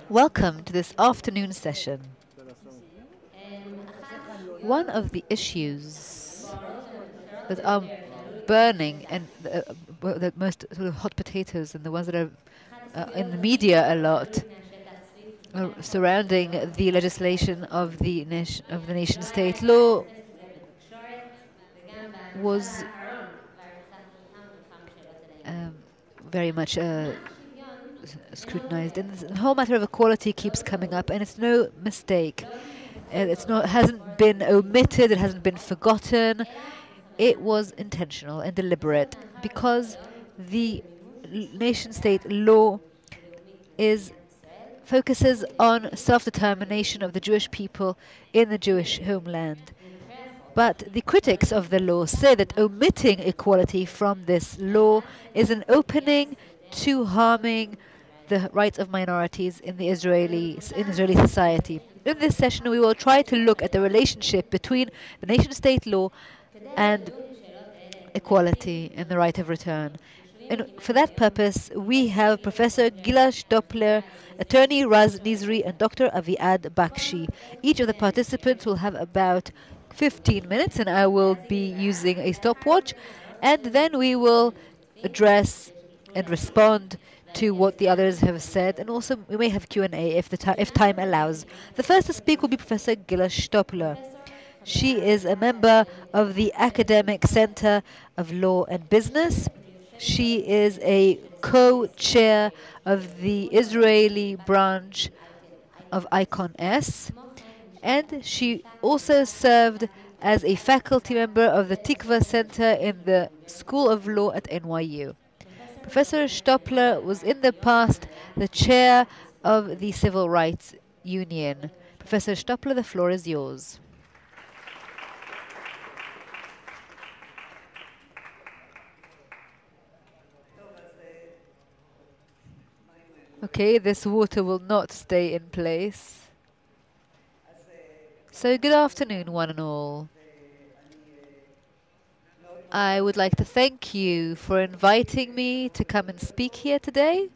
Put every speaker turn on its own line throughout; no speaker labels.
Welcome to this afternoon session. One of the issues that are burning and the most sort of hot potatoes and the ones that are in the media a lot surrounding the legislation of the nation-state law was very much scrutinized, and the whole matter of equality keeps coming up, and it's no mistake. Hasn't been omitted, it hasn't been forgotten. It was intentional and deliberate because the nation-state law focuses on self-determination of the Jewish people in the Jewish homeland. But the critics of the law say that omitting equality from this law is an opening to harming the rights of minorities in Israeli society. In this session, we will try to look at the relationship between the nation-state law and equality and the right of return. And for that purpose, we have Professor Gila Stopler, Attorney Raz Nizri, and Dr. Aviad Bakshi. Each of the participants will have about 15 minutes, and I will be using a stopwatch, and then we will address and respond to what the others have said, and also we may have Q&A if time allows. The first to speak will be Professor Gila Stopler. She is a member of the Academic Center of Law and Business. She is a co-chair of the Israeli branch of Icon S, and she also served as a faculty member of the Tikva Center in the School of Law at NYU. Professor Stopler was in the past the chair of the Civil Rights Union. Professor Stopler, the floor is yours. Okay, this water will not stay in place. So good afternoon, one and all. I would like to thank you for inviting me to come and speak here today.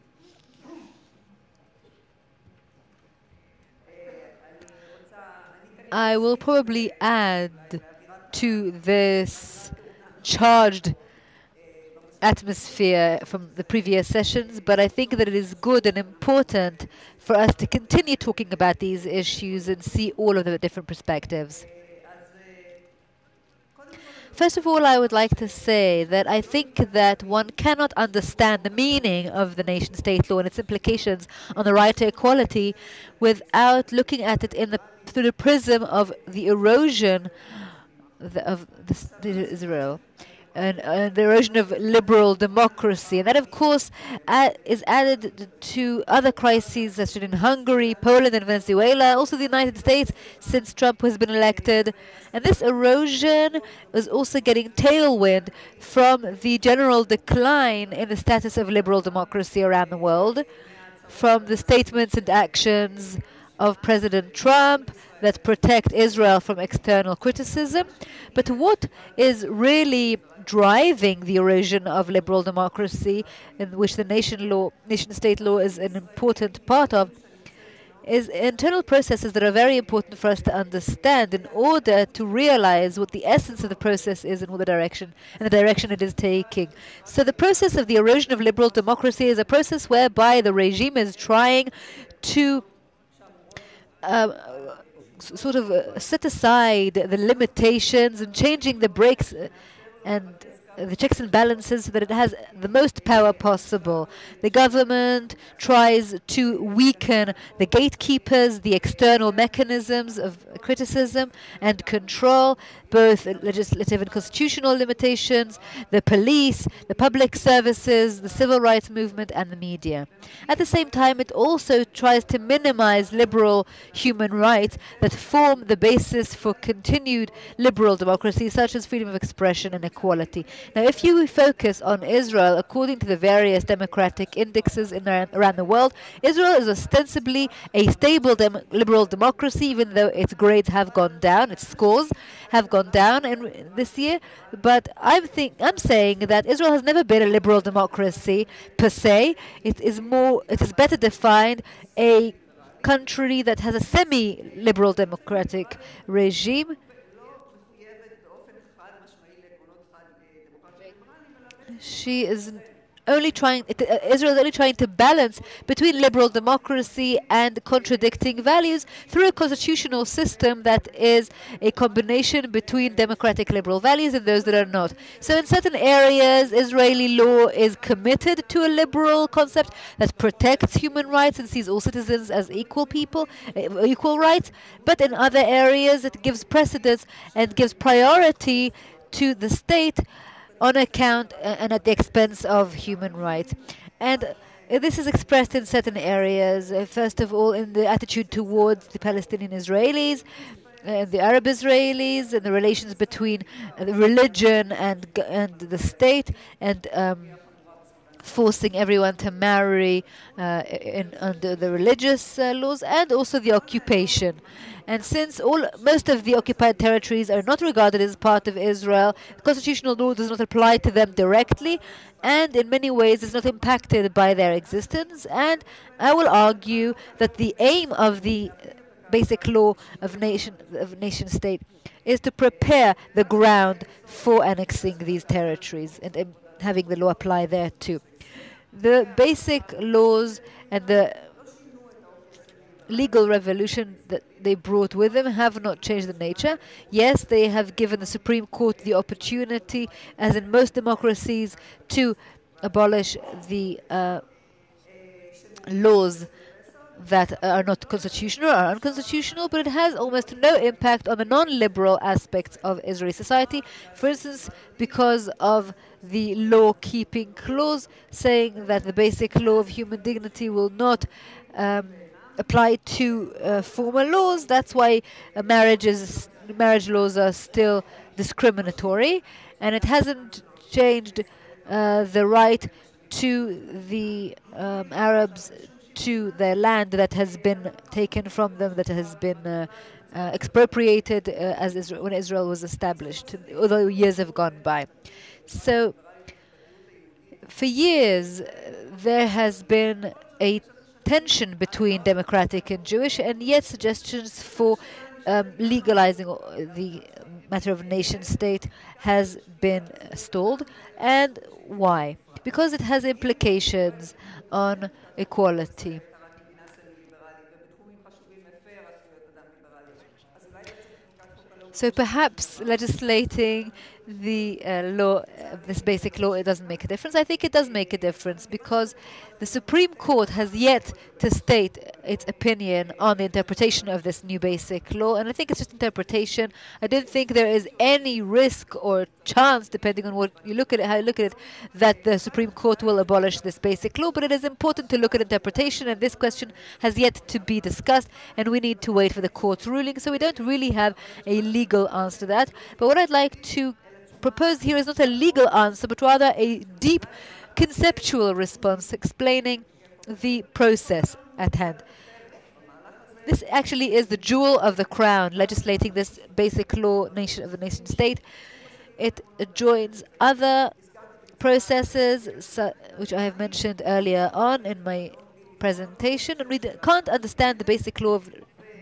I will probably add to this charged atmosphere from the previous sessions, but I think that it is good and important for us to continue talking about these issues and see all of the different perspectives. First of all, I would like to say that I think that one cannot understand the meaning of the nation-state law and its implications on the right to equality without looking at it through the prism of the erosion of Israel. And the erosion of liberal democracy. And that, of course, is added to other crises, such as in Hungary, Poland, and Venezuela, also the United States, since Trump has been elected. And this erosion is also getting tailwind from the general decline in the status of liberal democracy around the world, from the statements and actions of President Trump that protect Israel from external criticism. But what is really driving the erosion of liberal democracy, in which the nation-state law is an important part of, is internal processes that are very important for us to understand in order to realize what the essence of the process is and the direction it is taking. So the process of the erosion of liberal democracy is a process whereby the regime is trying to sort of set aside the limitations and changing the brakes and the checks and balances so that it has the most power possible. The government tries to weaken the gatekeepers, the external mechanisms of criticism and control, both legislative and constitutional limitations, the police, the public services, the civil rights movement, and the media. At the same time, it also tries to minimize liberal human rights that form the basis for continued liberal democracy, such as freedom of expression and equality. Now, if you focus on Israel, according to the various democratic indexes around the world, Israel is ostensibly a stable liberal democracy, even though its grades have gone down, its scores. have gone down in this year, but I'm saying that Israel has never been a liberal democracy per se. It is better defined a country that has a semi-liberal democratic regime. She is Israel is only trying to balance between liberal democracy and contradicting values through a constitutional system that is a combination between democratic liberal values and those that are not. So in certain areas, Israeli law is committed to a liberal concept that protects human rights and sees all citizens as equal people, equal rights. But in other areas, it gives precedence and gives priority to the state on account and at the expense of human rights. And this is expressed in certain areas. First of all, in the attitude towards the Palestinian Israelis, the Arab Israelis, and the relations between the religion and the state, and forcing everyone to marry under the religious laws, and also the occupation. And since most of the occupied territories are not regarded as part of Israel, constitutional law does not apply to them directly, and in many ways is not impacted by their existence. And I will argue that the aim of the basic law of nation state is to prepare the ground for annexing these territories and having the law apply there too. The basic laws and the legal revolution that they brought with them have not changed the nature. Yes, they have given the Supreme Court the opportunity, as in most democracies, to abolish the laws that are not constitutional or are unconstitutional, but it has almost no impact on the non-liberal aspects of Israeli society. For instance, because of the law-keeping clause saying that the basic law of human dignity will not apply to formal laws. That's why marriage laws are still discriminatory, and it hasn't changed the right to the Arabs to their land that has been taken from them, that has been expropriated when Israel was established, although years have gone by. So for years there has been a tension between democratic and Jewish, and yet suggestions for legalizing the matter of nation state has been stalled. And why? Because it has implications on equality. So perhaps legislating the law, this basic law, it doesn't make a difference. I think it does make a difference because the Supreme Court has yet to state its opinion on the interpretation of this new basic law, and I think it's just interpretation. I don't think there is any risk or chance, depending on what you look at it, how you look at it, that the Supreme Court will abolish this basic law. But it is important to look at interpretation, and this question has yet to be discussed, and we need to wait for the court's ruling. So we don't really have a legal answer to that. But what I'd like to propose here is not a legal answer, but rather a deep conceptual response explaining the process at hand. This actually is the jewel of the crown, legislating this basic law of the nation state. It joins other processes which I have mentioned earlier on in my presentation, and we can't understand the basic law of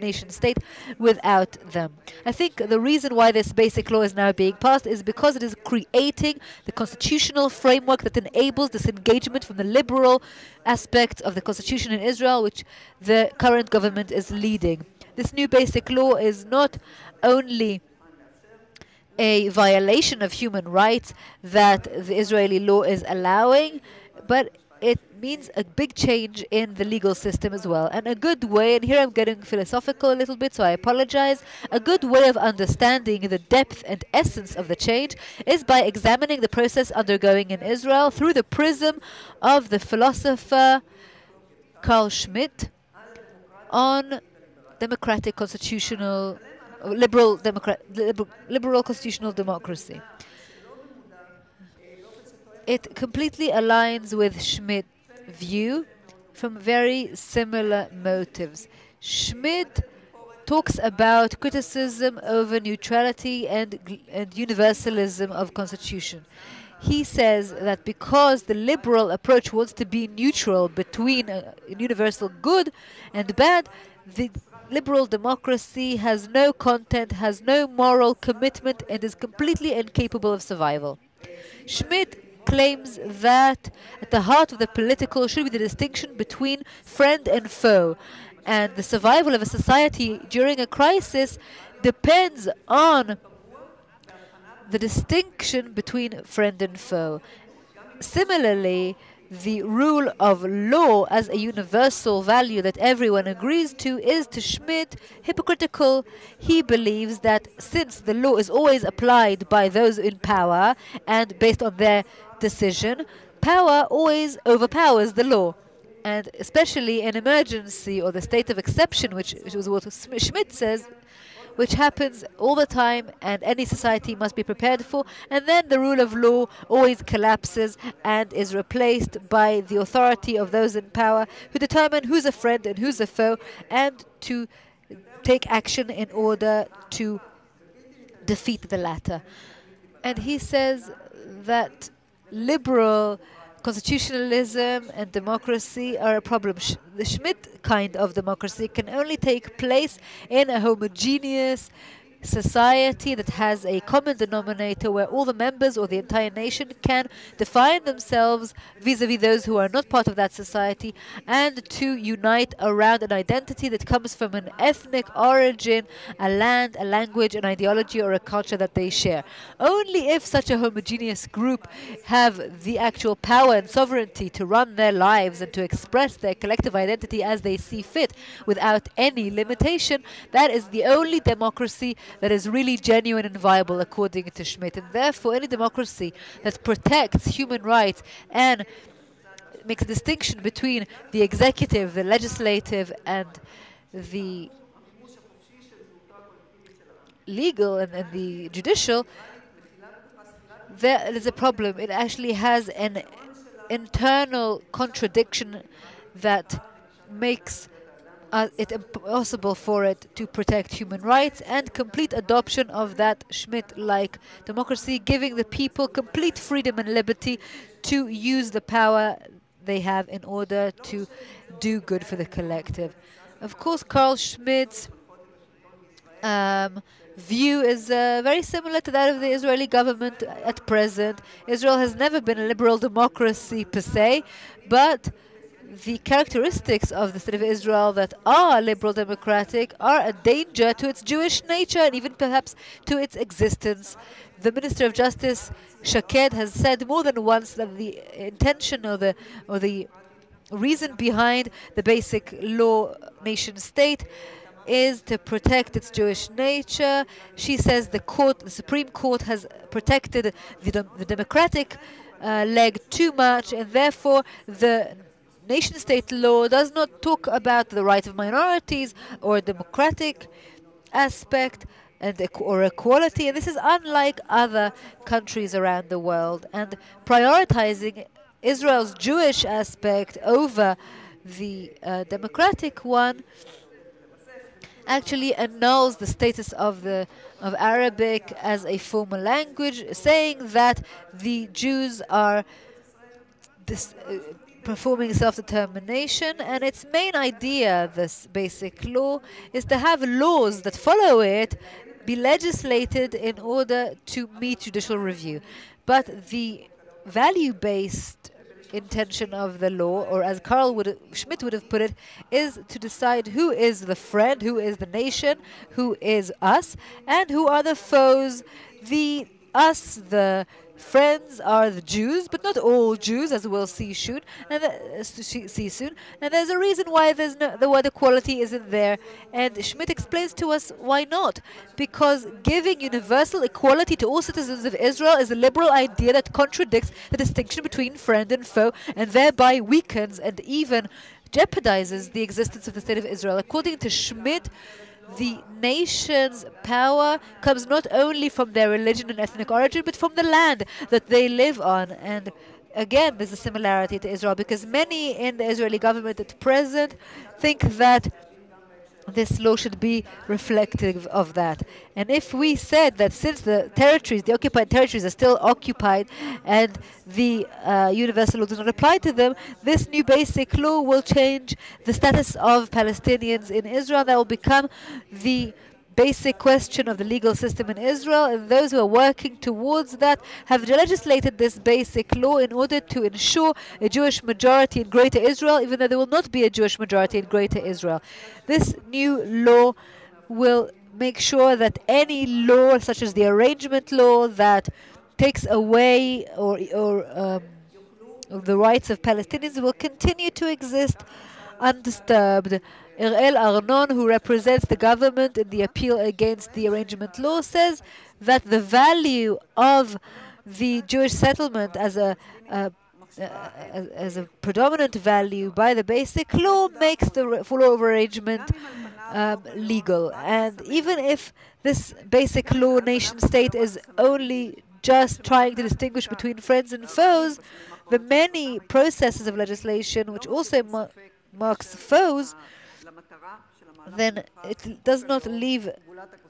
nation state without them. I think the reason why this basic law is now being passed is because it is creating the constitutional framework that enables disengagement from the liberal aspect of the constitution in Israel, which the current government is leading. This new basic law is not only a violation of human rights that the Israeli law is allowing, but it means a big change in the legal system as well. And a good way, and here I'm getting philosophical a little bit, so I apologize, a good way of understanding the depth and essence of the change is by examining the process undergoing in Israel through the prism of the philosopher Carl Schmitt on democratic constitutional, liberal constitutional democracy. It completely aligns with Schmidt's view from very similar motives. Schmitt talks about criticism over neutrality and universalism of constitution. He says that because the liberal approach wants to be neutral between universal good and bad, the liberal democracy has no content, has no moral commitment, and is completely incapable of survival. Schmidt claims that at the heart of the political should be the distinction between friend and foe, and the survival of a society during a crisis depends on the distinction between friend and foe. Similarly, the rule of law as a universal value that everyone agrees to is to Schmidt hypocritical. He believes that since the law is always applied by those in power and based on their decision, power always overpowers the law. And especially in emergency or the state of exception, which is what Schmidt says, which happens all the time and any society must be prepared for, and then the rule of law always collapses and is replaced by the authority of those in power who determine who's a friend and who's a foe, and to take action in order to defeat the latter. And he says that liberal constitutionalism and democracy are a problem. The Schmidt kind of democracy can only take place in a homogeneous society that has a common denominator where all the members or the entire nation can define themselves vis-a-vis those who are not part of that society, and to unite around an identity that comes from an ethnic origin, a land, a language, an ideology, or a culture that they share. Only if such a homogeneous group have the actual power and sovereignty to run their lives and to express their collective identity as they see fit without any limitation, that is the only democracy that is really genuine and viable, according to Schmidt. And therefore, any democracy that protects human rights and makes a distinction between the executive, the legislative, and the legal and the judicial, there is a problem. It actually has an internal contradiction that makes it impossible for it to protect human rights, and complete adoption of that Schmidt-like democracy, giving the people complete freedom and liberty to use the power they have in order to do good for the collective. Of course, Carl Schmitt's view is very similar to that of the Israeli government at present. Israel has never been a liberal democracy per se, but the characteristics of the state of Israel that are liberal democratic are a danger to its Jewish nature and even perhaps to its existence. The Minister of Justice, Shaked, has said more than once that the intention or the reason behind the basic law nation-state is to protect its Jewish nature. She says the Supreme Court has protected the democratic leg too much, and therefore the nation-state law does not talk about the right of minorities or democratic aspect or equality, and this is unlike other countries around the world. And prioritizing Israel's Jewish aspect over the democratic one actually annuls the status of Arabic as a formal language, saying that the Jews are performing self-determination, and its main idea, this basic law, is to have laws that follow it be legislated in order to meet judicial review. But the value-based intention of the law, or as Schmidt would have put it, is to decide who is the friend, who is the nation, who is us, and who are the foes. The friends are the Jews, but not all Jews, as we'll see soon. And there's a reason why the word equality isn't there. And Schmidt explains to us why not. Because giving universal equality to all citizens of Israel is a liberal idea that contradicts the distinction between friend and foe, and thereby weakens and even jeopardizes the existence of the state of Israel. According to Schmidt, the nation's power comes not only from their religion and ethnic origin, but from the land that they live on. And again, there's a similarity to Israel, because many in the Israeli government at present think that this law should be reflective of that. And if we said that since the territories, the occupied territories are still occupied and the universal law does not apply to them, this new basic law will change the status of Palestinians in Israel. That will become the basic question of the legal system in Israel, and those who are working towards that have legislated this basic law in order to ensure a Jewish majority in Greater Israel, even though there will not be a Jewish majority in Greater Israel. This new law will make sure that any law, such as the arrangement law, that takes away the rights of Palestinians will continue to exist undisturbed. Erel Arnon, who represents the government in the appeal against the arrangement law, says that the value of the Jewish settlement as a predominant value by the basic law makes the full arrangement legal. And even if this basic law nation-state is only just trying to distinguish between friends and foes, the many processes of legislation which also marks foes, then it does not leave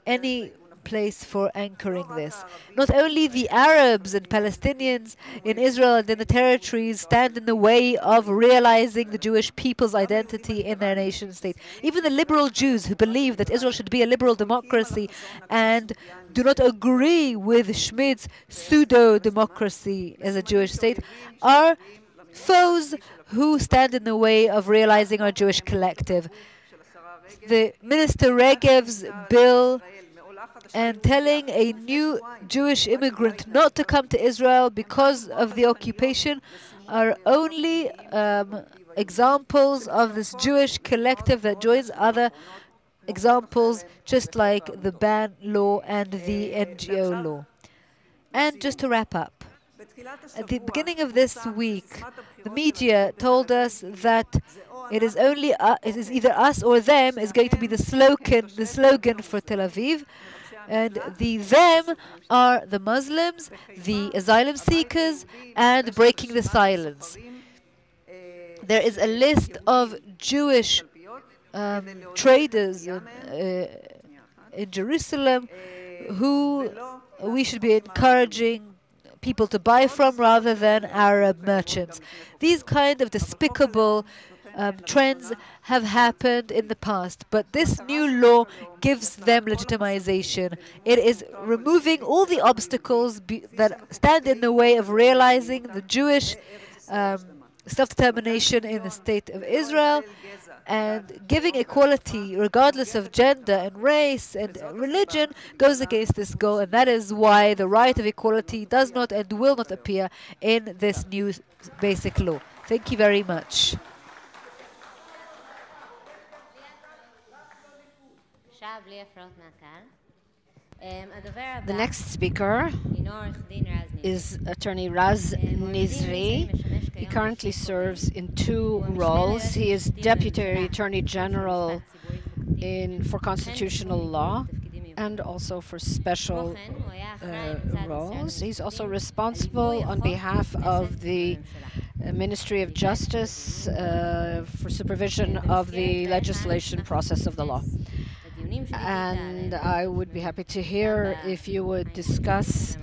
any place for anchoring this. Not only the Arabs and Palestinians in Israel and in the territories stand in the way of realizing the Jewish people's identity in their nation state. Even the liberal Jews who believe that Israel should be a liberal democracy and do not agree with Schmidt's pseudo-democracy as a Jewish state are foes who stand in the way of realizing our Jewish collective. The Minister Regev's bill and telling a new Jewish immigrant not to come to Israel because of the occupation are only examples of this Jewish collective that joins other examples, just like the ban law and the NGO law. And just to wrap up, at the beginning of this week, the media told us that it is either us or them is going to be the slogan for Tel Aviv. And the them are the Muslims, the asylum seekers, and breaking the silence. There is a list of Jewish traders in Jerusalem who we should be encouraging people to buy from rather than Arab merchants. These kind of despicable trends have happened in the past, but this new law gives them legitimization. It is removing all the obstacles that stand in the way of realizing the Jewish self-determination in the state of Israel, and giving equality regardless of gender and race and religion goes against this goal, and that is why the right of equality does not and will not appear in this new basic law. Thank you very much.
The next speaker is Attorney Raz Nizri. He currently serves in two roles. He is Deputy Attorney General for Constitutional Law and also for special roles. He's also responsible on behalf of the Ministry of Justice for supervision of the legislation process of the law. And I would be happy to hear if you would discuss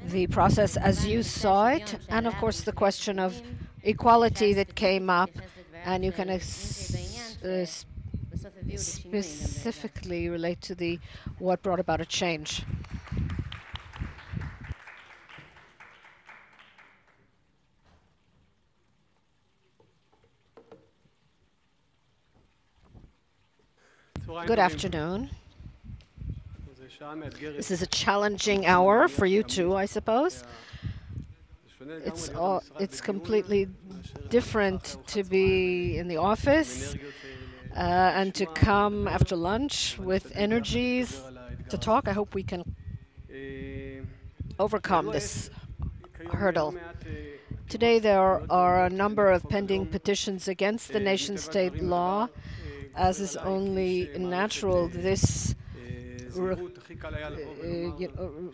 the process as you saw it, and of course the question of equality that came up, and you can specifically relate to what brought about a change. Good afternoon. This is a challenging hour for you too, I suppose. It's completely different to be in the office and to come after lunch with energies to talk. I hope we can overcome this hurdle. Today there are a number of pending petitions against the nation-state law. As is only natural, this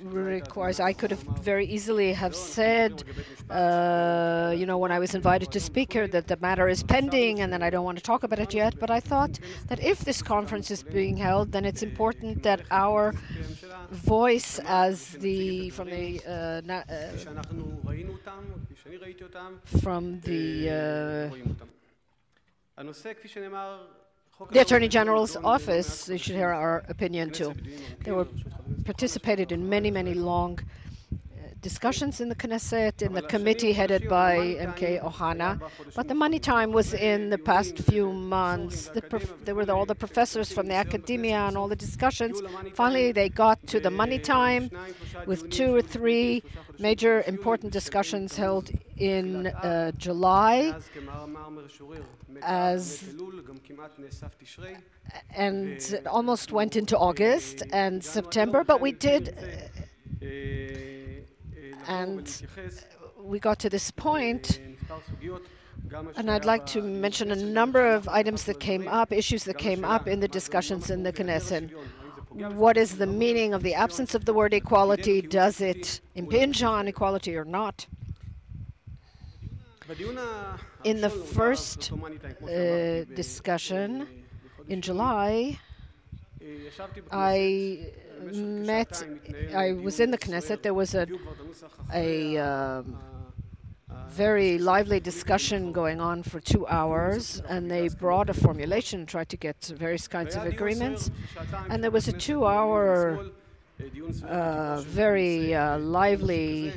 requires. I could have very easily have said, when I was invited to speak here, that the matter is pending and then I don't want to talk about it yet. But I thought that if this conference is being held, then it's important that our voice as the Attorney General's office, they should hear our opinion too. They were participated in many, many long discussions in the Knesset, in the committee headed by MK Ohana. But the money time was in the past few months. There were all the professors from the academia and all the discussions. Finally, they got to the money time with 2 or 3 major important discussions held in July, and it almost went into August and September, but we did. And we got to this point, and I'd like to mention a number of items that came up, issues that came up in the discussions in the Knesset. What is the meaning of the absence of the word equality? Does it impinge on equality or not? In the first discussion in July, I was in the Knesset. There was a very lively discussion going on for 2 hours, and they brought a formulation, tried to get various kinds of agreements. And there was a 2-hour, very lively,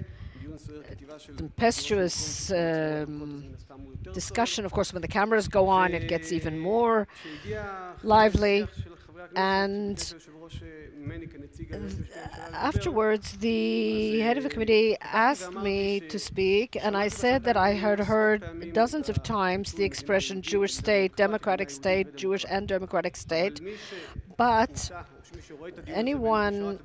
tempestuous discussion. Of course, when the cameras go on, it gets even more lively. And afterwards, the head of the committee asked me to speak, and I said that I had heard dozens of times the expression Jewish state, democratic state, Jewish and democratic state, but anyone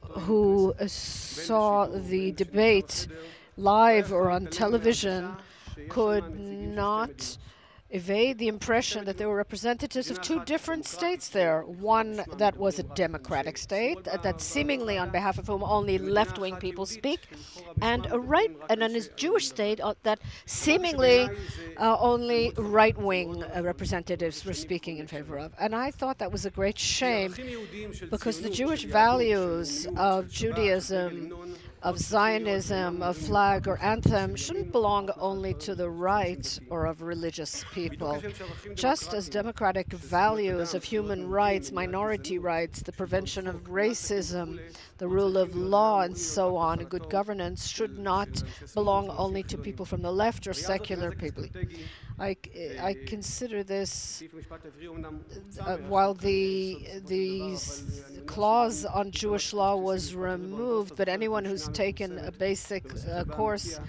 who saw the debate live or on television could not evade the impression that there were representatives of 2 different states there. One that was a democratic state, that seemingly on behalf of whom only left-wing people speak, and a Jewish state that seemingly only right-wing representatives were speaking in favor of. And I thought that was a great shame, because the Jewish values of Judaism, of Zionism, of flag or anthem shouldn't belong only to the right or of religious people. Just as democratic values of human rights, minority rights, the prevention of racism, the rule of law, and so on, and good governance should not belong only to people from the left or secular people. I consider this, while the clause on Jewish law was removed, but anyone who's taken a basic course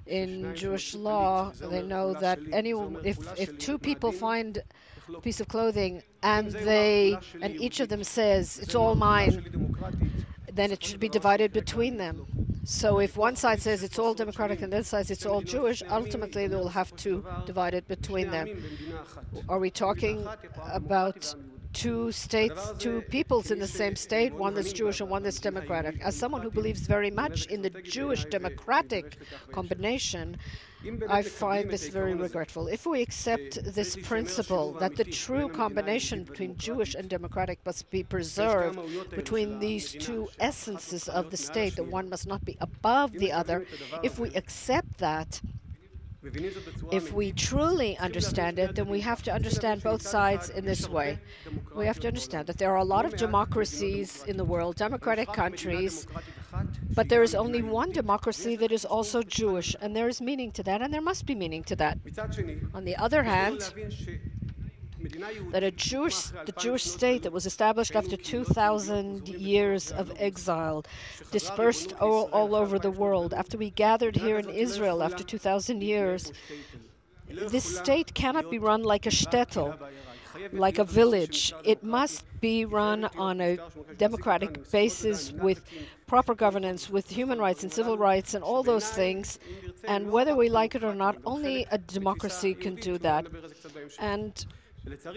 in Jewish law, they know that if 2 people find a piece of clothing and each of them says, "It's all mine," then it should be divided between them. So if one side says it's all democratic and the other side says it's all Jewish, ultimately they'll have to divide it between them. Are we talking about 2 states, 2 peoples in the same state, one that's Jewish and one that's democratic? As someone who believes very much in the Jewish democratic combination, I find this very regretful. If we accept this principle that the true combination between Jewish and democratic must be preserved between these 2 essences of the state, the one must not be above the other, if we accept that, if we truly understand it, then we have to understand both sides in this way. We have to understand that there are a lot of democracies in the world, democratic countries, but there is only one democracy that is also Jewish, and there is meaning to that, and there must be meaning to that. On the other hand, that the Jewish state that was established after 2,000 years of exile, dispersed all over the world, after we gathered here in Israel after 2,000 years, this state cannot be run like a shtetl, like a village. It must be run on a democratic basis with proper governance, with human rights and civil rights and all those things. And whether we like it or not, only a democracy can do that. And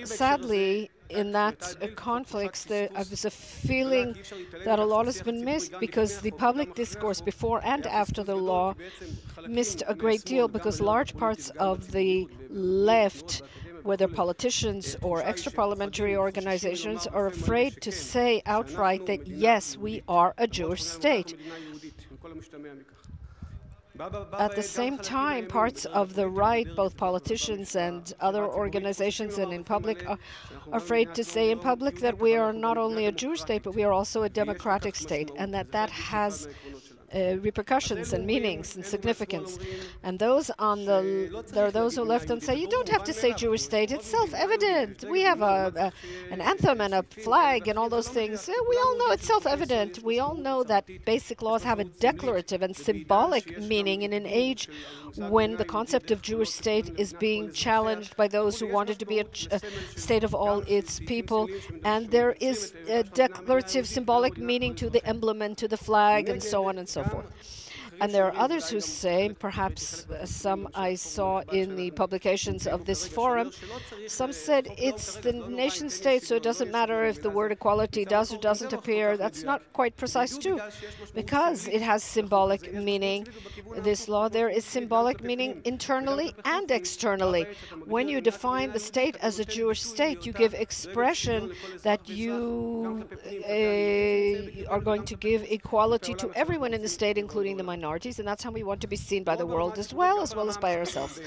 Sadly, in that conflict, there was a feeling that a lot has been missed because the public discourse before and after the law missed a great deal because large parts of the left, whether politicians or extra-parliamentary organizations, are afraid to say outright that, yes, we are a Jewish state. At the same time, parts of the right, both politicians and other organizations and in public, are afraid to say in public that we are not only a Jewish state, but we are also a democratic state, and that has repercussions and meanings and significance. And there are those who left and say, you don't have to say Jewish state, it's self-evident. We have an anthem and a flag and all those things. We all know it's self-evident. We all know that basic laws have a declarative and symbolic meaning in an age when the concept of Jewish state is being challenged by those who wanted to be a state of all its people. And there is a declarative symbolic meaning to the emblem and to the flag and so on and so forth. And there are others who say, perhaps some I saw in the publications of this forum, some said it's the nation state, so it doesn't matter if the word equality does or doesn't appear. That's not quite precise too, because it has symbolic meaning. This law, there is symbolic meaning internally and externally. When you define the state as a Jewish state, you give expression that you are going to give equality to everyone in the state, including the minorities. And that's how we want to be seen by the world as well as by ourselves.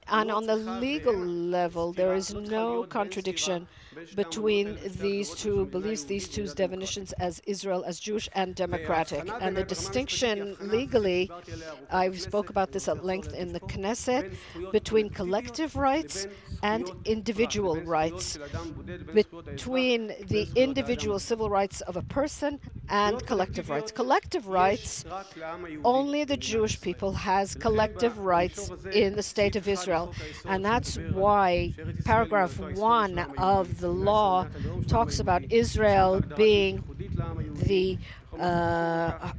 And on the legal level, there is no contradiction between these two beliefs, these two definitions as Israel as Jewish and democratic. And the distinction legally, I spoke about this at length in the Knesset, between collective rights and individual rights, between the individual civil rights of a person and collective rights. Collective rights, only the Jewish people has collective rights in the State of Israel. And that's why paragraph 1 of the law talks about Israel being the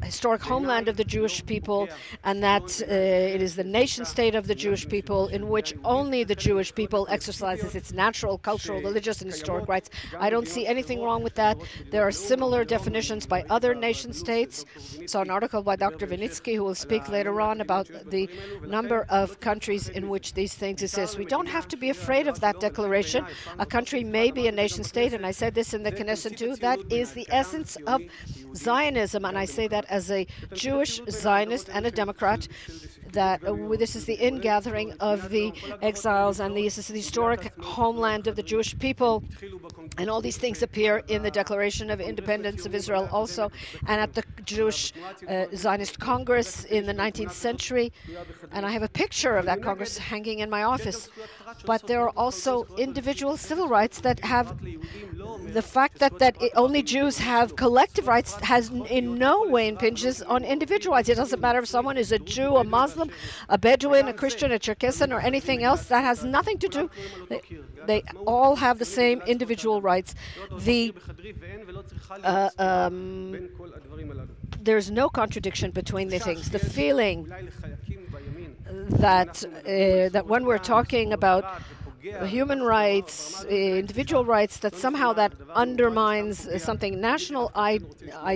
historic homeland of the Jewish people, and that it is the nation state of the Jewish people in which only the Jewish people exercises its natural, cultural, religious, and historic rights. I don't see anything wrong with that. There are similar definitions by other nation states. I saw an article by Dr. Vinizky, who will speak later on, about the number of countries in which these things exist. We don't have to be afraid of that declaration. A country may be a nation state, and I said this in the Knesset too. That is the essence of Zionism, and I say that as a Jewish Zionist and a Democrat, that this is the ingathering of the exiles, and this is the historic homeland of the Jewish people, and all these things appear in the Declaration of Independence of Israel also, and at the Jewish Zionist Congress in the 19th century, and I have a picture of that Congress hanging in my office. But there are also individual civil rights that have the fact that only Jews have collective rights has in no way impinges on individual rights. It doesn't matter if someone is a Jew, a Muslim, a Bedouin, a Christian, a Cherkessan, or anything else. That has nothing to do. They all have the same individual rights. There's no contradiction between the things. The feeling that when we're talking about human rights, individual rights, that somehow that undermines something national, I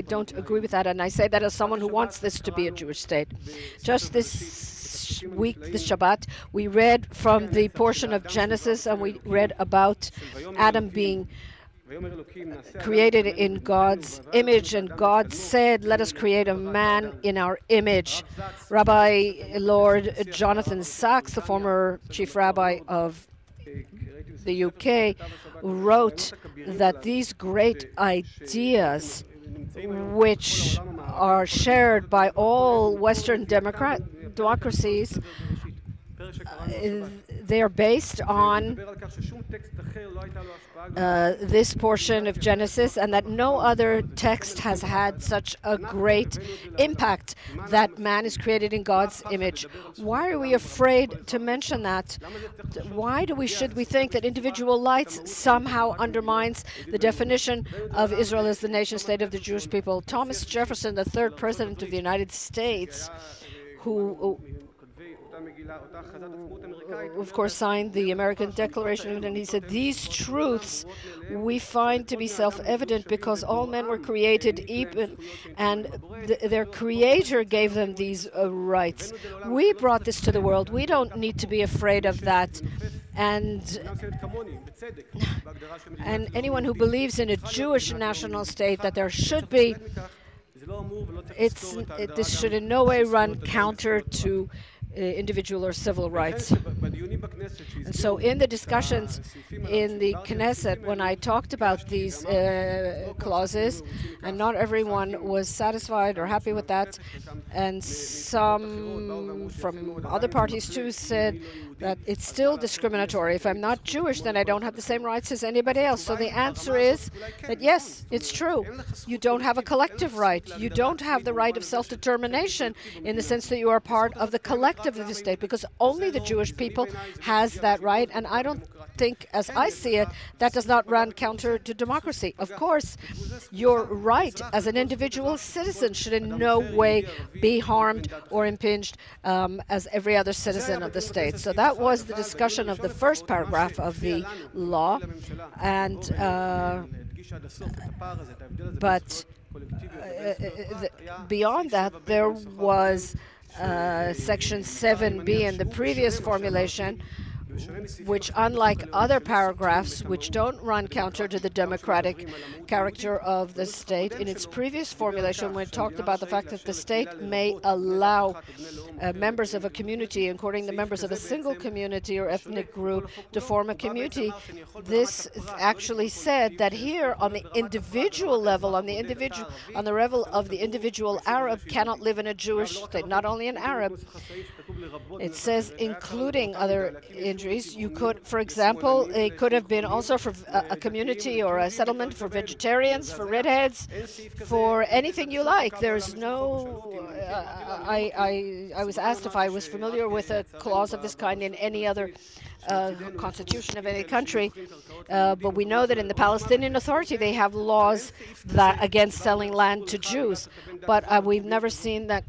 don't agree with that, and I say that as someone who wants this to be a Jewish state. Just this week, this Shabbat, we read from the portion of Genesis, and we read about Adam being created in God's image, and God said, let us create a man in our image. Rabbi Lord Jonathan Sachs, the former chief rabbi of the UK, wrote that these great ideas, which are shared by all Western democracies, they are based on this portion of Genesis, and that no other text has had such a great impact, that man is created in God's image. Why are we afraid to mention that? Why should we think that individual rights somehow undermines the definition of Israel as the nation state of the Jewish people? Thomas Jefferson, the third president of the United States, who of course, signed the American Declaration, and he said, these truths we find to be self-evident because all men were created equal, and their creator gave them these rights. We brought this to the world. We don't need to be afraid of that. And anyone who believes in a Jewish national state, that there should be, this should in no way run counter to individual or civil rights. And so in the discussions in the Knesset, when I talked about these clauses, and not everyone was satisfied or happy with that, and some from other parties too said that it's still discriminatory. If I'm not Jewish, then I don't have the same rights as anybody else. So the answer is that yes, it's true. You don't have a collective right. You don't have the right of self-determination in the sense that you are part of the collective of the state, because only the Jewish people has that right. And I don't think, as I see it, that does not run counter to democracy. Of course, your right as an individual citizen should in no way be harmed or impinged as every other citizen of the state. So that was the discussion of the first paragraph of the law. And beyond that, there was Section 7b in the previous formulation, which, unlike other paragraphs which don't run counter to the democratic character of the state, in its previous formulation, when it talked about the fact that the state may allow members of a community, including the members of a single community or ethnic group, to form a community, this actually said that here, on the individual level, on the level of the individual Arab, cannot live in a Jewish state, not only an Arab. It says, including other injuries, you could, for example, it could have been also for a community or a settlement for vegetarians, for redheads, for anything you like. There's no, I was asked if I was familiar with a clause of this kind in any other constitution of any country, but we know that in the Palestinian Authority they have laws that against selling land to Jews, but we've never seen that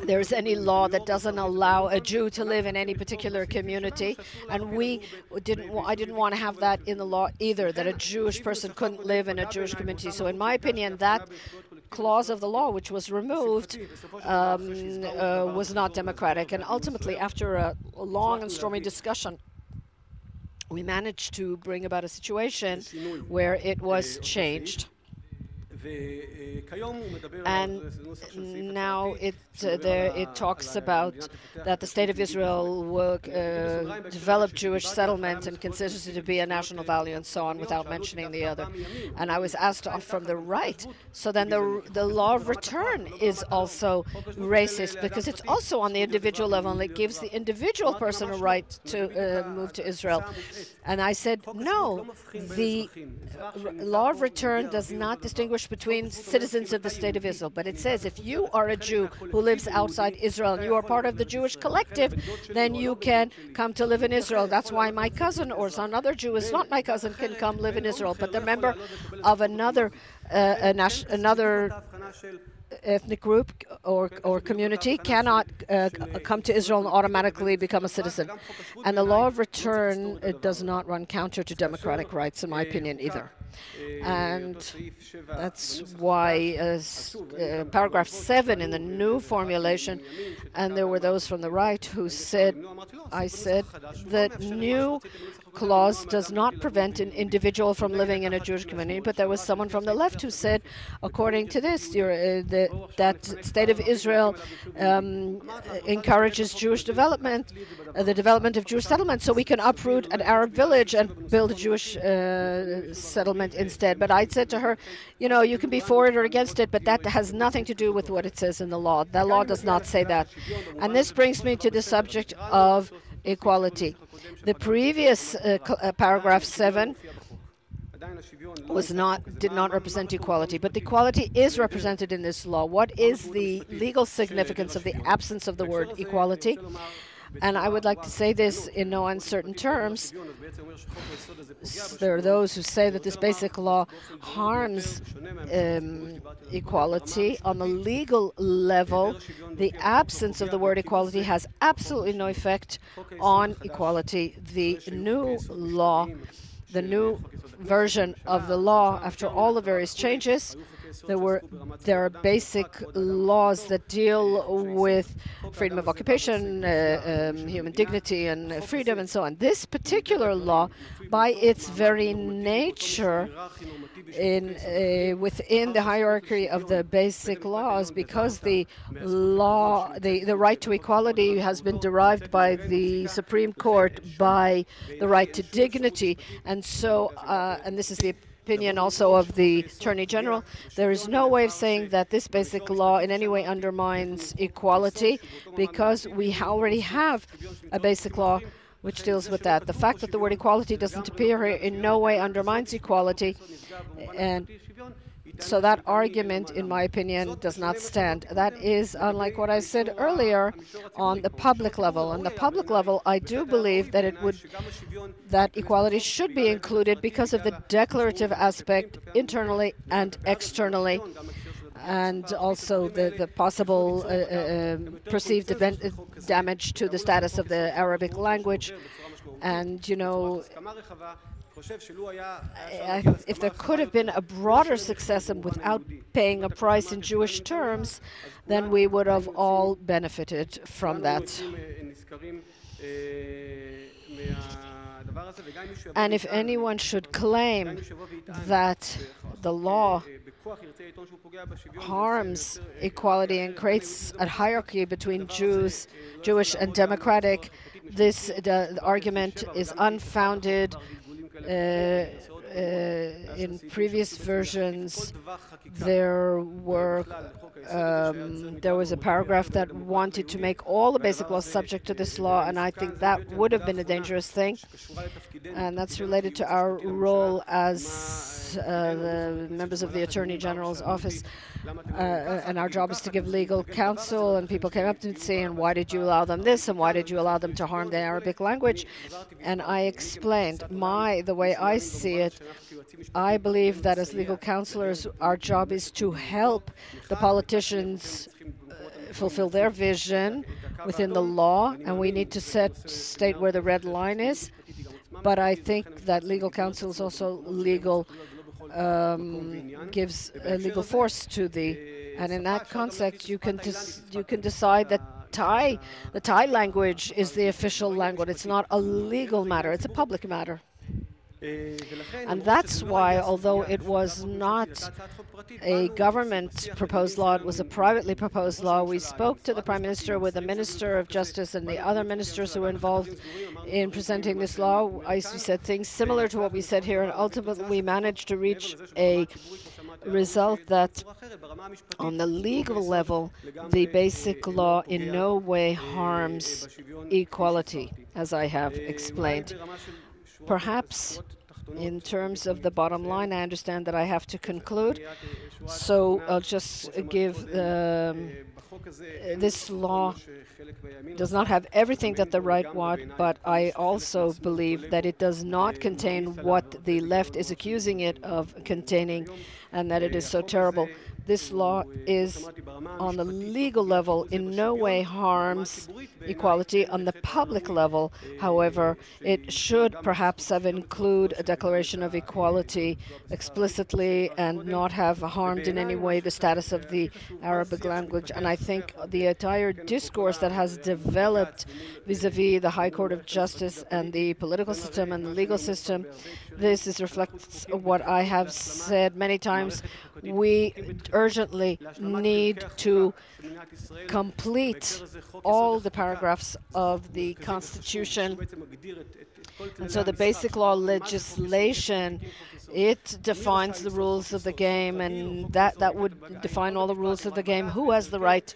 there's any law that doesn't allow a Jew to live in any particular community, and I didn't want to have that in the law either, that a Jewish person couldn't live in a Jewish community. So in my opinion, that clause of the law, which was removed, was not democratic. And ultimately, after a long and stormy discussion, we managed to bring about a situation where it was changed. And now it talks about that the State of Israel will develop Jewish settlement and considers it to be a national value and so on, without mentioning the other. And I was asked from the right, so then the law of return is also racist, because it's also on the individual level, and it gives the individual person a right to move to Israel. And I said, no, the law of return does not distinguish between citizens of the State of Israel, but it says if you are a Jew who lives outside Israel and you are part of the Jewish collective, then you can come to live in Israel. That's why my cousin or some other Jew is not my cousin can come live in Israel, but the member of another ethnic group or community cannot come to Israel and automatically become a citizen. And the law of return, it does not run counter to democratic rights, in my opinion, either. And that's why paragraph 7 in the new formulation, and there were those from the right who said, I said, that new clause does not prevent an individual from living in a Jewish community, but there was someone from the left who said, according to this, that State of Israel encourages Jewish development, the development of Jewish settlement, so we can uproot an Arab village and build a Jewish settlement instead. But I said to her, you know, you can be for it or against it, but that has nothing to do with what it says in the law. The law does not say that. And this brings me to the subject of equality. The previous paragraph 7 did not represent equality, but equality is represented in this law. What is the legal significance of the absence of the word equality? And I would like to say this in no uncertain terms. There are those who say that this basic law harms equality. On the legal level, the absence of the word equality has absolutely no effect on equality. The new law, the new version of the law, after all the various changes, there are basic laws that deal with freedom of occupation, human dignity and freedom and so on. This particular law, by its very nature, within the hierarchy of the basic laws, because the right to equality has been derived by the Supreme Court by the right to dignity, and so and this is the opinion also of the Attorney General, there is no way of saying that this basic law in any way undermines equality, because we already have a basic law which deals with that. The fact that the word equality doesn't appear here in no way undermines equality, and so that argument, in my opinion, does not stand. That is unlike what I said earlier on the public level. On the public level, I do believe that that equality should be included because of the declarative aspect internally and externally, and also the possible perceived damage to the status of the Arabic language. And, you know, if there could have been a broader success and without paying a price in Jewish terms, then we would have all benefited from that. And if anyone should claim that the law harms equality and creates a hierarchy between Jewish and democratic, the argument is unfounded. In previous versions, there was a paragraph that wanted to make all the basic laws subject to this law, and I think that would have been a dangerous thing. And that's related to our role as the members of the Attorney General's office. And our job is to give legal counsel, and people came up to me saying, why did you allow them this, and why did you allow them to harm the Arabic language? And I explained the way I see it. I believe that as legal counselors, our job is to help the politicians fulfill their vision within the law, and we need to state where the red line is. But I think that legal counsel is also gives a legal force to and in that context, you can decide that the Thai language is the official language. It's not a legal matter; it's a public matter. And that's why, although it was not a government-proposed law, it was a privately proposed law, we spoke to the Prime Minister with the Minister of Justice and the other ministers who were involved in presenting this law. We said things similar to what we said here, and ultimately we managed to reach a result that on the legal level, the basic law in no way harms equality, as I have explained. Perhaps in terms of the bottom line, I understand that I have to conclude, so I'll just give this law does not have everything that the right want, but I also believe that it does not contain what the left is accusing it of containing, and that it is so terrible. This law is, on the legal level, in no way harms equality. On the public level, however, it should perhaps have included a declaration of equality explicitly and not have harmed in any way the status of the Arabic language. And I think the entire discourse that has developed vis-à-vis the High Court of Justice and the political system and the legal system, this reflects what I have said many times. We urgently need to complete all the paragraphs of the Constitution. And so the basic law legislation, it defines the rules of the game, and that would define all the rules of the game. Who has the right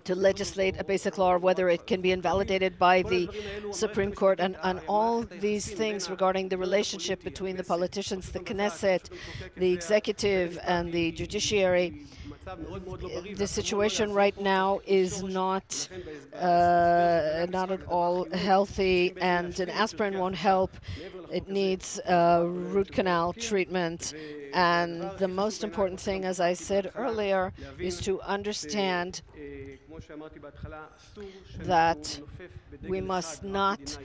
to legislate a basic law, or whether it can be invalidated by the Supreme Court, and all these things regarding the relationship between the politicians, the Knesset, the executive, and the judiciary. The situation right now is not at all healthy, and an aspirin won't help. It needs root canal treatment. And the most important thing, as I said earlier, is to understand that we must not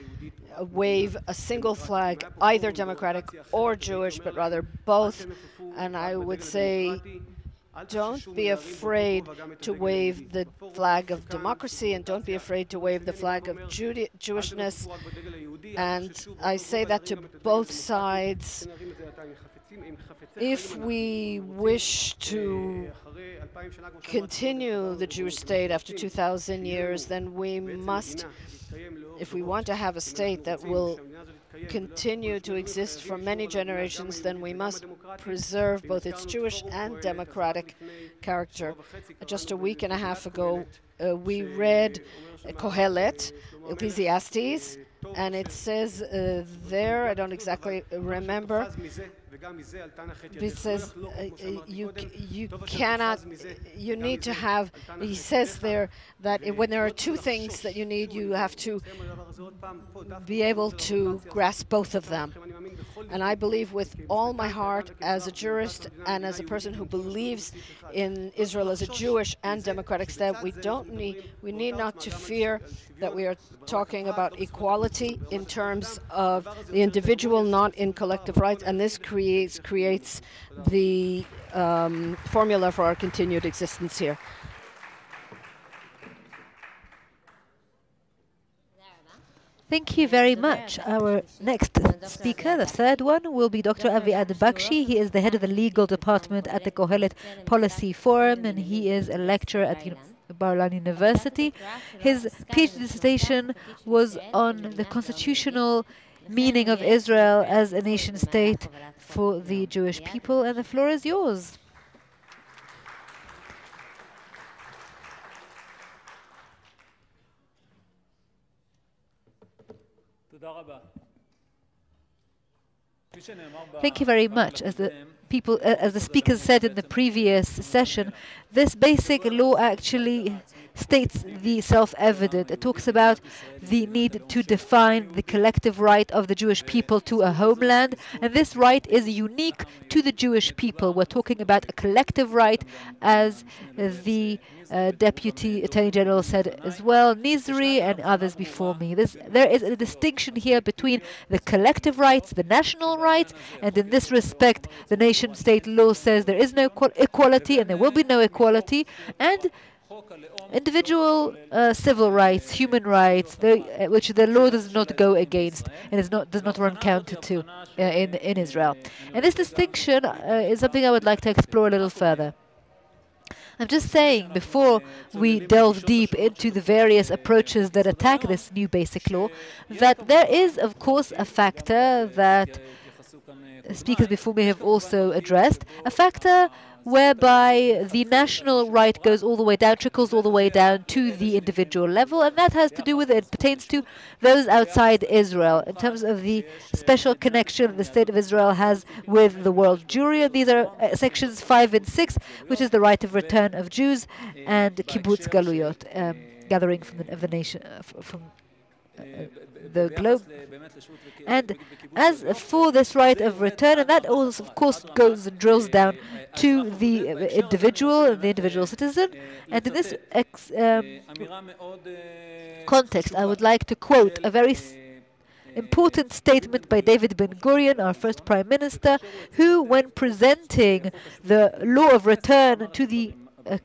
wave a single flag, either democratic or Jewish, but rather both. And I would say, don't be afraid to wave the flag of democracy, and don't be afraid to wave the flag of Jewishness. And I say that to both sides. If we wish to continue the Jewish state after 2,000 years, then we must, if we want to have a state that will continue to exist for many generations, then we must preserve both its Jewish and democratic character. Just a week and a half ago, we read Kohelet, Ecclesiastes, and it says there, I don't exactly remember, it says you cannot, you need to have, he says there that when there are two things that you need, you have to be able to grasp both of them. And I believe with all my heart, as a jurist and as a person who believes in Israel as a Jewish and democratic state, we need not to fear that we are talking about equality in terms of the individual, not in collective rights, and this creates the formula for our continued existence here.
Thank you very much. Our next speaker, the third one, will be Dr. Aviad Bakshi. He is the head of the legal department at the Kohelet Policy Forum, and he is a lecturer at Bar-Ilan University. His PhD dissertation was on the constitutional meaning of Israel as a nation-state for the Jewish people, and the floor is yours. Thank you very much. As the speakers said in the previous session, this basic law actually states the self-evident. It talks about the need to define the collective right of the Jewish people to a homeland, and this right is unique to the Jewish people. We're talking about a collective right, as the Deputy Attorney General said as well, Nizri and others before me. There is a distinction here between the collective rights, the national rights, and in this respect, the nation-state law says there is no equality and there will be no equality, and individual civil rights, human rights, which the law does not go against and does not run counter to in Israel. And this distinction is something I would like to explore a little further. I'm just saying, before we delve deep into the various approaches that attack this new basic law, that there is, of course, a factor that speakers before me have also addressed, a factor whereby the national right goes all the way down, trickles all the way down to the individual level, and that has to do with, it pertains to those outside Israel, in terms of the special connection the State of Israel has with the world Jewry. And these are sections 5 and 6, which is the right of return of Jews, and kibbutz galuyot, gathering from the nation, from the globe. And as for this right of return, and that also, of course, goes and drills down to the individual and the individual citizen. And in this context, I would like to quote a very important statement by David Ben-Gurion, our first Prime Minister, who, when presenting the law of return to the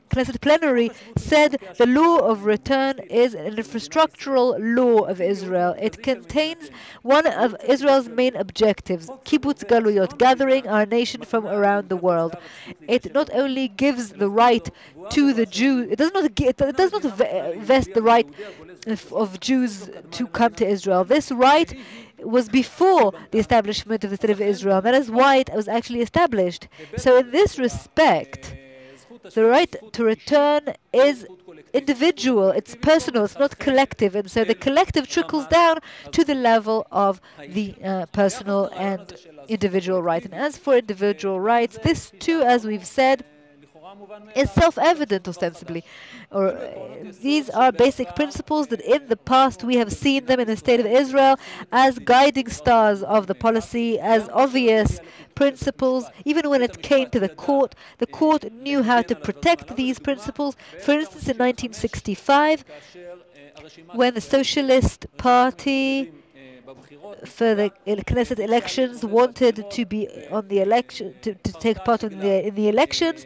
Knesset plenary, said the law of return is an infrastructural law of Israel. It contains one of Israel's main objectives, kibbutz galuyot, gathering our nation from around the world. It not only gives the right to the Jews, it does not vest the right of Jews to come to Israel. This right was before the establishment of the State of Israel. That is why it was actually established. So in this respect, The right to return is individual, it's personal, it's not collective, and so the collective trickles down to the level of the personal and individual right. And as for individual rights, this too, as we've said, is self-evident ostensibly. These are basic principles that in the past we have seen them in the State of Israel as guiding stars of the policy, as obvious principles. Even when it came to the court knew how to protect these principles. For instance, in 1965, when the Socialist Party for the Knesset elections wanted to be on the election, to take part in the elections,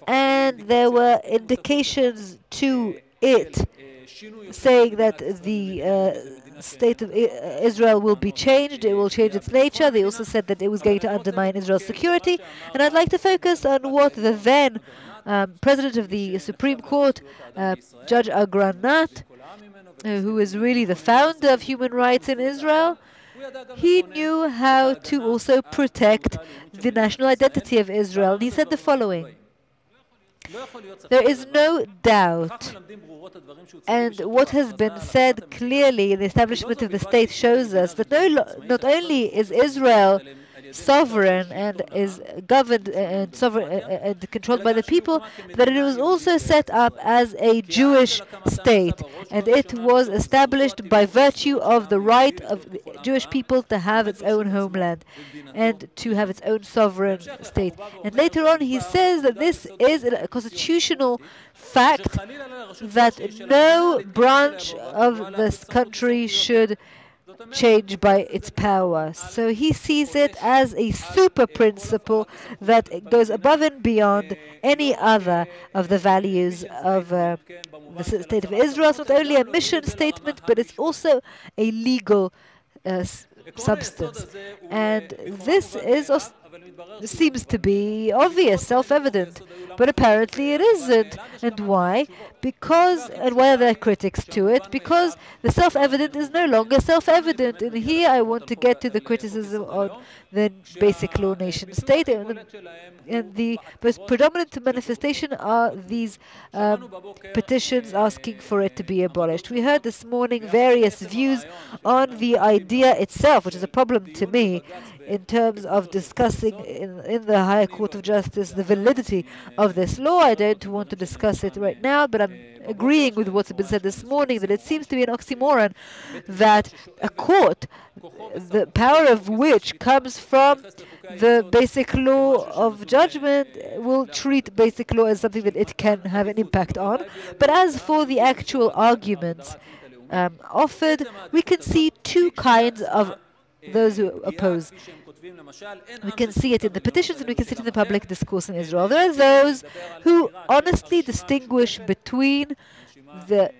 and there were indications to it saying that the state of Israel will be changed, it will change its nature. They also said that it was going to undermine Israel's security. And I'd like to focus on what the then President of the Supreme Court, Judge Agranat, who is really the founder of human rights in Israel, he knew how to also protect the national identity of Israel. And he said the following: there is no doubt, and what has been said clearly in the establishment of the state shows us that not only is Israel sovereign and is governed and sovereign and controlled by the people, that it was also set up as a Jewish state, and it was established by virtue of the right of the Jewish people to have its own homeland and to have its own sovereign state. And later on he says that this is a constitutional fact, that no branch of this country should change by its power. So he sees it as a super principle that goes above and beyond any other of the values of the State of Israel. It's not only a mission statement, but it's also a legal substance. And this seems to be obvious, self-evident, but apparently it isn't. And why? And why are there critics to it? Because the self-evident is no longer self-evident. And here I want to get to the criticism on the basic law nation-state. And the most predominant manifestation are these petitions asking for it to be abolished. We heard this morning various views on the idea itself, which is a problem to me, in terms of discussing in the Higher Court of Justice the validity of this law. I don't want to discuss it right now, but I'm agreeing with what's been said this morning, that it seems to be an oxymoron that a court, the power of which comes from the basic law of judgment, will treat basic law as something that it can have an impact on. But as for the actual arguments offered, we can see two kinds of those who oppose. We can see it in the petitions and we can see it in the public discourse in Israel. There are those who honestly distinguish between the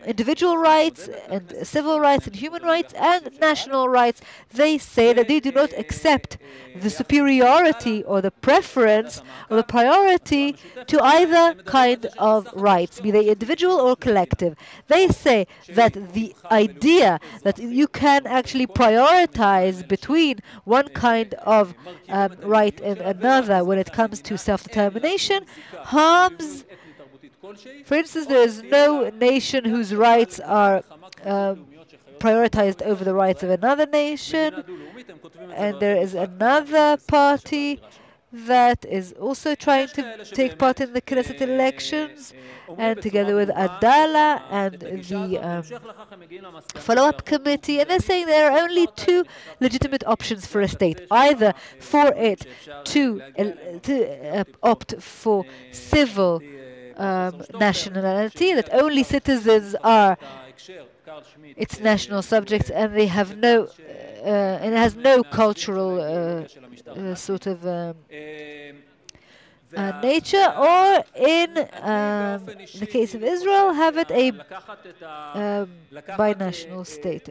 individual rights and civil rights and human rights and national rights. They say that they do not accept the superiority or the preference or the priority to either kind of rights, be they individual or collective. They say that the idea that you can actually prioritize between one kind of right and another when it comes to self-determination harms. For instance, there is no nation whose rights are prioritized over the rights of another nation, and there is another party that is also trying to take part in the Knesset elections, and together with Adala and the follow-up committee, and they're saying there are only two legitimate options for a state: either for it to opt for civil nationality, that only citizens are its national subjects, and they have no, and it has no cultural sort of nature, or in the case of Israel, have it a binational state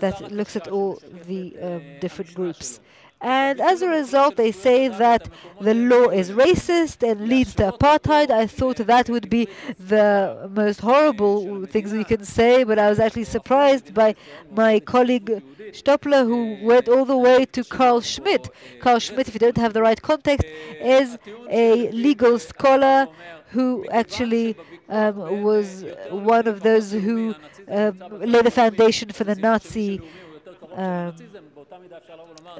that looks at all the different groups. And as a result, they say that the law is racist and leads to apartheid. I thought that would be the most horrible things we can say, but I was actually surprised by my colleague Stopler, who went all the way to Carl Schmitt. Carl Schmitt, if you don't have the right context, is a legal scholar who actually was one of those who laid the foundation for the Nazi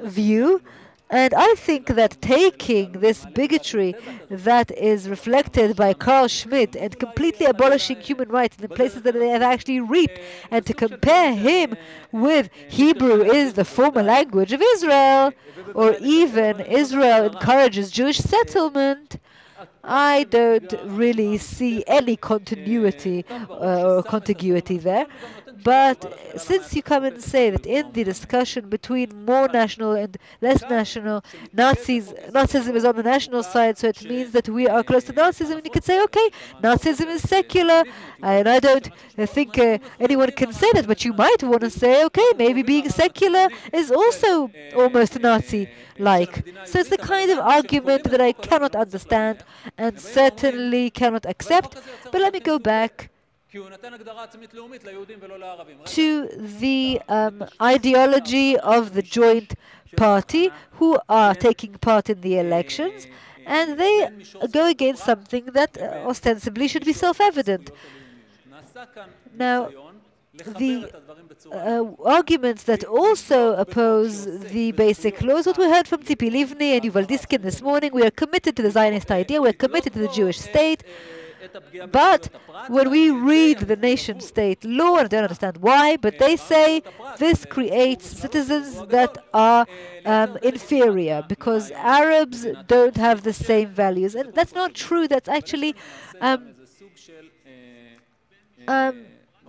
view. And I think that taking this bigotry that is reflected by Carl Schmitt and completely abolishing human rights in the places that they have actually reaped, and to compare him with Hebrew is the former language of Israel, or even Israel encourages Jewish settlement, I don't really see any continuity or contiguity there. But since you come and say that in the discussion between more national and less national, Nazism is on the national side, so it means that we are close to Nazism, and you could say, okay, Nazism is secular, and I don't think anyone can say that, but you might want to say, okay, maybe being secular is also almost Nazi-like. So it's the kind of argument that I cannot understand and certainly cannot accept. But let me go back to the ideology of the joint party, who are taking part in the elections, and they go against something that ostensibly should be self-evident. Now, the arguments that also oppose the basic laws, what we heard from Tzipi Livni and Yuval Diskin this morning, we are committed to the Zionist idea, we are committed to the Jewish state. But when we read the nation-state law, and I don't understand why, but they say this creates citizens that are inferior because Arabs don't have the same values. And that's not true. That's actually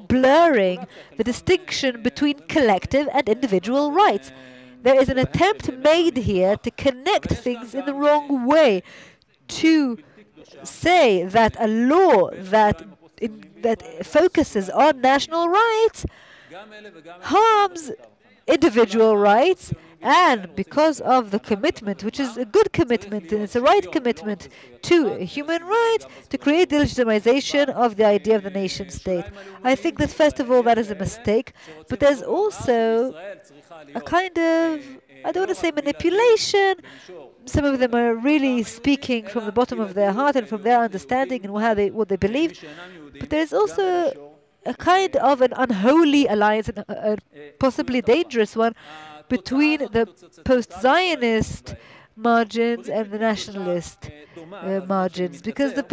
blurring the distinction between collective and individual rights. There is an attempt made here to connect things in the wrong way, to say that a law that focuses on national rights harms individual rights, and because of the commitment, which is a good commitment and it's a right commitment to human rights, to create the legitimization of the idea of the nation state. I think that first of all that is a mistake, but there's also a kind of, I don't want to say manipulation. Some of them are really speaking from the bottom of their heart and from their understanding and what they believe. But there's also a kind of an unholy alliance, a possibly dangerous one, between the post-Zionist margins and the nationalist margins, because the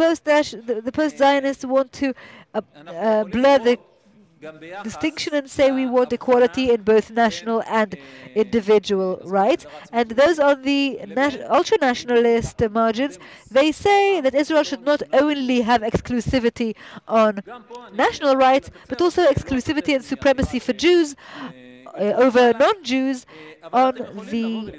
post-Zionists want to blur the distinction and say we want equality in both national and individual rights. And those on the ultra-nationalist margins, they say that Israel should not only have exclusivity on national rights, but also exclusivity and supremacy for Jews over non-Jews on the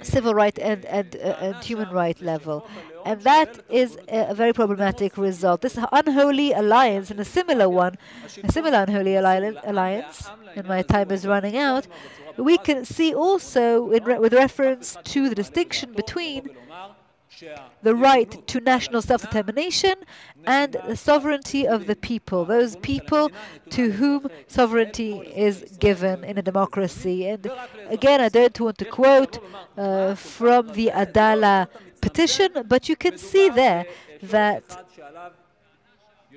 civil right and human right level. And that is a very problematic result. This unholy alliance, and a similar unholy alliance, and my time is running out, we can see also with reference to the distinction between the right to national self-determination and the sovereignty of the people, those people to whom sovereignty is given in a democracy. And again, I don't want to quote from the Adala petition, but you can see there that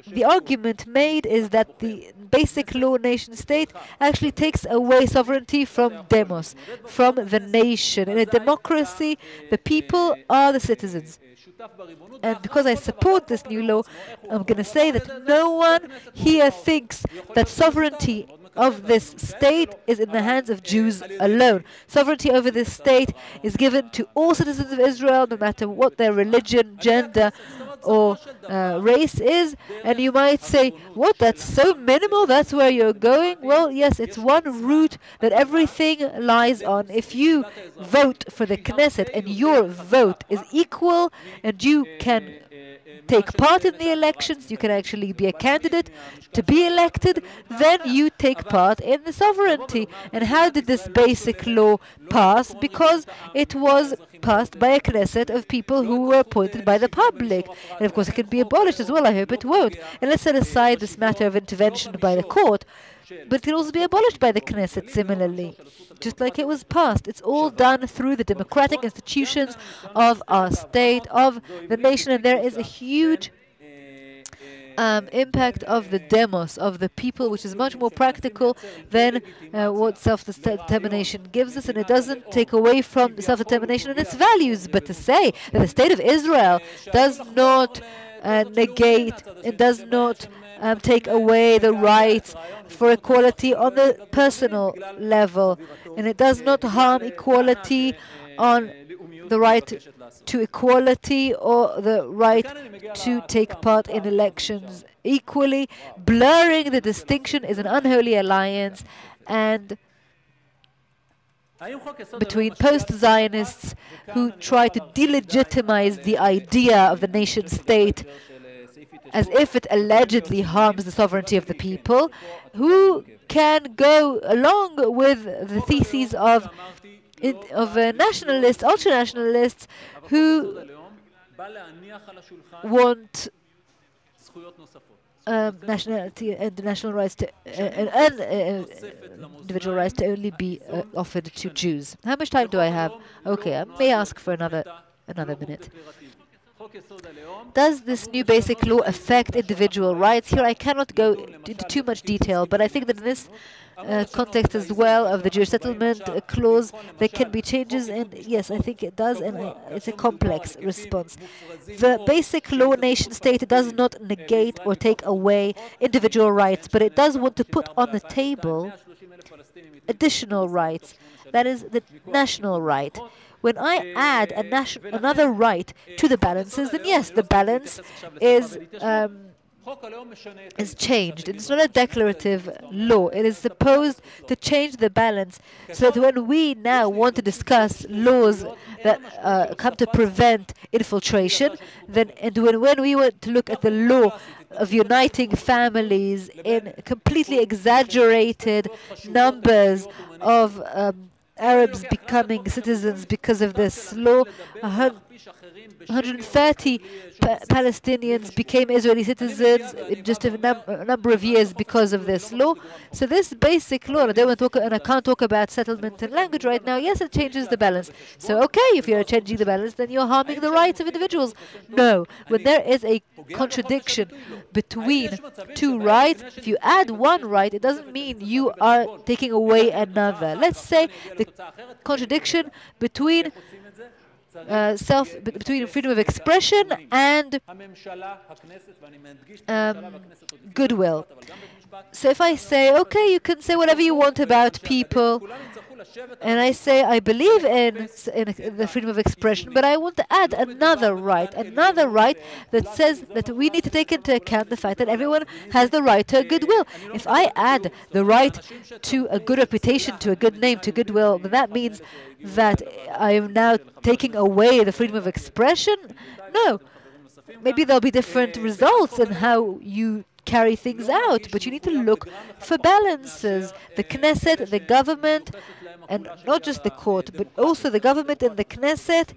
the argument made is that the basic law nation-state actually takes away sovereignty from demos, from the nation. In a democracy, the people are the citizens. And because I support this new law, I'm going to say that no one here thinks that sovereignty of this state is in the hands of Jews alone. Sovereignty over this state is given to all citizens of Israel, no matter what their religion, gender, or race is. And you might say, what, that's so minimal, that's where you're going? Well, yes, it's one route that everything lies on. If you vote for the Knesset and your vote is equal and you can take part in the elections, you can actually be a candidate to be elected, then you take part in the sovereignty. And how did this basic law pass? Because it was passed by a Knesset of people who were appointed by the public. And of course it can be abolished as well, I hope it won't. And let's set aside this matter of intervention by the court, but it can also be abolished by the Knesset similarly, just like it was passed. It's all done through the democratic institutions of our state, of the nation, and there is a huge impact of the demos, of the people, which is much more practical than what self-determination gives us, and it doesn't take away from self-determination and its values. But to say that the state of Israel does not negate, it does not take away the rights for equality on the personal level, and it does not harm equality on the right to equality or the right to take part in elections equally. Blurring the distinction is an unholy alliance, and between post-Zionists who try to delegitimize the idea of the nation-state as if it allegedly harms the sovereignty of the people, who can go along with the theses of nationalists, ultra-nationalists, who want nationality and national rights to individual rights to only be offered to Jews. How much time do I have? Okay, I may ask for another minute. Does this new basic law affect individual rights? Here I cannot go into too much detail, but I think that in this context as well of the Jewish settlement clause, there can be changes, and yes, I think it does, and it's a complex response. The basic law nation-state does not negate or take away individual rights, but it does want to put on the table additional rights, that is, the national right. When I add another right to the balances, then yes, the balance is changed. It's not a declarative law. It is supposed to change the balance so that when we now want to discuss laws that come to prevent infiltration, then when we want to look at the law of uniting families in completely exaggerated numbers of Arabs becoming citizens because of this law, 130 Palestinians became Israeli citizens in just a number of years because of this law. So this basic law, and I can't talk about settlement and language right now, yes, it changes the balance. So okay, if you're changing the balance, then you're harming the rights of individuals. No, when there is a contradiction between two rights, if you add one right, it doesn't mean you are taking away another. Let's say the contradiction between between freedom of expression and goodwill. So if I say, okay, you can say whatever you want about people, and I say I believe in the freedom of expression, but I want to add another right that says that we need to take into account the fact that everyone has the right to a goodwill. If I add the right to a good reputation, to a good name, to goodwill, then that means that I am now taking away the freedom of expression? No. Maybe there'll be different results in how you carry things out, but you need to look for balances. The Knesset, the government, and not just the court, but also the government and the Knesset,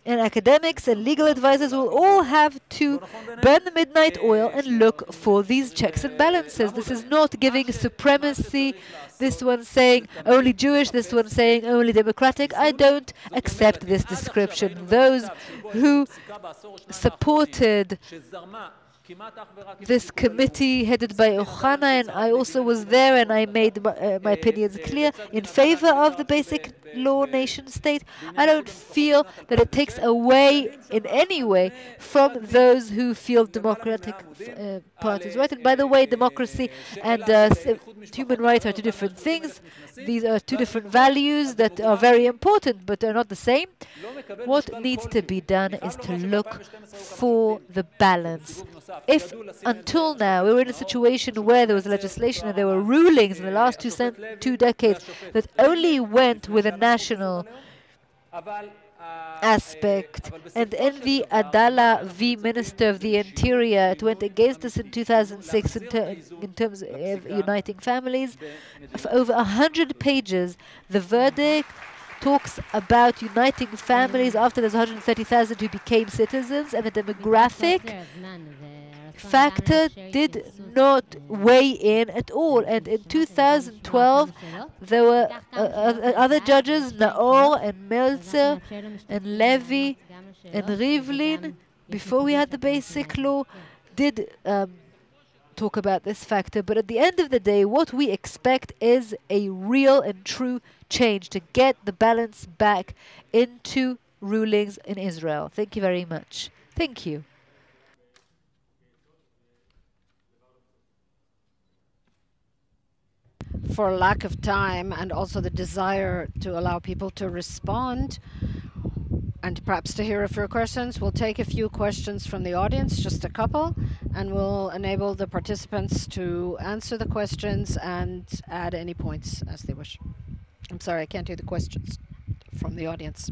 and academics and legal advisors will all have to burn the midnight oil and look for these checks and balances. This is not giving supremacy, this one saying only Jewish, this one saying only democratic. I don't accept this description. Those who supported this committee headed by Ohana, and I also was there, and I made my opinions clear in favor of the basic law nation-state. I don't feel that it takes away in any way from those who feel democratic parties, right? And by the way, democracy and human rights are two different things. These are two different values that are very important, but are not the same. What needs to be done is to look for the balance. If until now we were in a situation where there was legislation and there were rulings in the last two decades that only went with a national aspect. And in the Adala v. Minister of the Interior, it went against us in 2006 in terms of uniting families. For over 100 pages, the verdict talks about uniting families after there's 130,000 who became citizens, and the demographic factor did not weigh in at all. And in 2012, there were other judges, Naor and Meltzer and Levy and Rivlin, before we had the basic law, did talk about this factor. But at the end of the day, what we expect is a real and true change to get the balance back into rulings in Israel. Thank you very much. Thank you.
For lack of time and also the desire to allow people to respond and perhaps to hear a few questions, we'll take a few questions from the audience, just a couple, and we'll enable the participants to answer the questions and add any points as they wish. I'm sorry, I can't hear the questions from the audience.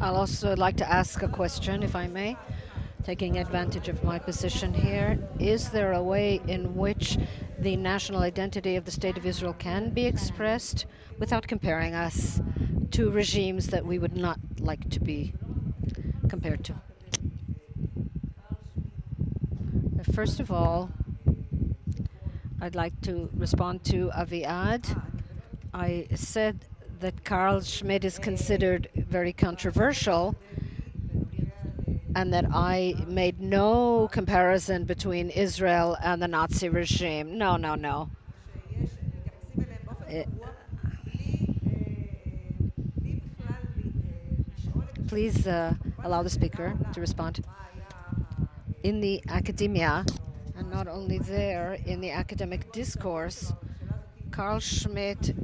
I'll also like to ask a question, if I may, taking advantage of my position here. Is there a way in which the national identity of the State of Israel can be expressed without comparing us to regimes that we would not like to be compared to? First of all, I'd like to respond to Aviad. I said that Carl Schmitt is considered very controversial and that I made no comparison between Israel and the Nazi regime. No, no, no. Please allow the speaker to respond. In the academia, and not only there, in the academic discourse, Carl Schmitt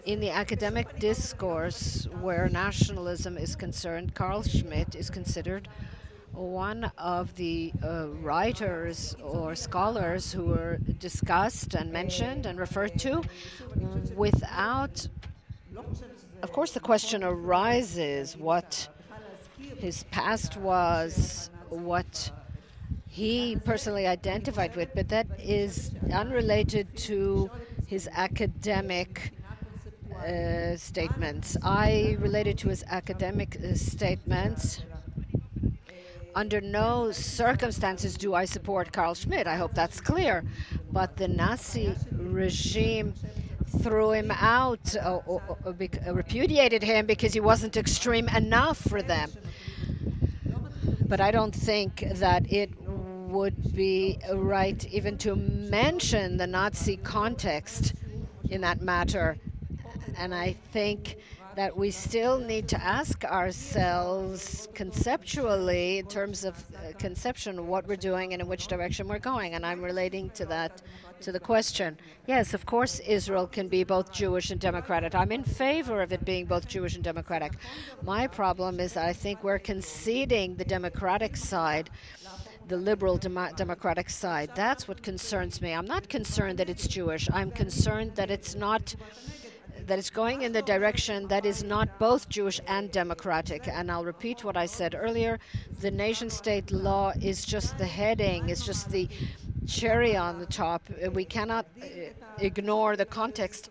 in the academic discourse where nationalism is concerned, Carl Schmitt is considered one of the writers or scholars who were discussed and mentioned and referred to without, of course the question arises what his past was, what he personally identified with, but that is unrelated to his academic statements. I related to his academic statements. Under no circumstances do I support Carl Schmitt. I hope that's clear. But the Nazi regime threw him out, repudiated him because he wasn't extreme enough for them. But I don't think that it would be right even to mention the Nazi context in that matter. And I think that we still need to ask ourselves conceptually, in terms of conception, what we're doing and in which direction we're going. And I'm relating to that, to the question. Yes, of course, Israel can be both Jewish and democratic. I'm in favor of it being both Jewish and democratic. My problem is that I think we're conceding the democratic side, the liberal democratic side. That's what concerns me. I'm not concerned that it's Jewish. I'm concerned that it's not, that it's going in the direction that is not both Jewish and democratic. And I'll repeat what I said earlier. The nation-state law is just the heading, it's just the cherry on the top. We cannot ignore the context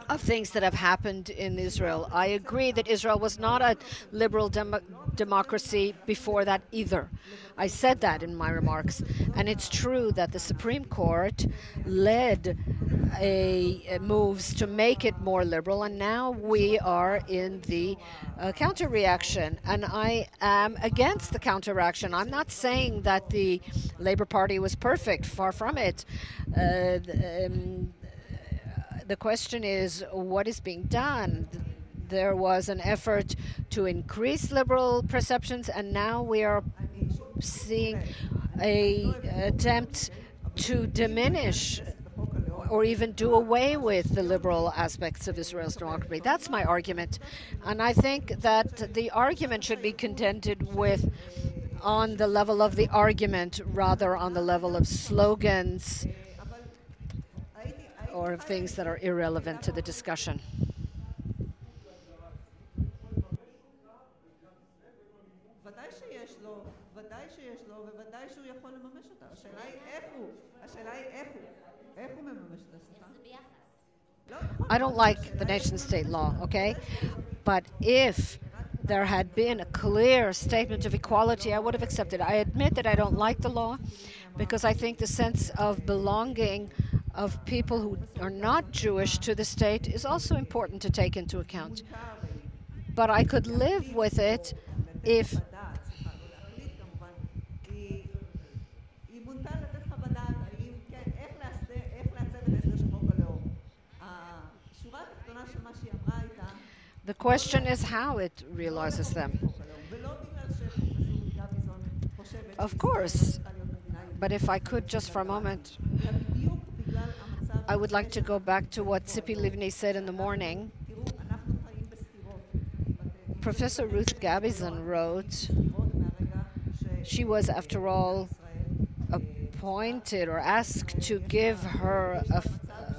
of things that have happened in Israel. I agree that Israel was not a liberal democracy before that either. I said that in my remarks. And it's true that the Supreme Court led moves to make it more liberal, and now we are in the counter-reaction. And I am against the counter-reaction. I'm not saying that the Labour Party was perfect, far from it. The question is, what is being done? There was an effort to increase liberal perceptions, and now we are seeing an attempt to diminish or even do away with the liberal aspects of Israel's democracy. That's my argument. And I think that the argument should be contended with on the level of the argument rather on the level of slogans or things that are irrelevant to the discussion. I don't like the nation-state law, okay? But if there had been a clear statement of equality, I would have accepted it. I admit that I don't like the law because I think the sense of belonging of people who are not Jewish to the state is also important to take into account. But I could live with it if the question is how it realizes them. Of course, but if I could just for a moment, I would like to go back to what Tzipi Livni said in the morning. Professor Ruth Gabizon wrote, she was, after all, appointed or asked to give her a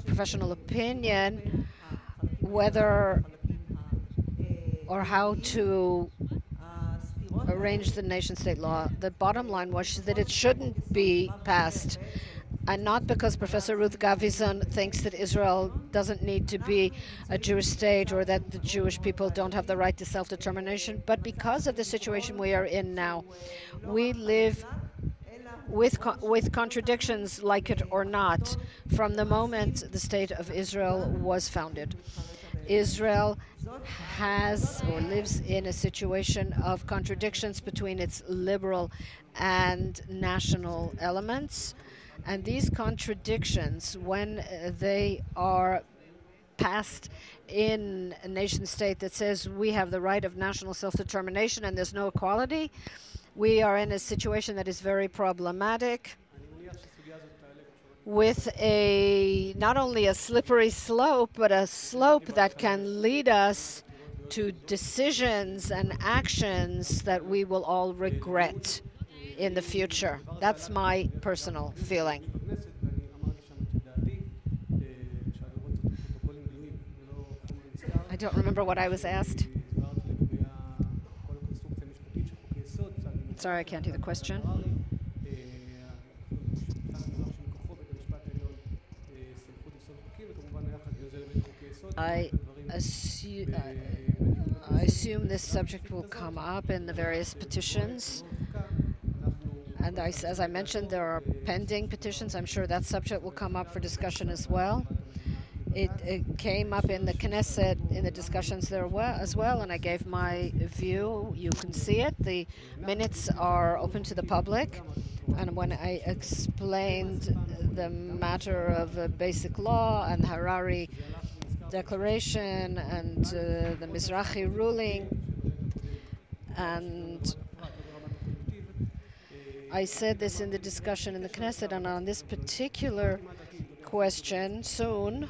professional opinion whether or how to arrange the nation-state law. The bottom line was that it shouldn't be passed, and not because Professor Ruth Gabizon thinks that Israel doesn't need to be a Jewish state or that the Jewish people don't have the right to self-determination, but because of the situation we are in now. We live with contradictions, like it or not, from the moment the State of Israel was founded. Israel has or lives in a situation of contradictions between its liberal and national elements. And these contradictions, when they are passed in a nation state that says we have the right of national self-determination and there's no equality, we are in a situation that is very problematic, with not only a slippery slope, but a slope that can lead us to decisions and actions that we will all regret in the future. That's my personal feeling. I don't remember what I was asked. Sorry, I can't hear the question. I assume this subject will come up in the various petitions. And as I mentioned, there are pending petitions. I'm sure that subject will come up for discussion as well. It came up in the Knesset in the discussions there as well, and I gave my view. You can see it. The minutes are open to the public. And when I explained the matter of basic law and Harari declaration and the Mizrahi ruling. And I said this in the discussion in the Knesset, and on this particular question, soon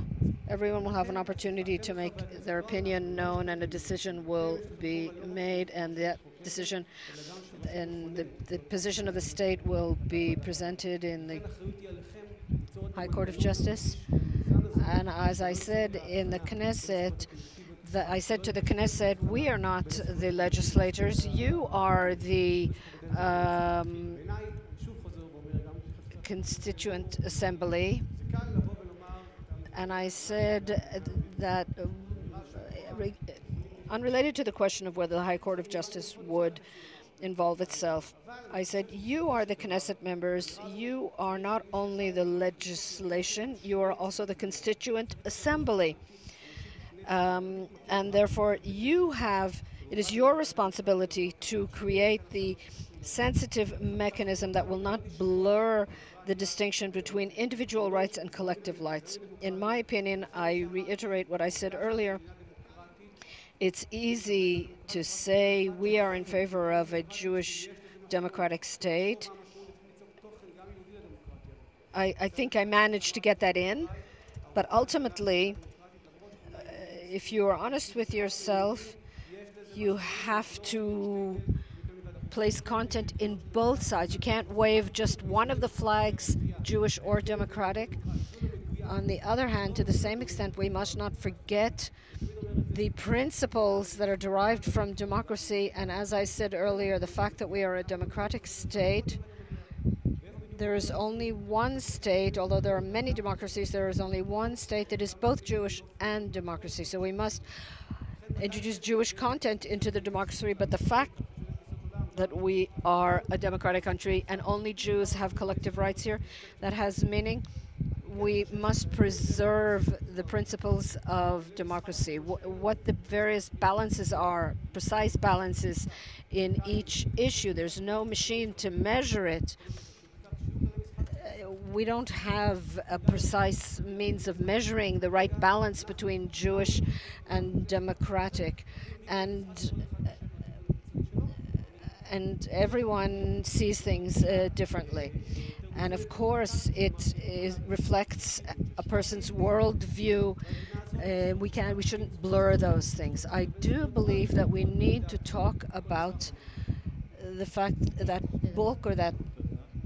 everyone will have an opportunity to make their opinion known, and a decision will be made, and that decision and the position of the state will be presented in the High Court of Justice. And as I said in the Knesset, I said to the Knesset, we are not the legislators, you are the Constituent Assembly. And I said that unrelated to the question of whether the High Court of Justice would involve itself, I said, you are the Knesset members, you are not only the legislation, you are also the Constituent Assembly. And therefore, it is your responsibility to create the sensitive mechanism that will not blur the distinction between individual rights and collective rights. In my opinion, I reiterate what I said earlier. It's easy to say we are in favor of a Jewish democratic state. I think I managed to get that in, but ultimately, if you are honest with yourself, you have to place content in both sides. You can't wave just one of the flags, Jewish or democratic. On the other hand, to the same extent, we must not forget the principles that are derived from democracy. And as I said earlier, the fact that we are a democratic state, there is only one state, although there are many democracies, there is only one state that is both Jewish and democracy. So we must introduce Jewish content into the democracy, but the fact that we are a democratic country and only Jews have collective rights here, that has meaning. We must preserve the principles of democracy. What the various balances are, precise balances in each issue. There's no machine to measure it. We don't have a precise means of measuring the right balance between Jewish and democratic. And everyone sees things differently. And of course, it reflects a person's worldview. We shouldn't blur those things. I do believe that we need to talk about the fact that book or that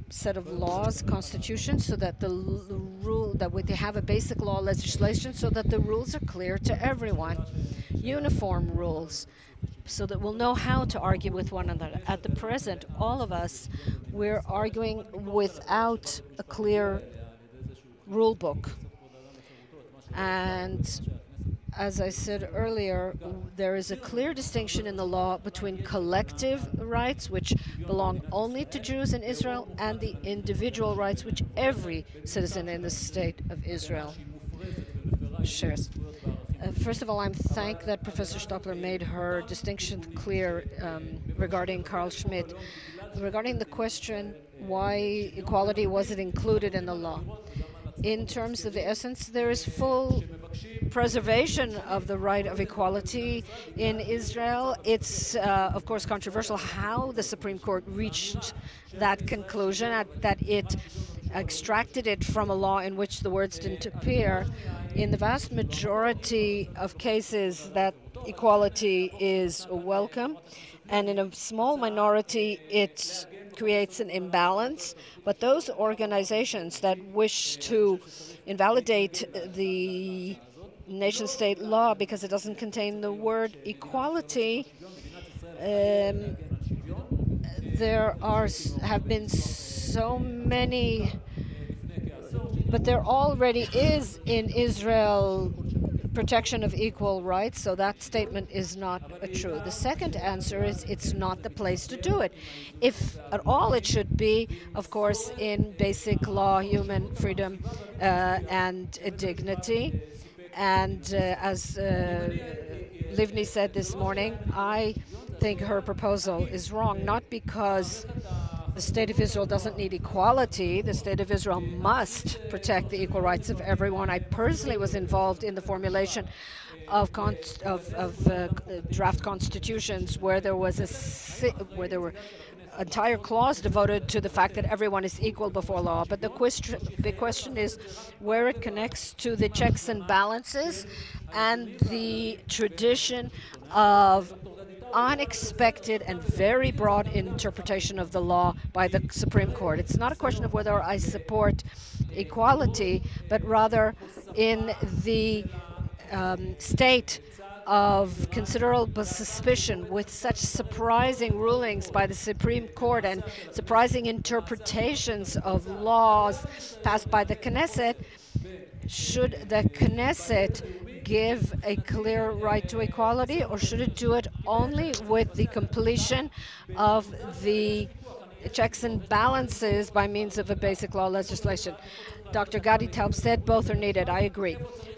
set of laws, constitution, so that they have a basic law legislation, so that the rules are clear to everyone, uniform rules, so that we'll know how to argue with one another. At the present, all of us, we're arguing without a clear rule book. And as I said earlier, there is a clear distinction in the law between collective rights, which belong only to Jews in Israel, and the individual rights which every citizen in the state of Israel shares. First of all, I'm thankful that Professor Stopler made her distinction clear regarding Carl Schmitt. Regarding the question why equality wasn't included in the law. In terms of the essence, there is full preservation of the right of equality in Israel. It's, of course, controversial how the Supreme Court reached that conclusion, that it extracted it from a law in which the words didn't appear. In the vast majority of cases, that equality is welcome, and in a small minority, it creates an imbalance. But those organizations that wish to invalidate the nation-state law because it doesn't contain the word equality, there have been so many, but there already is in Israel protection of equal rights, so that statement is not true. The second answer is it's not the place to do it. If at all, it should be, of course, in basic law, human freedom and dignity. And as Livni said this morning, I think her proposal is wrong, not because The State of Israel doesn't need equality. The State of Israel must protect the equal rights of everyone. I personally was involved in the formulation of draft constitutions where there was where there were entire clause devoted to the fact that everyone is equal before law. But the big question is where it connects to the checks and balances and the tradition of unexpected and very broad interpretation of the law by the Supreme Court. It's not a question of whether I support equality, but rather in the state of considerable suspicion with such surprising rulings by the Supreme Court and surprising interpretations of laws passed by the Knesset. Should the Knesset give a clear right to equality, or should it do it only with the completion of the checks and balances by means of a basic law legislation? Dr. Gadi Taub said both are needed. I agree.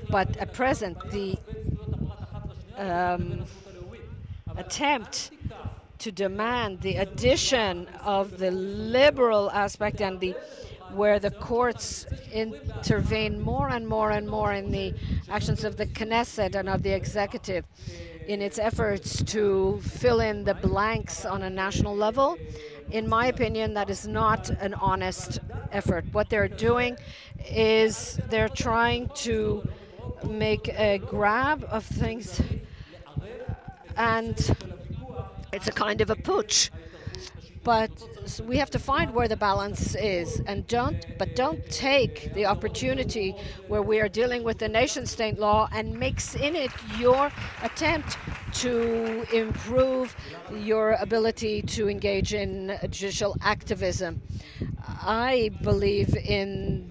But at present, the attempt to demand the addition of the liberal aspect and where the courts intervene more and more and more in the actions of the Knesset and of the executive in its efforts to fill in the blanks on a national level, in my opinion, that is not an honest effort. What they're doing is they're trying to make a grab of things, and it's a kind of a putsch. But we have to find where the balance is, and don't take the opportunity where we are dealing with the nation-state law and mix in it your attempt to improve your ability to engage in judicial activism. I believe in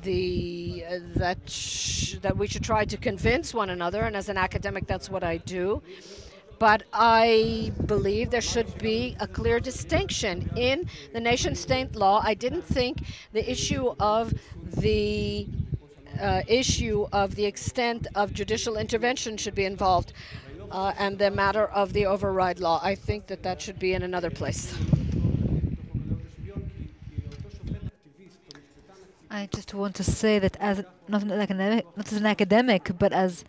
that we should try to convince one another, and as an academic, that's what I do. But I believe there should be a clear distinction in the nation-state law. I didn't think the issue of the extent of judicial intervention should be involved, and the matter of the override law. I think that should be in another place.
I just want to say that as not as an academic, but as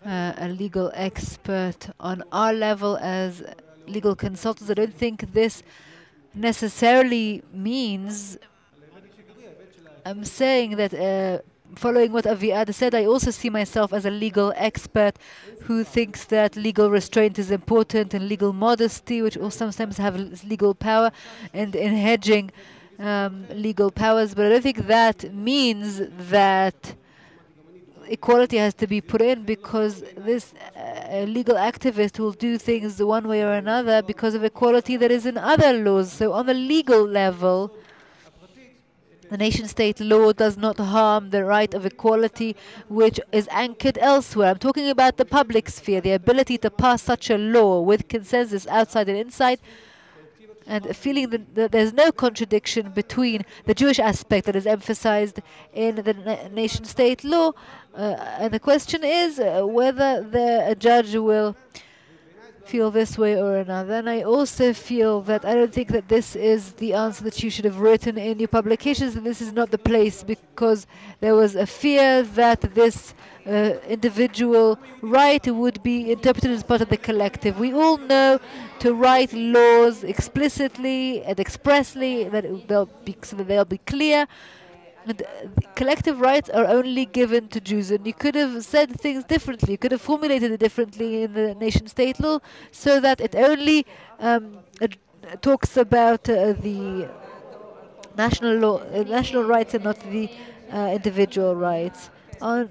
a legal expert on our level as legal consultants, I don't think this necessarily means I'm saying that following what Aviad said, I also see myself as a legal expert who thinks that legal restraint is important and legal modesty, which also sometimes have legal power, and in hedging legal powers. But I don't think that means that equality has to be put in, because this legal activist will do things one way or another because of equality that is in other laws. So on the legal level, the nation-state law does not harm the right of equality, which is anchored elsewhere. I'm talking about the public sphere, the ability to pass such a law with consensus outside and inside, and feeling that there's no contradiction between the Jewish aspect that is emphasized in the nation-state law. And the question is whether a judge will feel this way or another. And I also feel that I don't think that this is the answer that you should have written in your publications, and this is not the place, because there was a fear that this individual right would be interpreted as part of the collective. We all know to write laws explicitly and expressly so that they'll be clear. And collective rights are only given to Jews, and you could have said things differently. You could have formulated it differently in the nation-state law, so that it only talks about the national law, national rights, and not the individual rights. On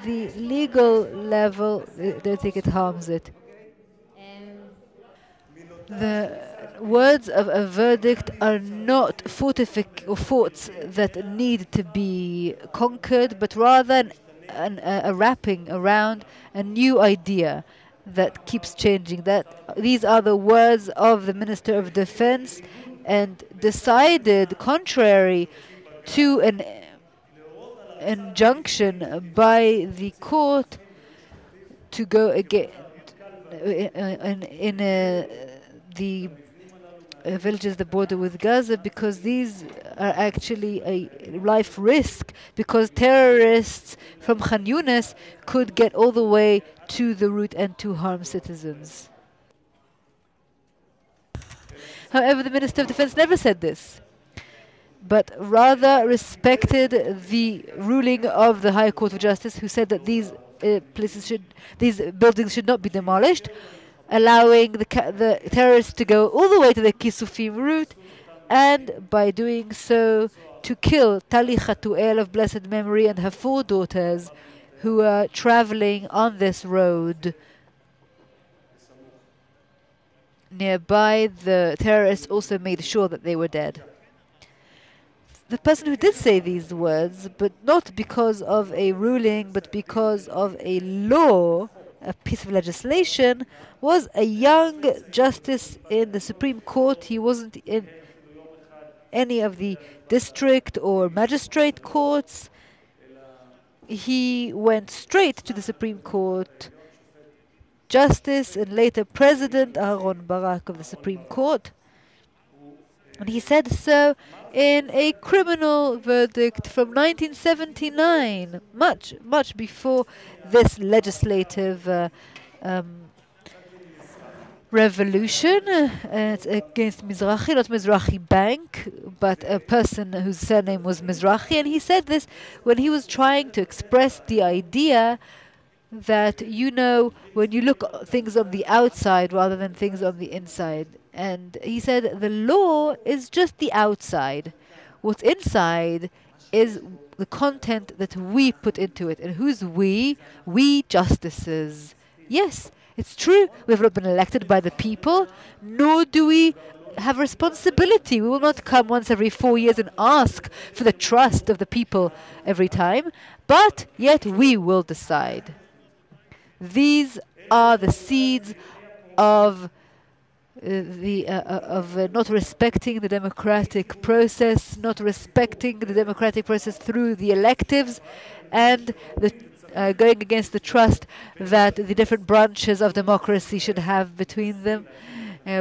the legal level, I don't think it harms it. The words of a verdict are not forts that need to be conquered, but rather a wrapping around a new idea that keeps changing. That these are the words of the Minister of Defense, and decided contrary to an injunction by the court to go again in the villages that border with Gaza, because these are actually a life risk, because terrorists from Khan Yunis could get all the way to the route and to harm citizens. However, the Minister of Defense never said this, but rather respected the ruling of the High Court of Justice, who said that these buildings should not be demolished, allowing the terrorists to go all the way to the Kisufim route, and by doing so to kill Tali Khatuel of blessed memory and her 4 daughters who were traveling on this road. Nearby, the terrorists also made sure that they were dead. The person who did say these words, but not because of a ruling, but because of a law, a piece of legislation, was a young justice in the Supreme Court. He wasn't in any of the district or magistrate courts. He went straight to the Supreme Court. Justice and later President Aaron Barak of the Supreme Court. And he said so in a criminal verdict from 1979, much before this legislative revolution. It's against Mizrahi, not Mizrahi Bank, but a person whose surname was Mizrahi. And he said this when he was trying to express the idea that, you know, when you look at things on the outside rather than things on the inside. And he said the law is just the outside. What's inside is the content that we put into it. And who's we? We justices. Yes, it's true. We have not been elected by the people, nor do we have responsibility. We will not come once every 4 years and ask for the trust of the people every time. But yet we will decide. These are the seeds of not respecting the democratic process, not respecting the democratic process through the electives, and going against the trust that the different branches of democracy should have between them,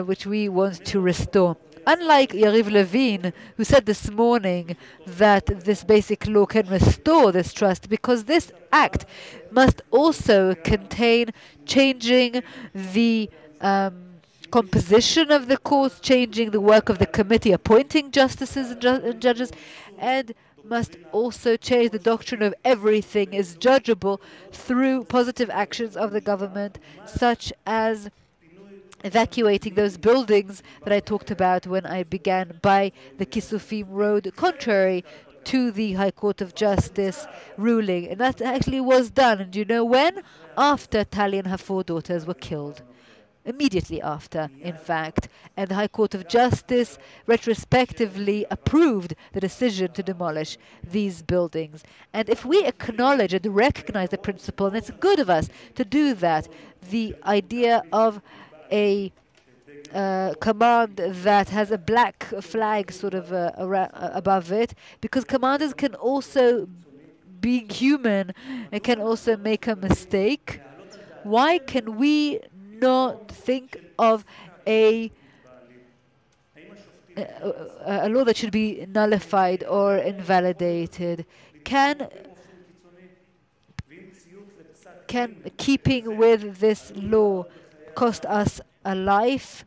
which we want to restore. Unlike Yariv Levin, who said this morning that this basic law can restore this trust, because this act must also contain changing the composition of the courts, changing the work of the committee appointing justices and judges, and must also change the doctrine of everything is judgeable through positive actions of the government, such as evacuating those buildings that I talked about when I began by the Kisufim Road, contrary to the High Court of Justice ruling. And that actually was done. And do you know when? After Tali and her 4 daughters were killed. Immediately after, in fact. And the High Court of Justice retrospectively approved the decision to demolish these buildings. And if we acknowledge and recognize the principle, and it's good of us to do that, the idea of a command that has a black flag sort of above it, because commanders can also be human and can also make a mistake. Why can we not think of a law that should be nullified or invalidated? Can keeping with this law cost us a life?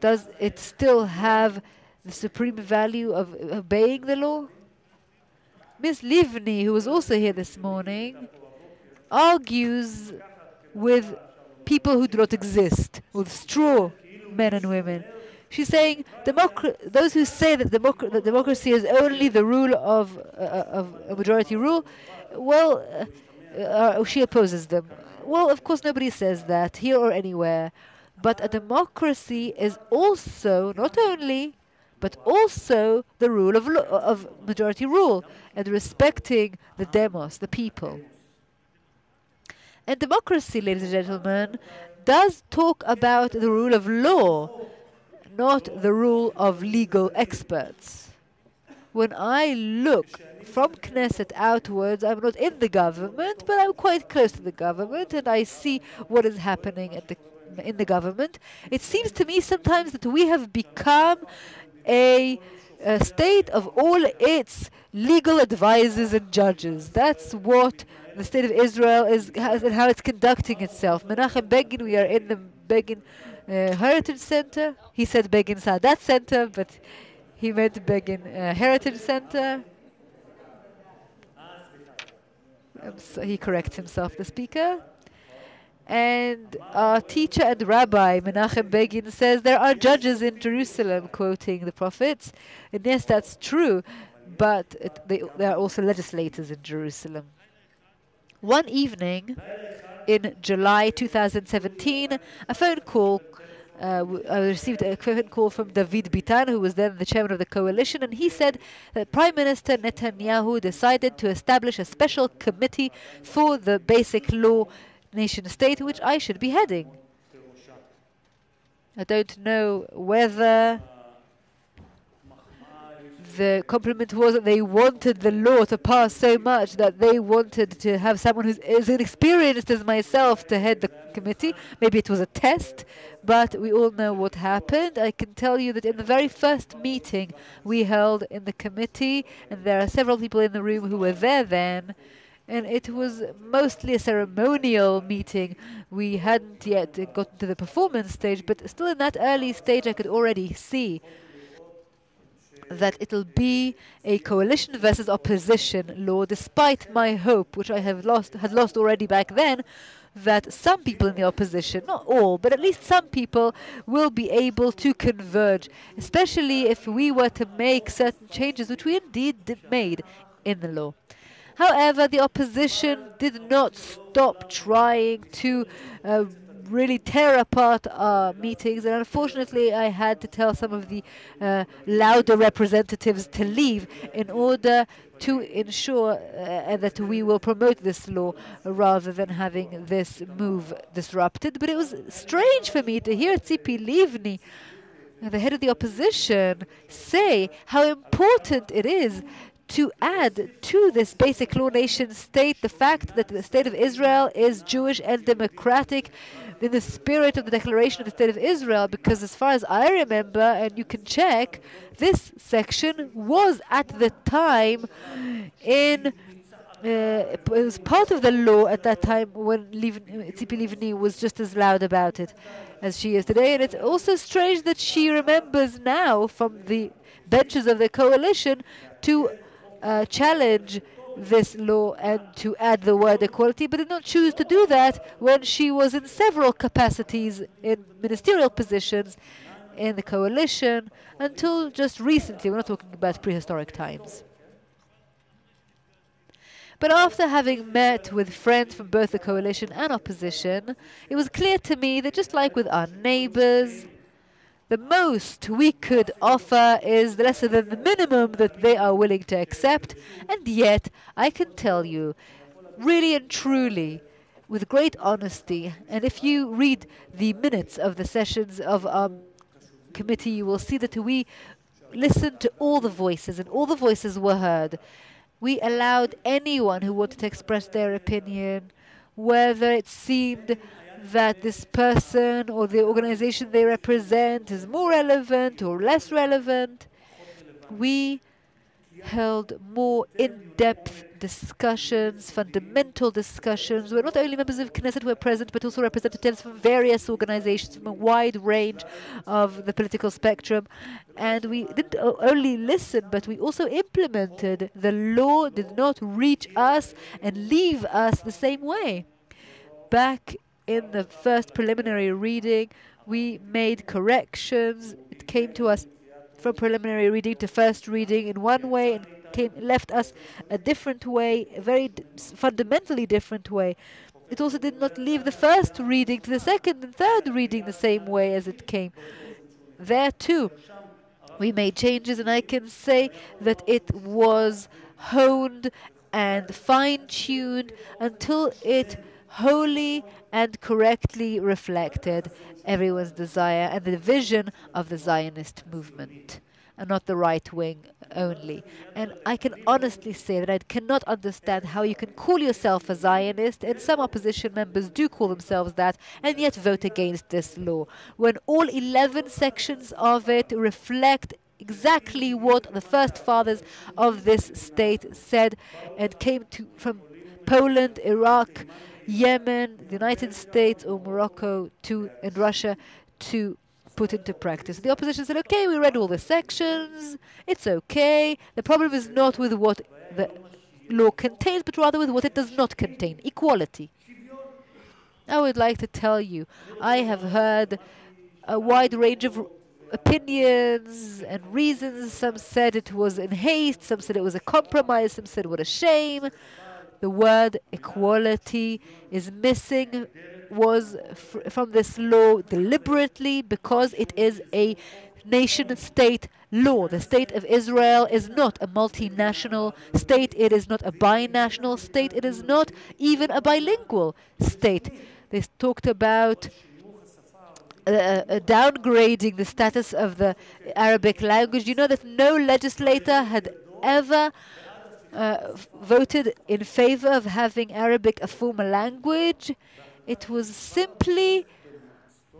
Does it still have the supreme value of obeying the law? Ms. Livni, who was also here this morning, argues with people who do not exist, with straw men and women. She's saying those who say that democracy is only the rule of a majority rule, well, she opposes them. Well, of course, nobody says that here or anywhere. But a democracy is also, not only, but also the rule of majority rule, and respecting the demos, the people. And democracy, ladies and gentlemen, does talk about the rule of law, not the rule of legal experts. When I look from Knesset outwards, I'm not in the government, but I'm quite close to the government, and I see what is happening at the in the government. It seems to me sometimes that we have become a state of all its legal advisors and judges. That's what the state of Israel has and how it's conducting itself. Menachem Begin, we are in the Begin Heritage Center. He said Begin Sadat Center, but he meant Begin Heritage Center. So he corrects himself, the speaker. And our teacher and rabbi, Menachem Begin, says there are judges in Jerusalem, quoting the prophets. And yes, that's true, but there are also legislators in Jerusalem. One evening in July 2017, a phone call, I received a phone call from David Bitan, who was then the chairman of the coalition, and he said that Prime Minister Netanyahu decided to establish a special committee for the basic law nation-state, which I should be heading. I don't know whether the compliment was that they wanted the law to pass so much that they wanted to have someone who's as inexperienced as myself to head the committee. Maybe it was a test, but we all know what happened. I can tell you that in the very first meeting we held in the committee, and there are several people in the room who were there then, and it was mostly a ceremonial meeting. We hadn't yet gotten to the performance stage, but still in that early stage I could already see that it'll be a coalition versus opposition law, despite my hope, which I had lost already back then, that some people in the opposition, not all, but at least some people, will be able to converge, especially if we were to make certain changes, which we indeed made in the law. However, the opposition did not stop trying to really tear apart our meetings, and unfortunately I had to tell some of the louder representatives to leave in order to ensure that we will promote this law rather than having this move disrupted. But it was strange for me to hear Tzipi Livni, the head of the opposition, say how important it is to add to this basic law nation state the fact that the state of Israel is Jewish and democratic in the spirit of the declaration of the state of Israel, because as far as I remember, and you can check, this section was at the time it was part of the law at that time when Tzipi Livni was just as loud about it as she is today. And it's also strange that she remembers now from the benches of the coalition to challenge this law and to add the word equality, but did not choose to do that when she was in several capacities in ministerial positions in the coalition until just recently. We're not talking about prehistoric times. But after having met with friends from both the coalition and opposition, it was clear to me that just like with our neighbors, the most we could offer is lesser than the minimum that they are willing to accept. And yet, I can tell you, really and truly, with great honesty, and if you read the minutes of the sessions of our committee, you will see that we listened to all the voices, and all the voices were heard. We allowed anyone who wanted to express their opinion, whether it seemed that this person or the organization they represent is more relevant or less relevant. We held more in-depth discussions, fundamental discussions, where not only members of Knesset were present, but also representatives from various organizations, from a wide range of the political spectrum. And we didn't only listen, but we also implemented. The law did not reach us and leave us the same way. Back in the first preliminary reading, we made corrections. It came to us from preliminary reading to first reading in one way and left us a different way, a very fundamentally different way. It also did not leave the first reading to the second and third reading the same way as it came. There too, we made changes, and I can say that it was honed and fine-tuned until it wholly and correctly reflected everyone's desire and the vision of the Zionist movement. and not the right wing only. And I can honestly say that I cannot understand how you can call yourself a Zionist, and some opposition members do call themselves that, and yet vote against this law, when all 11 sections of it reflect exactly what the first fathers of this state said and came from Poland, Iraq, Yemen, the United States, or Morocco and Russia to put into practice. The opposition said, okay, we read all the sections, it's okay. The problem is not with what the law contains, but rather with what it does not contain, equality. I would like to tell you, I have heard a wide range of opinions and reasons. Some said it was in haste, some said it was a compromise, some said what a shame. The word equality is missing, was from this law deliberately, because it is a nation-state law. The state of Israel is not a multinational state, it is not a binational state, it is not even a bilingual state. They talked about downgrading the status of the Arabic language. You know that no legislator had ever voted in favor of having Arabic a formal language. It was simply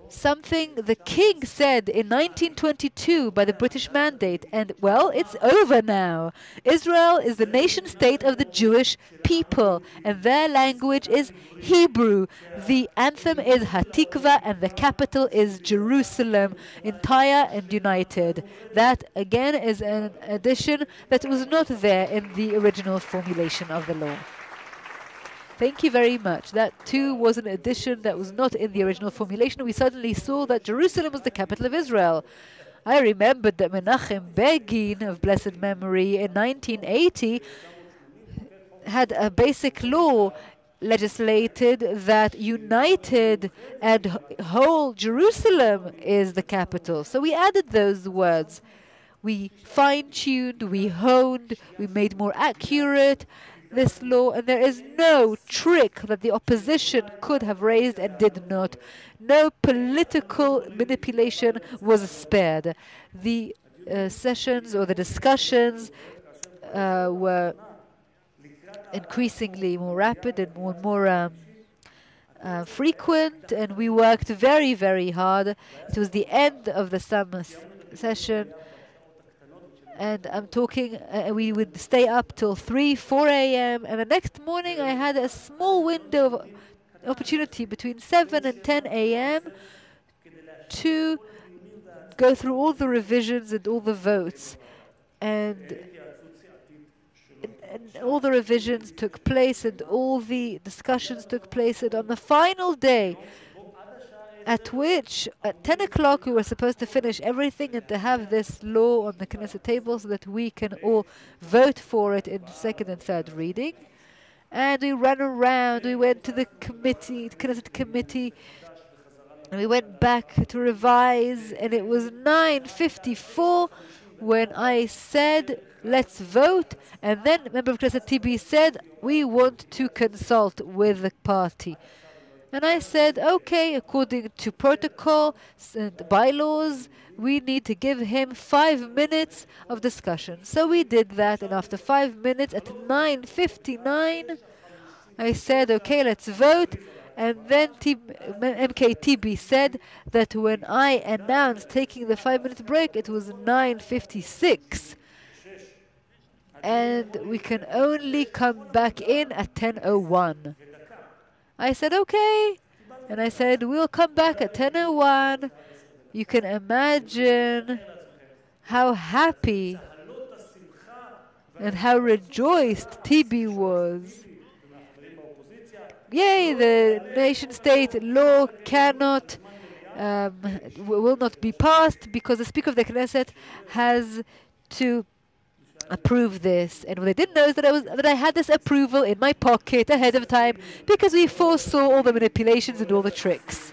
something the king said in 1922 by the British mandate, and well, it's over now. Israel is the nation state of the Jewish people, and their language is Hebrew. The anthem is Hatikva, and the capital is Jerusalem, entire and united. That again is an addition that was not there in the original formulation of the law. Thank you very much. That too was an addition that was not in the original formulation. We suddenly saw that Jerusalem was the capital of Israel. I remembered that Menachem Begin, of blessed memory, in 1980 had a basic law legislated that united and whole Jerusalem is the capital. So we added those words. We fine-tuned, we honed, we made more accurate this law, and there is no trick that the opposition could have raised and did not. No political manipulation was spared. The sessions or the discussions were increasingly more rapid and more frequent, and we worked very, very hard. It was the end of the summer session, and I'm talking, we would stay up till 3, 4 a.m. And the next morning I had a small window of opportunity between 7 and 10 a.m. to go through all the revisions and all the votes. And all the revisions took place and all the discussions took place. And on the final day, at which, at 10 o'clock, we were supposed to finish everything and to have this law on the Knesset table so that we can all vote for it in second and third reading. And we ran around, we went to the committee, Knesset committee, and we went back to revise, and it was 9:54 when I said, let's vote, and then member of Knesset TB said, we want to consult with the party. And I said, okay, according to protocol and bylaws, we need to give him 5 minutes of discussion. So we did that, and after 5 minutes, at 9:59, I said, okay, let's vote. And then MKTB said that when I announced taking the 5-minute break, it was 9:56. And we can only come back in at 10:01. I said, okay. And I said, we'll come back at 10:01. You can imagine how happy and how rejoiced TB was. Yay, the nation-state law cannot, will not be passed because the Speaker of the Knesset has to approve this. And what they didn't know is that I had this approval in my pocket ahead of time because we foresaw all the manipulations and all the tricks.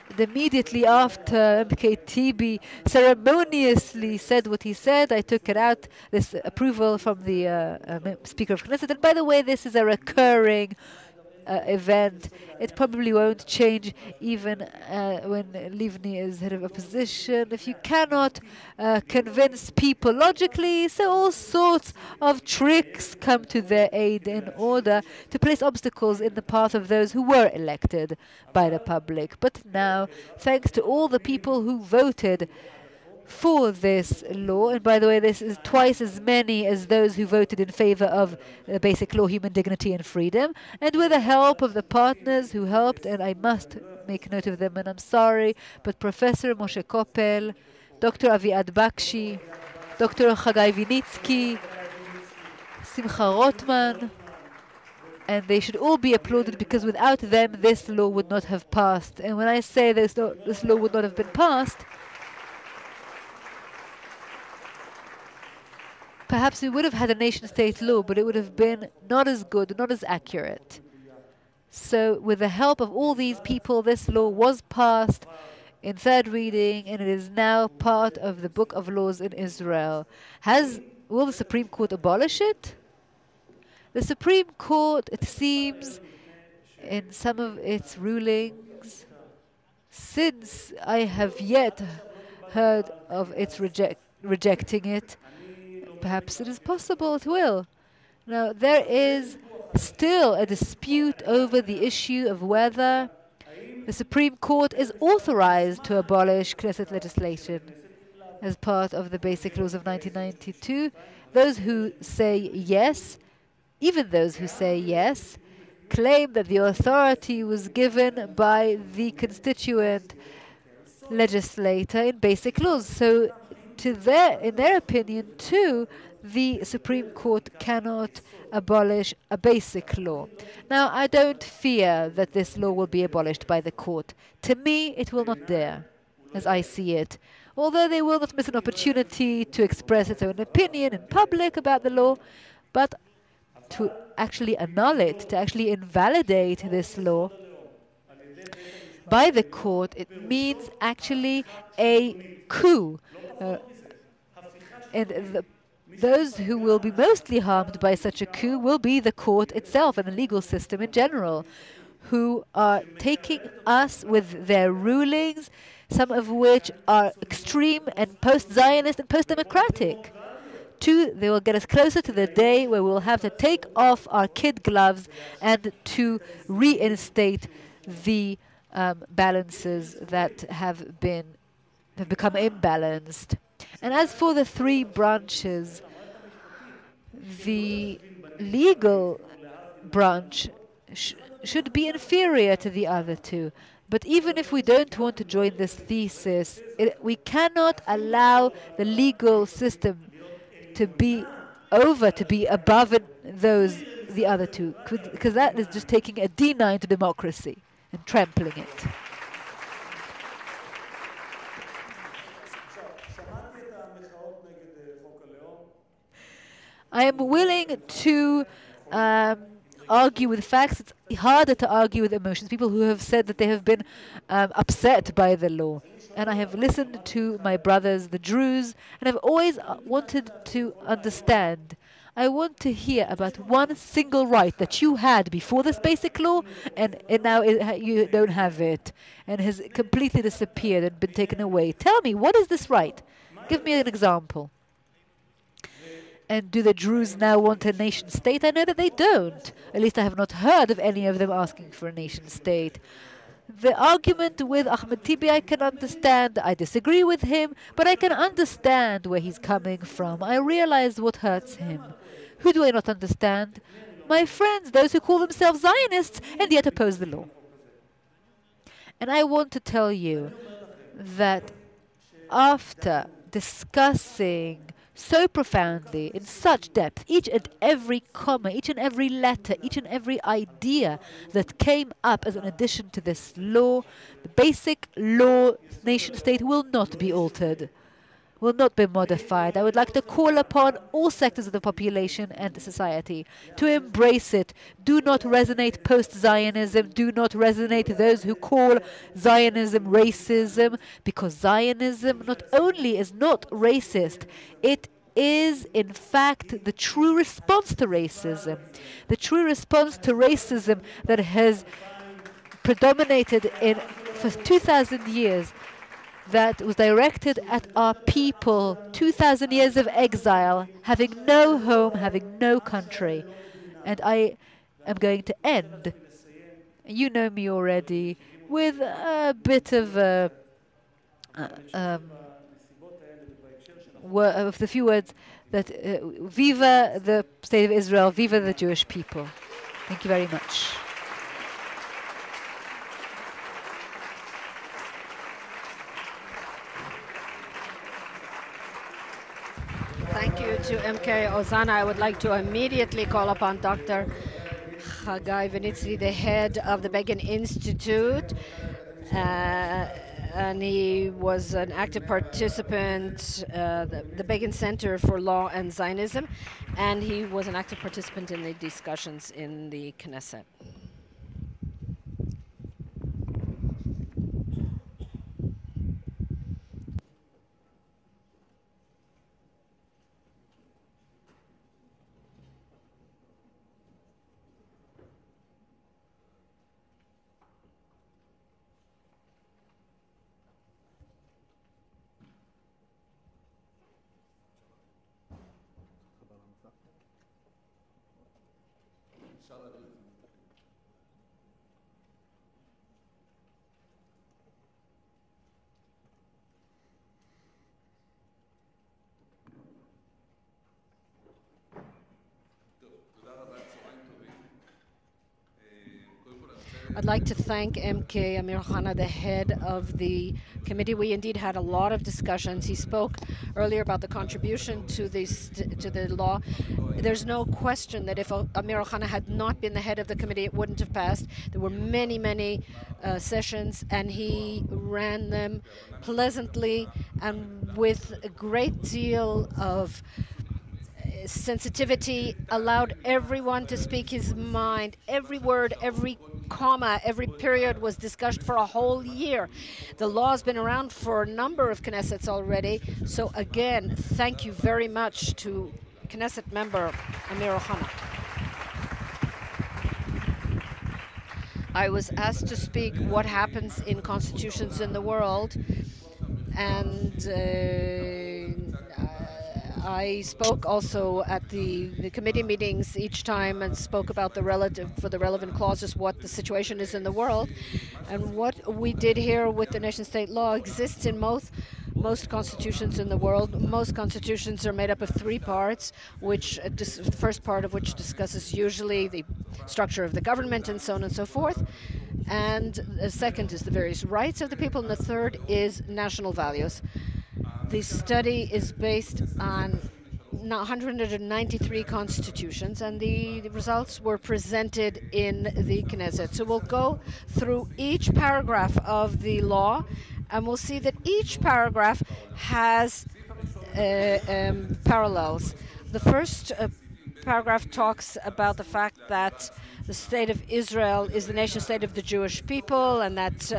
And immediately after MKTB ceremoniously said what he said, I took it out, this approval from the Speaker of Knesset. And by the way, this is a recurring event. It probably won't change even when Livni is head of opposition. If you cannot convince people logically, so all sorts of tricks come to their aid in order to place obstacles in the path of those who were elected by the public. But now, thanks to all the people who voted for this law, and by the way, this is twice as many as those who voted in favor of the basic law, human dignity and freedom, and with the help of the partners who helped, and I must make note of them, and I'm sorry, but Professor Moshe Koppel, Dr. Aviad Bakshi, Dr. Chagai Vinizky, Simcha Rotman, and they should all be applauded, because without them this law would not have passed. And when I say this law would not have been passed, perhaps we would have had a nation-state law, but it would have been not as good, not as accurate. So with the help of all these people, this law was passed in third reading, and it is now part of the Book of Laws in Israel. Will the Supreme Court abolish it? The Supreme Court, it seems, in some of its rulings, since I have yet heard of its rejecting it, perhaps it is possible it will. Now, there is still a dispute over the issue of whether the Supreme Court is authorized to abolish Knesset legislation as part of the Basic Laws of 1992. Those who say yes, even those who say yes, claim that the authority was given by the Constituent legislator in Basic Laws. So in their opinion, too, the Supreme Court cannot abolish a basic law. Now, I don't fear that this law will be abolished by the court. To me, it will not dare, as I see it. Although they will not miss an opportunity to express its own opinion in public about the law, but to actually annul it, to actually invalidate this law by the court, it means actually a coup. And those who will be mostly harmed by such a coup will be the court itself and the legal system in general, who are taking us with their rulings, some of which are extreme and post-Zionist and post-democratic. They will get us closer to the day where we will have to take off our kid gloves and to reinstate the balances that have become imbalanced. And as for the three branches, the legal branch should be inferior to the other two. But even if we don't want to join this thesis, we cannot allow the legal system to be above the other two, because that is just taking a D9 to democracy and trampling it. I am willing to argue with facts. It's harder to argue with emotions. People who have said that they have been upset by the law. And I have listened to my brothers, the Druze, and I've always wanted to understand. I want to hear about one single right that you had before this basic law, and now you don't have it, and has completely disappeared and been taken away. Tell me, what is this right? Give me an example. And do the Druze now want a nation state? I know that they don't. At least I have not heard of any of them asking for a nation state. The argument with Ahmed Tibi I can understand. I disagree with him, but I can understand where he's coming from. I realize what hurts him. Who do I not understand? My friends, those who call themselves Zionists and yet oppose the law. And I want to tell you that after discussing so profoundly, in such depth, each and every comma, each and every letter, each and every idea that came up as an addition to this law, the basic law nation-state will not be altered, will not be modified. I would like to call upon all sectors of the population and society to embrace it. Do not resonate post-Zionism. Do not resonate those who call Zionism racism, because Zionism not only is not racist, it is, in fact, the true response to racism. The true response to racism that has predominated for 2,000 years, that was directed at our people, 2,000 years of exile, having no home, having no country. And I am going to end, you know me already, with a bit of of the few words that Viva the State of Israel, Viva the Jewish people. Thank you very much.
Thank you to MK Ohana. I would like to immediately call upon Dr. Chagai Vinizky, the head of the Begin Institute, and he was an active participant, the Begin Center for Law and Zionism, and he was an active participant in the discussions in the Knesset. I'd like to thank MK Amir Ohana, the head of the committee. We indeed had a lot of discussions. He spoke earlier about the contribution to the law. There's no question that if Amir Ohana had not been the head of the committee, it wouldn't have passed. There were many, many sessions, and he ran them pleasantly and with a great deal of sensitivity, allowed everyone to speak his mind. Every word, every comma, every period was discussed for a whole year. The law has been around for a number of Knessets already. So again, thank you very much to Knesset member Amir Ohana. I was asked to speak what happens in constitutions in the world, and I spoke also at the committee meetings each time and spoke about the relevant clauses, what the situation is in the world. And what we did here with the nation-state law exists in most constitutions in the world. Most constitutions are made up of three parts, which the first part of which discusses usually the structure of the government and so on and so forth. And the second is the various rights of the people, and the third is national values. The study is based on 193 constitutions, and the results were presented in the Knesset. So we'll go through each paragraph of the law, and we'll see that each paragraph has parallels. The first paragraph talks about the fact that the state of Israel is the nation state of the Jewish people, and that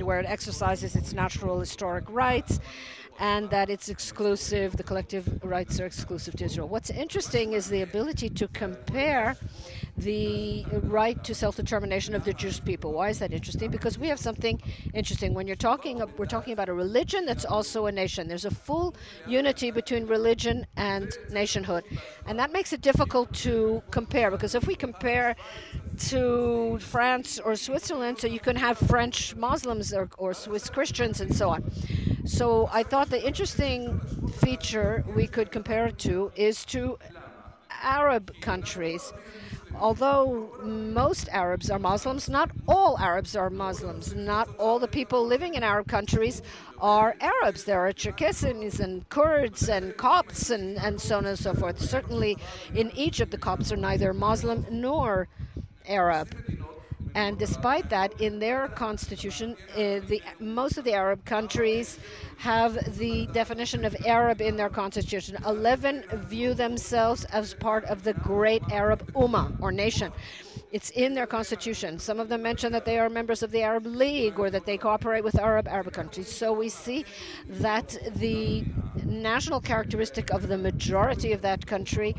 where it exercises its natural historic rights, and that it's exclusive, the collective rights are exclusive to Israel. What's interesting is the ability to compare the right to self-determination of the Jewish people. Why is that interesting? Because we have something interesting. When we're talking about a religion that's also a nation. There's a full unity between religion and nationhood. And that makes it difficult to compare, because if we compare to France or Switzerland, so you can have French Muslims or Swiss Christians and so on. So I thought the interesting feature we could compare it to is to Arab countries. Although most Arabs are Muslims, not all Arabs are Muslims. Not all the people living in Arab countries are Arabs. There are Cherkessians and Kurds and Copts and so on and so forth. Certainly in Egypt, the Copts are neither Muslim nor Arab. And despite that, in their constitution, most of the Arab countries have the definition of Arab in their constitution. 11 view themselves as part of the great Arab Ummah, or nation. It's in their constitution. Some of them mention that they are members of the Arab League or that they cooperate with Arab countries. So we see that the national characteristic of the majority of that country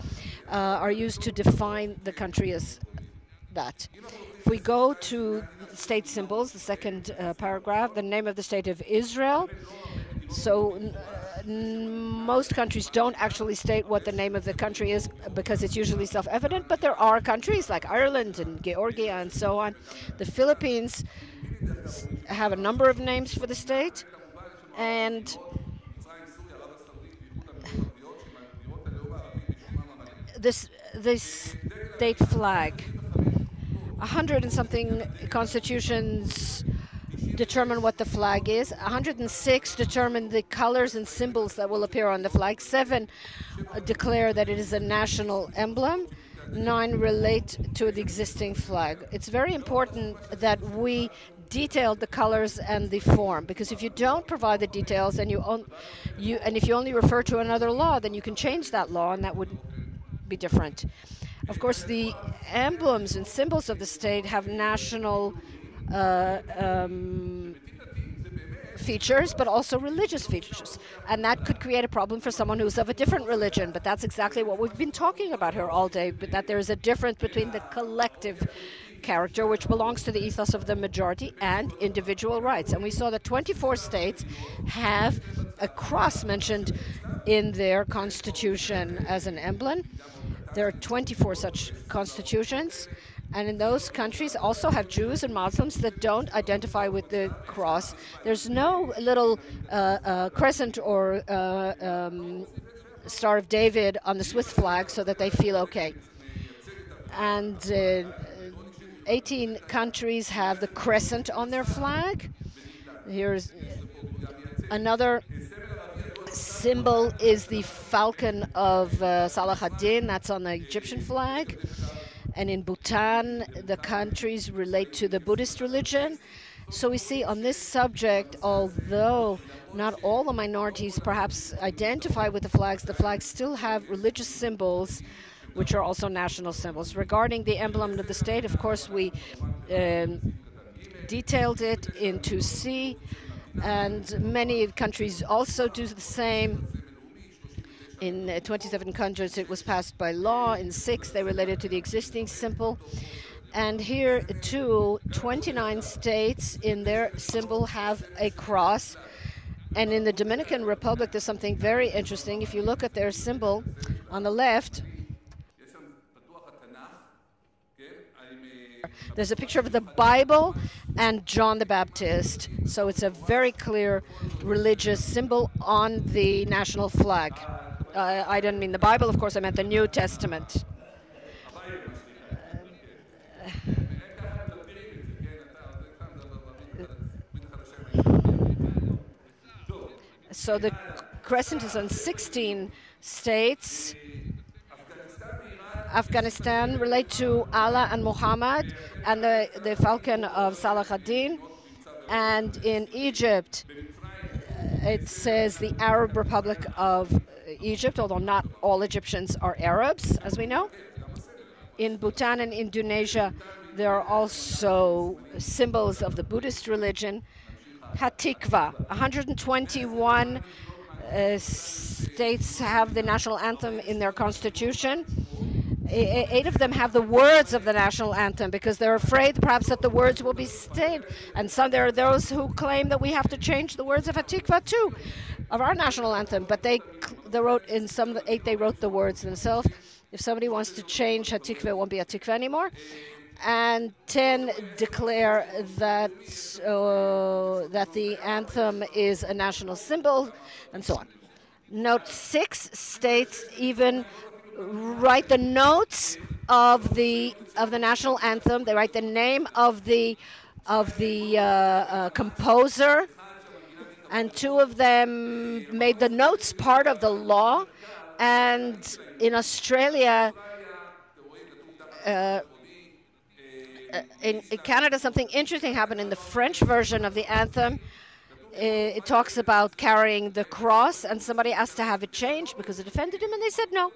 are used to define the country as that. If we go to state symbols, the second paragraph, the name of the state of Israel. So most countries don't actually state what the name of the country is because it's usually self-evident, but there are countries like Ireland and Georgia and so on. The Philippines have a number of names for the state, and this state flag. 100 and something constitutions determine what the flag is. 106 determine the colors and symbols that will appear on the flag. 7 declare that it is a national emblem. 9 relate to the existing flag. It's very important that we detail the colors and the form, because if you don't provide the details and if you only refer to another law, then you can change that law and that would be different. Of course, the emblems and symbols of the state have national features, but also religious features. And that could create a problem for someone who's of a different religion. But that's exactly what we've been talking about here all day, but that there is a difference between the collective character, which belongs to the ethos of the majority, and individual rights. And we saw that 24 states have a cross mentioned in their constitution as an emblem. There are 24 such constitutions, and in those countries also have Jews and Muslims that don't identify with the cross. There's no little crescent or Star of David on the Swiss flag so that they feel okay. And 18 countries have the crescent on their flag. Here's another symbol is the falcon of Salah ad-Din. That's on the Egyptian flag. And in Bhutan, the countries relate to the Buddhist religion. So we see on this subject, although not all the minorities perhaps identify with the flags still have religious symbols, which are also national symbols. Regarding the emblem of the state, of course, we detailed it in 2C. And many countries also do the same. In 27 countries, it was passed by law. In 6, they related to the existing symbol. And here, too, 29 states in their symbol have a cross. And in the Dominican Republic, there's something very interesting. If you look at their symbol on the left, there's a picture of the Bible and John the Baptist. So it's a very clear religious symbol on the national flag. I didn't mean the Bible, of course, I meant the New Testament. So the crescent is on 16 states. Afghanistan relate to Allah and Muhammad, and the falcon of Salah ad-Din. And in Egypt, it says the Arab Republic of Egypt, although not all Egyptians are Arabs, as we know. In Bhutan and Indonesia, there are also symbols of the Buddhist religion. Hatikva, 121 states have the national anthem in their constitution. 8 of them have the words of the national anthem because they're afraid perhaps that the words will be stayed. And there are those who claim that we have to change the words of Hatikva too, of our national anthem. But they wrote in some 8, they wrote the words themselves. If somebody wants to change Hatikva, it won't be Hatikva anymore. And 10 declare that that the anthem is a national symbol, and so on. Note 6 states even write the notes of the national anthem. They write the name of the composer, and 2 of them made the notes part of the law. And in Australia, in Canada, something interesting happened in the French version of the anthem. it talks about carrying the cross, and somebody asked to have it changed because it offended him, and they said no.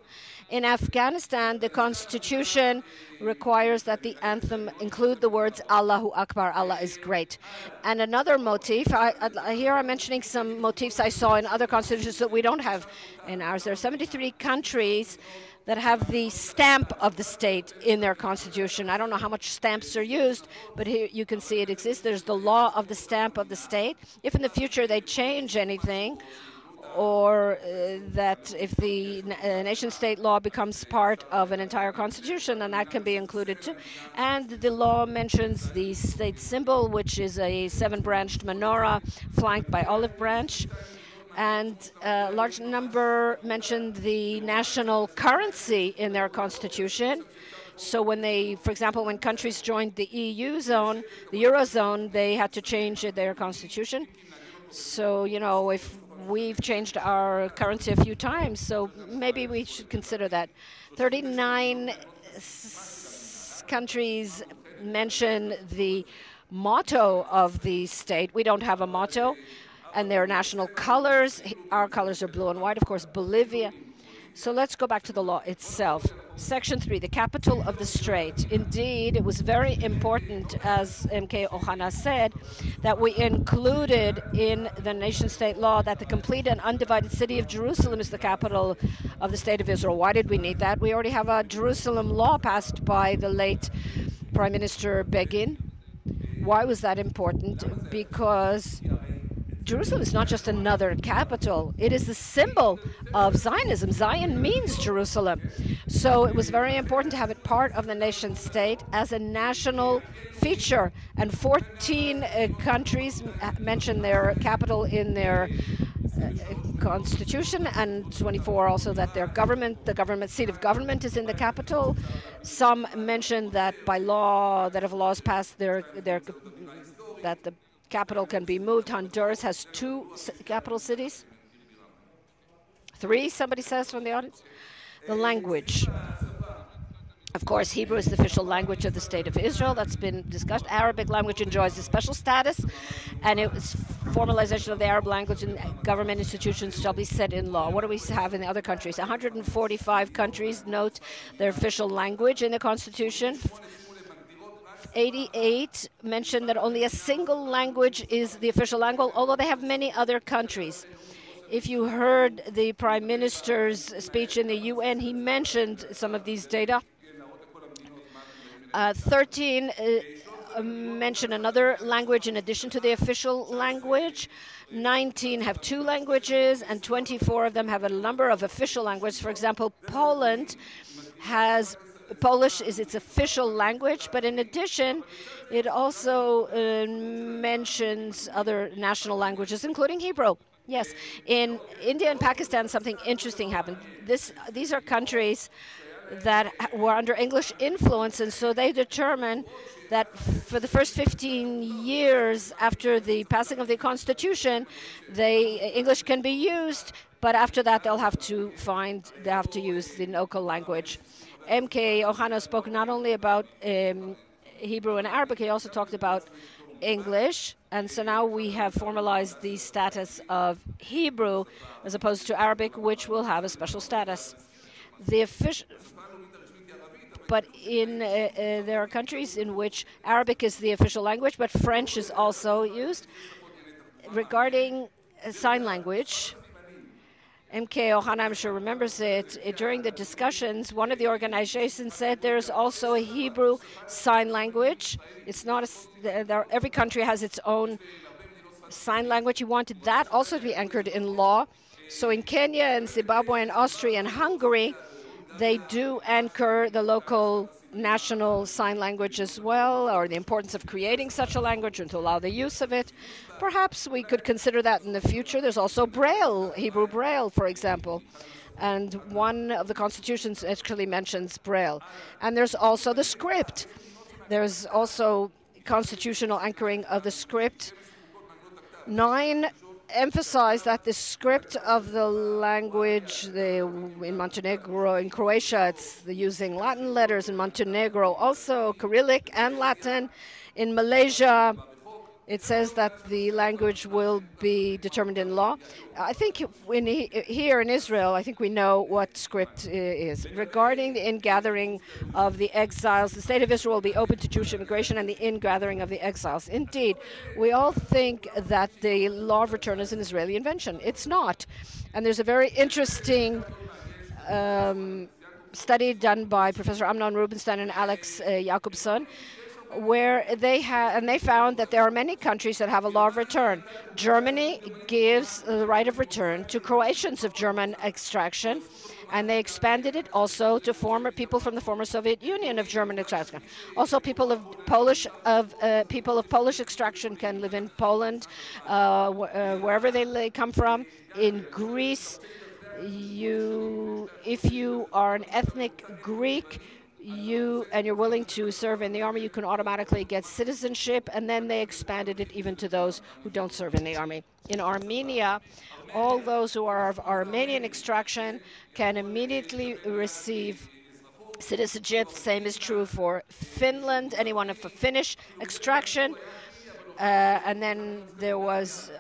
In Afghanistan, the constitution requires that the anthem include the words Allahu Akbar, Allah is great. And another motif, here I'm mentioning some motifs I saw in other constitutions that we don't have in ours. There are 73 countries that have the stamp of the state in their constitution. I don't know how much stamps are used, but here you can see it exists. There's the law of the stamp of the state. If in the future they change anything, or that if the nation-state law becomes part of an entire constitution, then that can be included too. And the law mentions the state symbol, which is a 7-branched menorah flanked by olive branch. And a large number mentioned the national currency in their constitution. So when they, for example, when countries joined the EU zone, the Eurozone, they had to change their constitution. So, you know, if we've changed our currency a few times, so maybe we should consider that. 39 countries mention the motto of the state. We don't have a motto. And their national colors. Our colors are blue and white, of course, Bolivia. So let's go back to the law itself. Section 3, the capital of the state. Indeed, it was very important, as M.K. Ohana said, that we included in the nation-state law that the complete and undivided city of Jerusalem is the capital of the state of Israel. Why did we need that? We already have a Jerusalem law passed by the late Prime Minister Begin. Why was that important? Because Jerusalem is not just another capital. It is the symbol of Zionism. Zion means Jerusalem. So it was very important to have it part of the nation state as a national feature. And 14 countries mention their capital in their constitution, and 24 also that their government, the government seat of government is in the capital. Some mention that by law, that if laws pass that the capital can be moved. Honduras has 2 capital cities. 3, somebody says from the audience. The language. Of course, Hebrew is the official language of the State of Israel. That's been discussed. Arabic language enjoys a special status, and it was formalization of the Arab language in government institutions shall be set in law. What do we have in the other countries? 145 countries note their official language in the Constitution. 88 mentioned that only a single language is the official language, although they have many other countries. If you heard the Prime Minister's speech in the UN, he mentioned some of these data. 13 mention another language in addition to the official language. 19 have 2 languages, and 24 of them have a number of official languages. For example, Poland has Polish is its official language, but in addition, it also mentions other national languages, including Hebrew. Yes, in India and Pakistan, something interesting happened. These are countries that were under English influence, and so they determined that for the first 15 years after the passing of the Constitution, English can be used, but after that they have to use the local language. M.K. Ohana spoke not only about Hebrew and Arabic, he also talked about English, and so now we have formalized the status of Hebrew as opposed to Arabic, which will have a special status. But there are countries in which Arabic is the official language, but French is also used. Regarding sign language, M.K. Ohana, I'm sure, remembers it. During the discussions, one of the organizations said there's also a Hebrew sign language. It's not every country has its own sign language. He wanted that also to be anchored in law. So in Kenya and Zimbabwe and Austria and Hungary, they do anchor the local national sign language as well, or the importance of creating such a language and to allow the use of it. Perhaps we could consider that in the future. There's also Braille, Hebrew Braille, for example. And one of the constitutions actually mentions Braille. And there's also the script. There's also constitutional anchoring of the script. 9 emphasize that the script of the language in Montenegro, in Croatia, it's using Latin letters. In Montenegro, also Cyrillic and Latin. In Malaysia, It says that the language will be determined in law. I think here in Israel, I think we know what script is. Regarding the ingathering of the exiles, the state of Israel will be open to Jewish immigration and the ingathering of the exiles. Indeed, we all think that the law of return is an Israeli invention. It's not. And there's a very interesting study done by Professor Amnon Rubinstein and Alex Jacobson, where they found that there are many countries that have a law of return. Germany gives the right of return to Croatians of German extraction, and they expanded it also to people from the former Soviet Union of German extraction. Also, people of Polish extraction can live in Poland, wherever they come from. In Greece, if you are an ethnic Greek, and you're willing to serve in the army, you can automatically get citizenship, and then they expanded it even to those who don't serve in the army. In Armenia, all those who are of Armenian extraction can immediately receive citizenship. Same is true for Finland, anyone of Finnish extraction. And then there was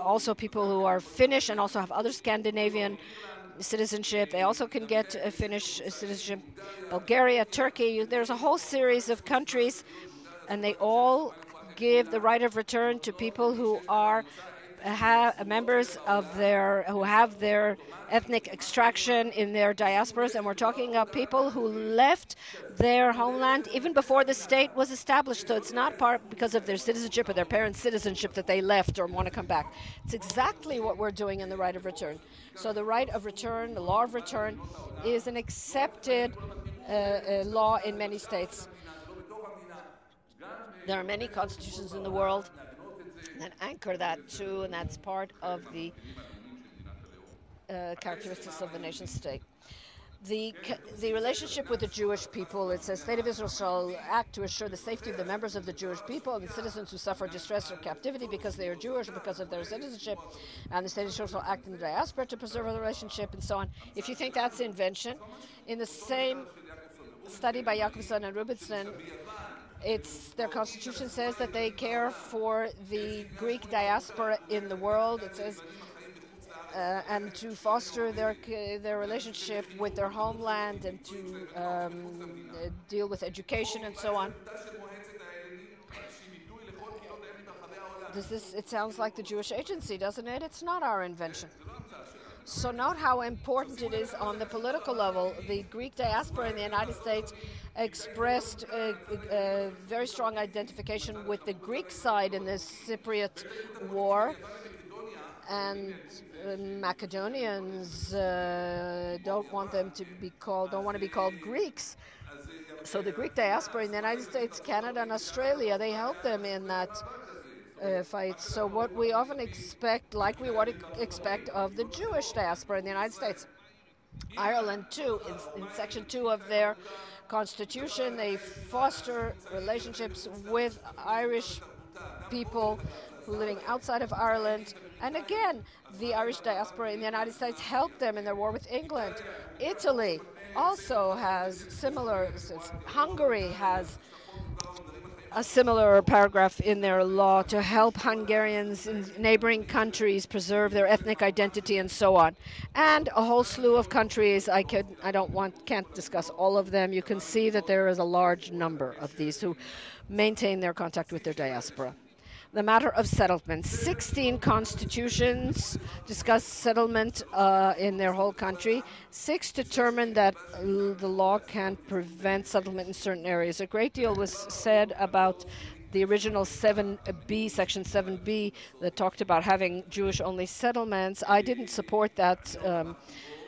also people who are Finnish and also have other Scandinavian citizenship. They also can get Finnish citizenship. Bulgaria, Turkey, there's a whole series of countries, and they all give the right of return to people who are members of who have their ethnic extraction in their diasporas. And we're talking of people who left their homeland even before the state was established. So it's not because of their citizenship or their parents' citizenship that they left or want to come back. It's exactly what we're doing in the right of return. So the right of return, the law of return, is an accepted law in many states. There are many constitutions in the world that anchor that too, and that's part of the characteristics of the nation state. The relationship with the Jewish people, it says, State of Israel shall act to assure the safety of the members of the Jewish people and the citizens who suffer distress or captivity because they are Jewish or because of their citizenship, and the State of Israel shall act in the diaspora to preserve the relationship, and so on. If you think that's invention, in the same study by Jacobson and Rubinstein, their constitution says that they care for the Greek diaspora in the world. It says, and to foster their relationship with their homeland and to deal with education and so on. It sounds like the Jewish Agency, doesn't it? It's not our invention. So note how important it is on the political level. The Greek diaspora in the United States expressed a very strong identification with the Greek side in the Cypriot war. And Macedonians don't want to be called Greeks. So the Greek diaspora in the United States, Canada, and Australia, they help them in that fight. So what we often expect, like we would expect of the Jewish diaspora in the United States. Ireland, too, in Section 2 of their Constitution, they foster relationships with Irish people who are living outside of Ireland. And again, the Irish diaspora in the United States helped them in their war with England. Italy also has Hungary has a similar paragraph in their law to help Hungarians in neighboring countries preserve their ethnic identity and so on. And a whole slew of countries. Can't discuss all of them. You can see that there is a large number of these who maintain their contact with their diaspora. The matter of settlement. 16 constitutions discuss settlement in their whole country. 6 determine that the law can prevent settlement in certain areas. A great deal was said about the original 7B, Section 7B, that talked about having Jewish-only settlements. I didn't support that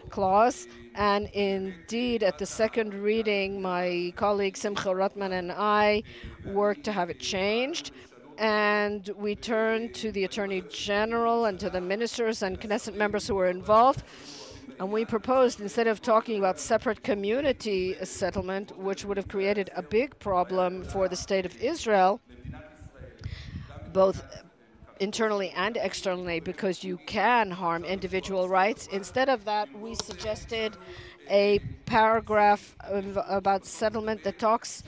clause, and indeed, at the second reading, my colleague Simcha Rotman and I worked to have it changed. And we turned to the Attorney General and to the ministers and Knesset members who were involved. And we proposed, instead of talking about separate community settlement, which would have created a big problem for the State of Israel, both internally and externally, because you can harm individual rights. Instead of that, we suggested a paragraph about settlement that talks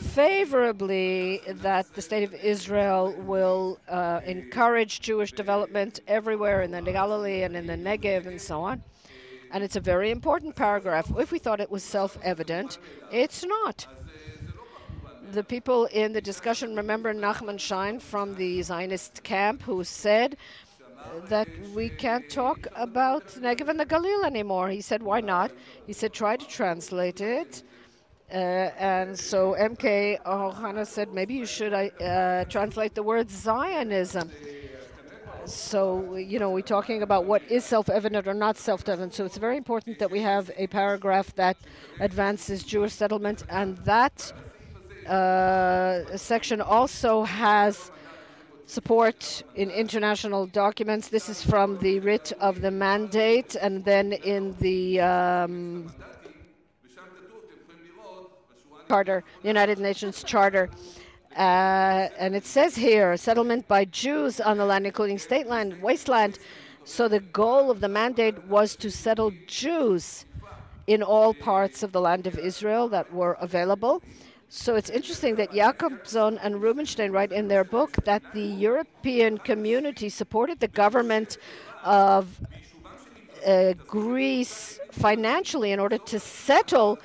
favorably that the State of Israel will encourage Jewish development everywhere in the Galilee and in the Negev and so on. And it's a very important paragraph. If we thought it was self-evident, it's not. The people in the discussion remember Nachman Schein from the Zionist camp who said that we can't talk about Negev and the Galil anymore. He said, why not? He said, try to translate it. And so MK Ohana said, maybe you should translate the word Zionism. So, we're talking about what is self-evident or not self-evident. So it's very important that we have a paragraph that advances Jewish settlement, and that section also has support in international documents. This is from the writ of the mandate, and then in the Charter, United Nations Charter. And it says here, settlement by Jews on the land, including state land, wasteland. So the goal of the mandate was to settle Jews in all parts of the land of Israel that were available. So it's interesting that Jacobson and Rubinstein write in their book that the European community supported the government of Greece financially in order to settle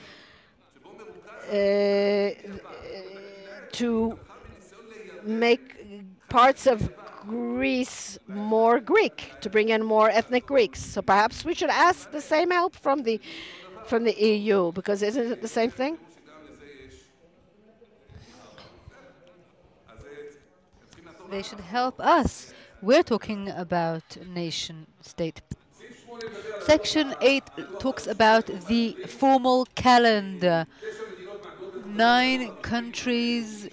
to make parts of Greece more Greek, to bring in more ethnic Greeks. So perhaps we should ask the same help from the EU, because isn't it the same thing?
They should help us. We're talking about nation-state. Section 8 talks about the formal calendar. 9 countries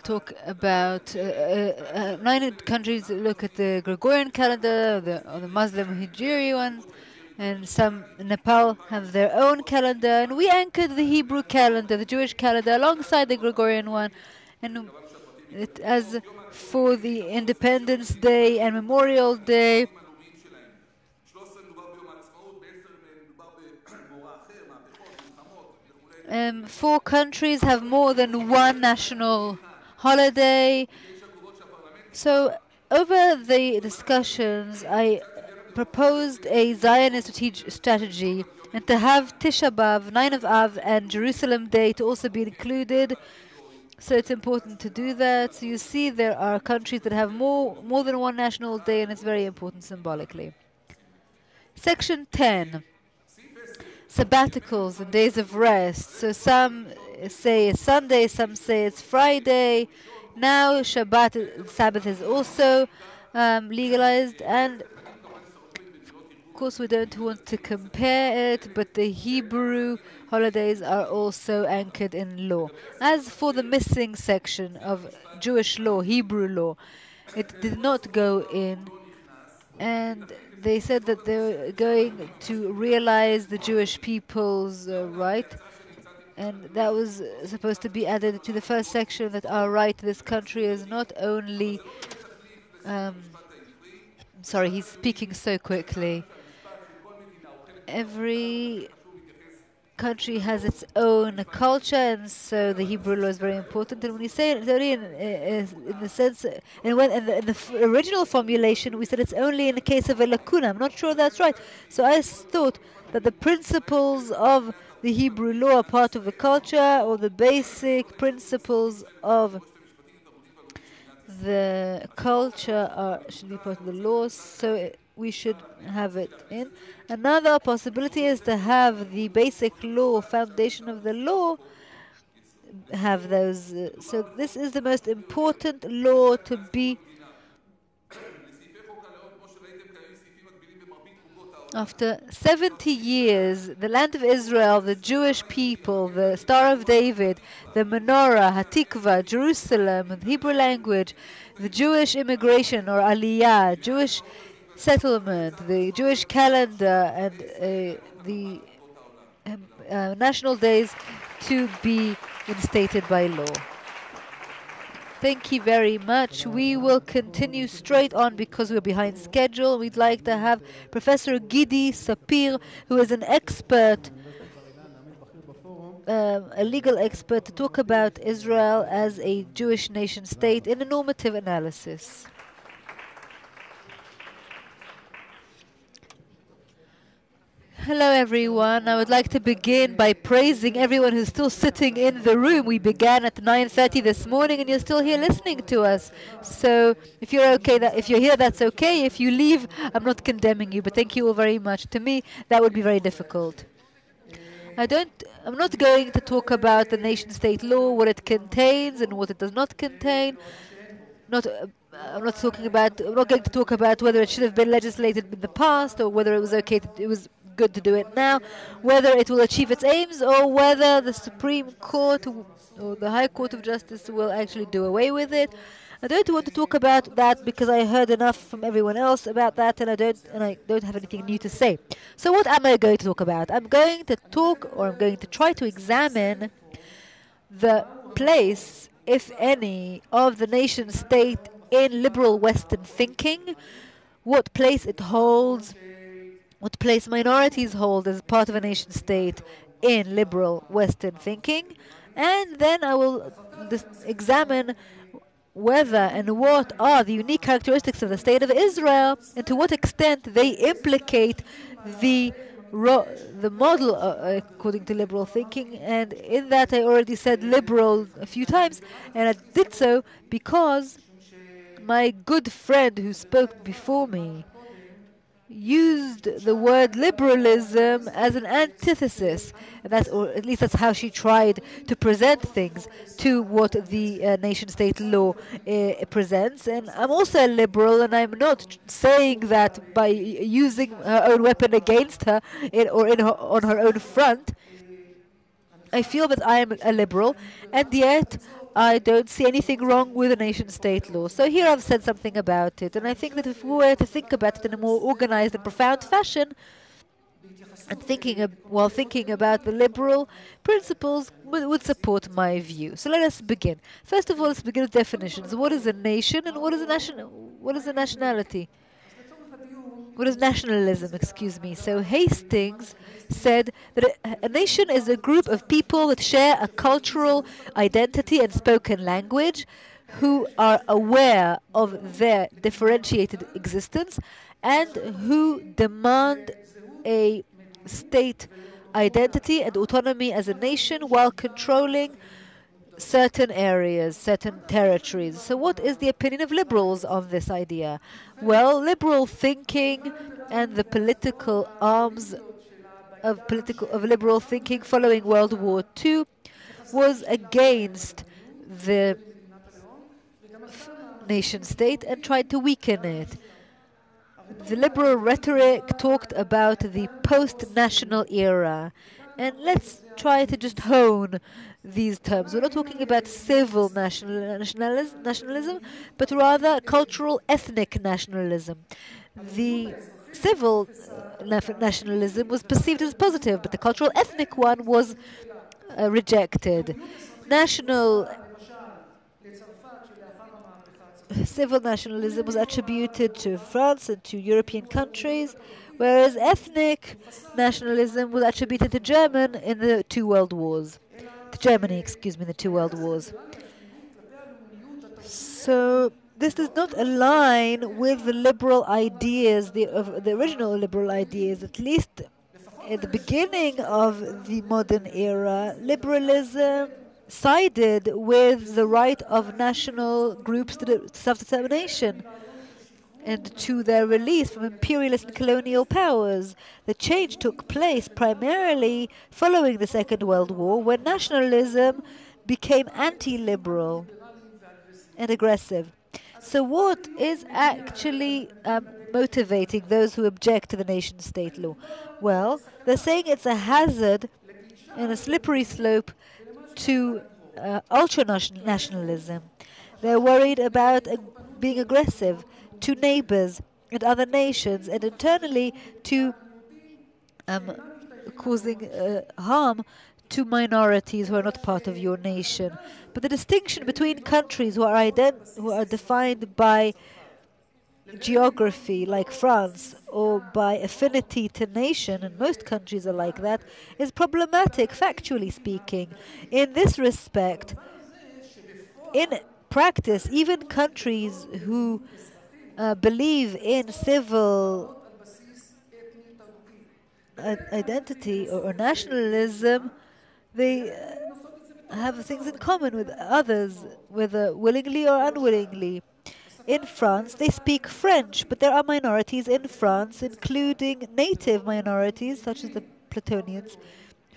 talk about 9 countries look at the Gregorian calendar, or the Muslim Hijri one, and some Nepal have their own calendar, and we anchored the Hebrew calendar, the Jewish calendar, alongside the Gregorian one. And as for the Independence Day and Memorial Day, 4 countries have more than one national holiday. So over the discussions, I proposed a Zionist strategy, and to have Tisha B'Av, 9 of Av, and Jerusalem Day to also be included. So it's important to do that. So you see there are countries that have more than one national day, and it's very important symbolically. Section 10. Sabbaticals and days of rest. So some say it's Sunday, some say it's Friday. Now Shabbat, Sabbath is also legalized, and of course we don't want to compare it, but the Hebrew holidays are also anchored in law. As for the missing section of Jewish law, Hebrew law, it did not go in, and they said that they were going to realize the Jewish people's right, and that was supposed to be added to the first section, that our right to this country is not only... sorry, he's speaking so quickly. Every country has its own culture, and so the Hebrew law is very important. And when you say it's only in the sense, and when in the original formulation we said it's only in the case of a lacuna. I'm not sure that's right. So I thought that the principles of the Hebrew law are part of the culture, or the basic principles of the culture should be part of the law. So we should have it in. Another possibility is to have the basic law, foundation of the law, have those. So this is the most important law to be. After 70 years, the land of Israel, the Jewish people, the Star of David, the Menorah, Hatikva, Jerusalem, the Hebrew language, the Jewish immigration or Aliyah, Jewish settlement, the Jewish calendar, and the national days to be instated by law. Thank you very much. We will continue straight on because we're behind schedule. We'd like to have Professor Gidi Sapir, who is an expert a legal expert to talk about Israel as a Jewish nation state in a normative analysis. Hello everyone. I would like to begin by praising everyone who's still sitting in the room. We began at 9:30 this morning and you're still here listening to us. So if you're okay, if you're here, that's okay. If you leave, I'm not condemning you, but thank you all very much. To me, that would be very difficult. I'm not going to talk about the nation-state law, what it contains and what it does not contain. I'm not going to talk about whether it should have been legislated in the past or whether it was okay it was good to do it now, whether it will achieve its aims or whether the Supreme Court or the High Court of Justice will actually do away with it. I don't want to talk about that because I heard enough from everyone else about that and I don't have anything new to say. So what am I going to talk about? I'm going to try to examine the place, if any, of the nation state in liberal Western thinking, what place it holds, what place minorities hold as part of a nation state in liberal Western thinking, and then I will examine whether and what are the unique characteristics of the State of Israel and to what extent they implicate the model according to liberal thinking. And in that I already said liberal a few times, and I did so because my good friend who spoke before me used the word liberalism as an antithesis, and or at least that's how she tried to present things to what the nation-state law presents. And I'm also a liberal, and I'm not saying that by using her own weapon against her on her own front. I feel that I am a liberal, and yet I don't see anything wrong with a nation-state law. So here I've said something about it, and I think that if we were to think about it in a more organized and profound fashion, and while thinking about the liberal principles, would support my view. So let us begin. First of all, let's begin with definitions. What is a nation, and what is a nationality? What is nationalism, excuse me? So Hastings said that a nation is a group of people that share a cultural identity and spoken language, who are aware of their differentiated existence and who demand a state identity and autonomy as a nation while controlling certain areas, certain territories. So what is the opinion of liberals on this idea? Well, liberal thinking and the political arms of liberal thinking following World War II was against the nation state and tried to weaken it. The liberal rhetoric talked about the post-national era, and let's try to just hone these terms. We're not talking about civil nationalism, but rather cultural ethnic nationalism. The civil nationalism was perceived as positive, but the cultural ethnic one was rejected. Civil nationalism was attributed to France and to European countries, whereas ethnic nationalism was attributed to Germany in the two world wars. So this does not align with the liberal ideas, the original liberal ideas. At least at the beginning of the modern era, liberalism sided with the right of national groups to self-determination and to their release from imperialist and colonial powers. The change took place primarily following the Second World War, when nationalism became anti-liberal and aggressive. So what is actually motivating those who object to the nation-state law? Well, they're saying it's a hazard and a slippery slope to ultra-nationalism. They're worried about being aggressive to neighbors and other nations, and internally to causing harm to minorities who are not part of your nation. But the distinction between countries who are defined by geography like France or by affinity to nation, and most countries are like that, is problematic, factually speaking. In this respect, in practice, even countries who believe in civil identity or nationalism, they have things in common with others, whether willingly or unwillingly. In France, they speak French, but there are minorities in France, including native minorities, such as the Platonians,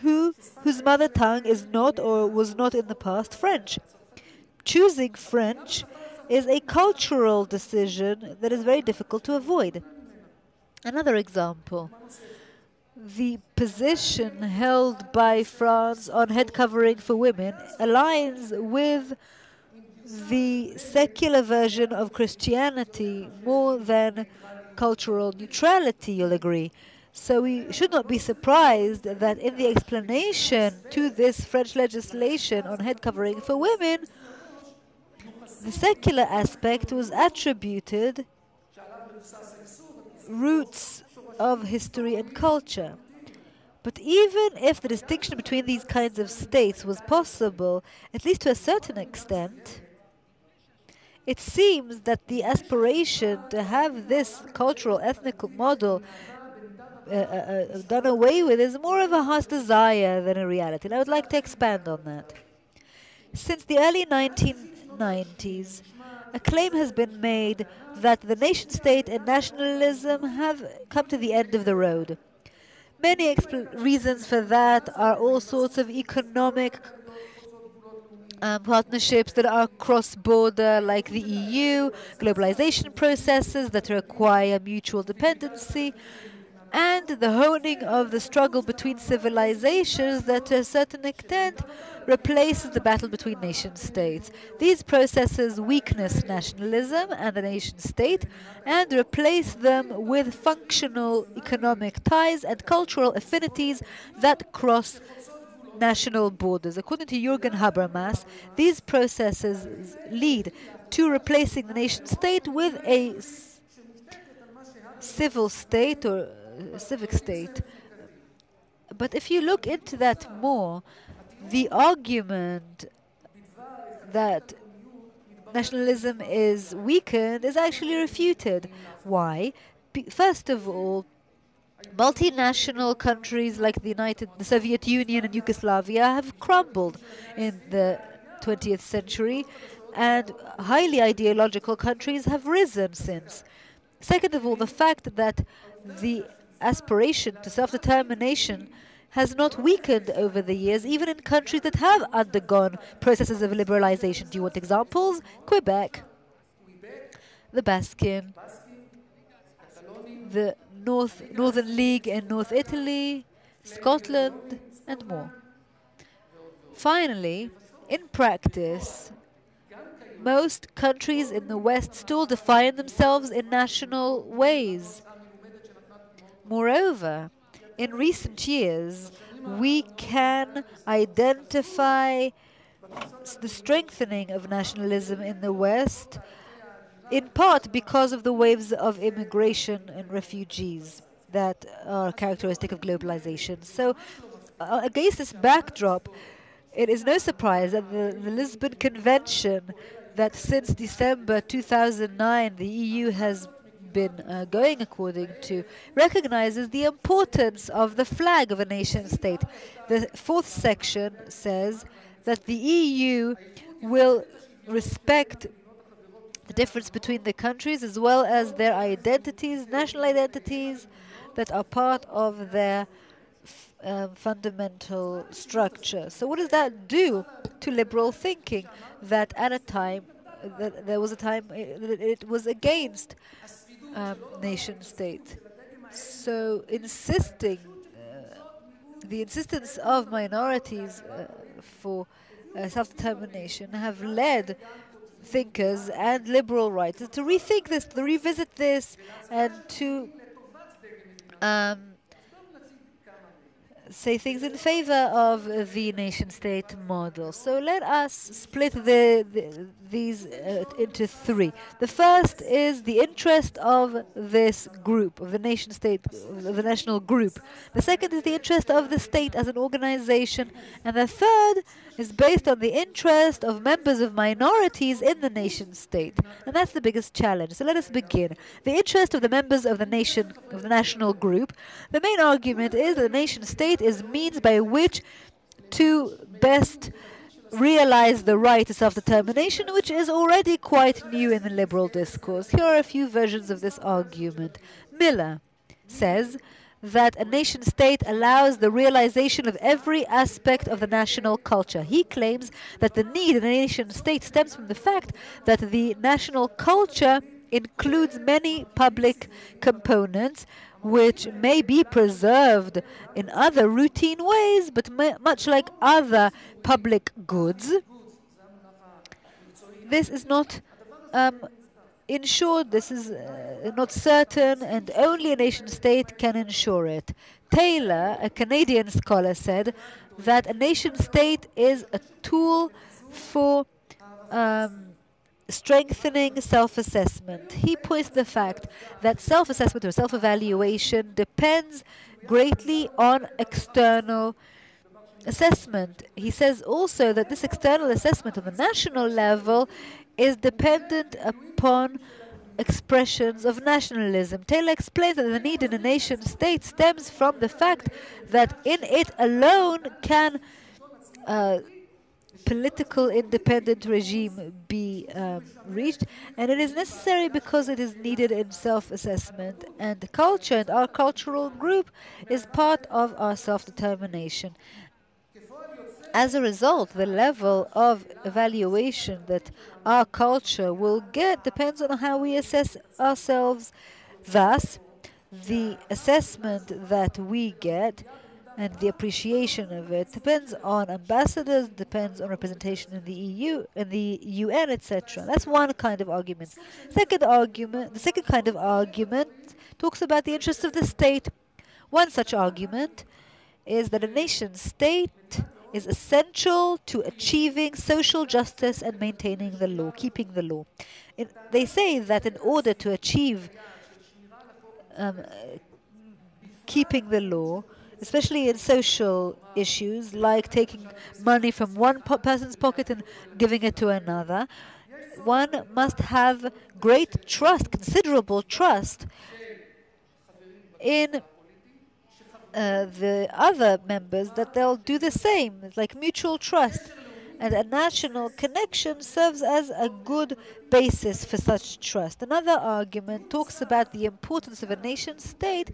whose mother tongue is not or was not in the past French. Choosing French is a cultural decision that is very difficult to avoid. Another example. The position held by France on head covering for women aligns with the secular version of Christianity more than cultural neutrality, you'll agree. So we should not be surprised that in the explanation to this French legislation on head covering for women, the secular aspect was attributed roots of history and culture. But even if the distinction between these kinds of states was possible, at least to a certain extent, it seems that the aspiration to have this cultural ethnic model done away with is more of a heart's desire than a reality. And I would like to expand on that. Since the early 1990s, a claim has been made that the nation-state and nationalism have come to the end of the road. Many reasons for that are all sorts of economic partnerships that are cross-border, like the EU, globalization processes that require mutual dependency, and the honing of the struggle between civilizations that to a certain extent replaces the battle between nation-states. These processes weaken nationalism and the nation-state and replace them with functional economic ties and cultural affinities that cross national borders. According to Jürgen Habermas, these processes lead to replacing the nation-state with a civil state or civic state. But if you look into that more, the argument that nationalism is weakened is actually refuted. Why? First of all, multinational countries like the Soviet Union and Yugoslavia have crumbled in the 20th century, and highly ideological countries have risen since. Second of all, the fact that the aspiration to self-determination has not weakened over the years, even in countries that have undergone processes of liberalization. Do you want examples? Quebec, the Baskin, the Northern League in North Italy, Scotland, and more. Finally, in practice, most countries in the West still define themselves in national ways. Moreover, in recent years, we can identify the strengthening of nationalism in the West, in part because of the waves of immigration and refugees that are characteristic of globalization. So, against this backdrop, it is no surprise that the Lisbon Convention, that since December 2009 the EU has been going according to, recognizes the importance of the flag of a nation-state. The fourth section says that the EU will respect the difference between the countries as well as their identities, national identities, that are part of their fundamental structure. So what does that do to liberal thinking? That at a time, there was a time it was against nation-state. So the insistence of minorities for self-determination have led thinkers and liberal writers to rethink this, to revisit this, and to say things in favor of the nation-state model. So let us split these into three. The first is the interest of this group, of the nation-state, of the national group. The second is the interest of the state as an organization. And the third is based on the interest of members of minorities in the nation-state. And that's the biggest challenge. So let us begin. The interest of the members of the national group. The main argument is that the nation-state is means by which to best realize the right to self-determination, which is already quite new in the liberal discourse. Here are a few versions of this argument. Miller says that a nation-state allows the realization of every aspect of the national culture. He claims that the need in a nation-state stems from the fact that the national culture includes many public components which may be preserved in other routine ways, but much like other public goods, this is not ensured, this is not certain, and only a nation-state can ensure it. Taylor, a Canadian scholar, said that a nation-state is a tool for strengthening self-assessment. He points to the fact that self-assessment or self-evaluation depends greatly on external assessment. He says also that this external assessment on the national level is dependent upon expressions of nationalism. Taylor explains that the need in a nation-state stems from the fact that in it alone can political independent regime be reached, and it is necessary because it is needed in self-assessment, and culture and our cultural group is part of our self-determination. As a result, the level of evaluation that our culture will get depends on how we assess ourselves. Thus, the assessment that we get and the appreciation of it depends on ambassadors, depends on representation in the EU, in the UN, etc. That's one kind of argument. The second kind of argument talks about the interests of the state. One such argument is that a nation-state is essential to achieving social justice and maintaining the law, keeping the law. They say that in order to achieve keeping the law, especially in social issues like taking money from one person's pocket and giving it to another, one must have great trust, considerable trust in the other members that they'll do the same. It's like mutual trust. And a national connection serves as a good basis for such trust. Another argument talks about the importance of a nation-state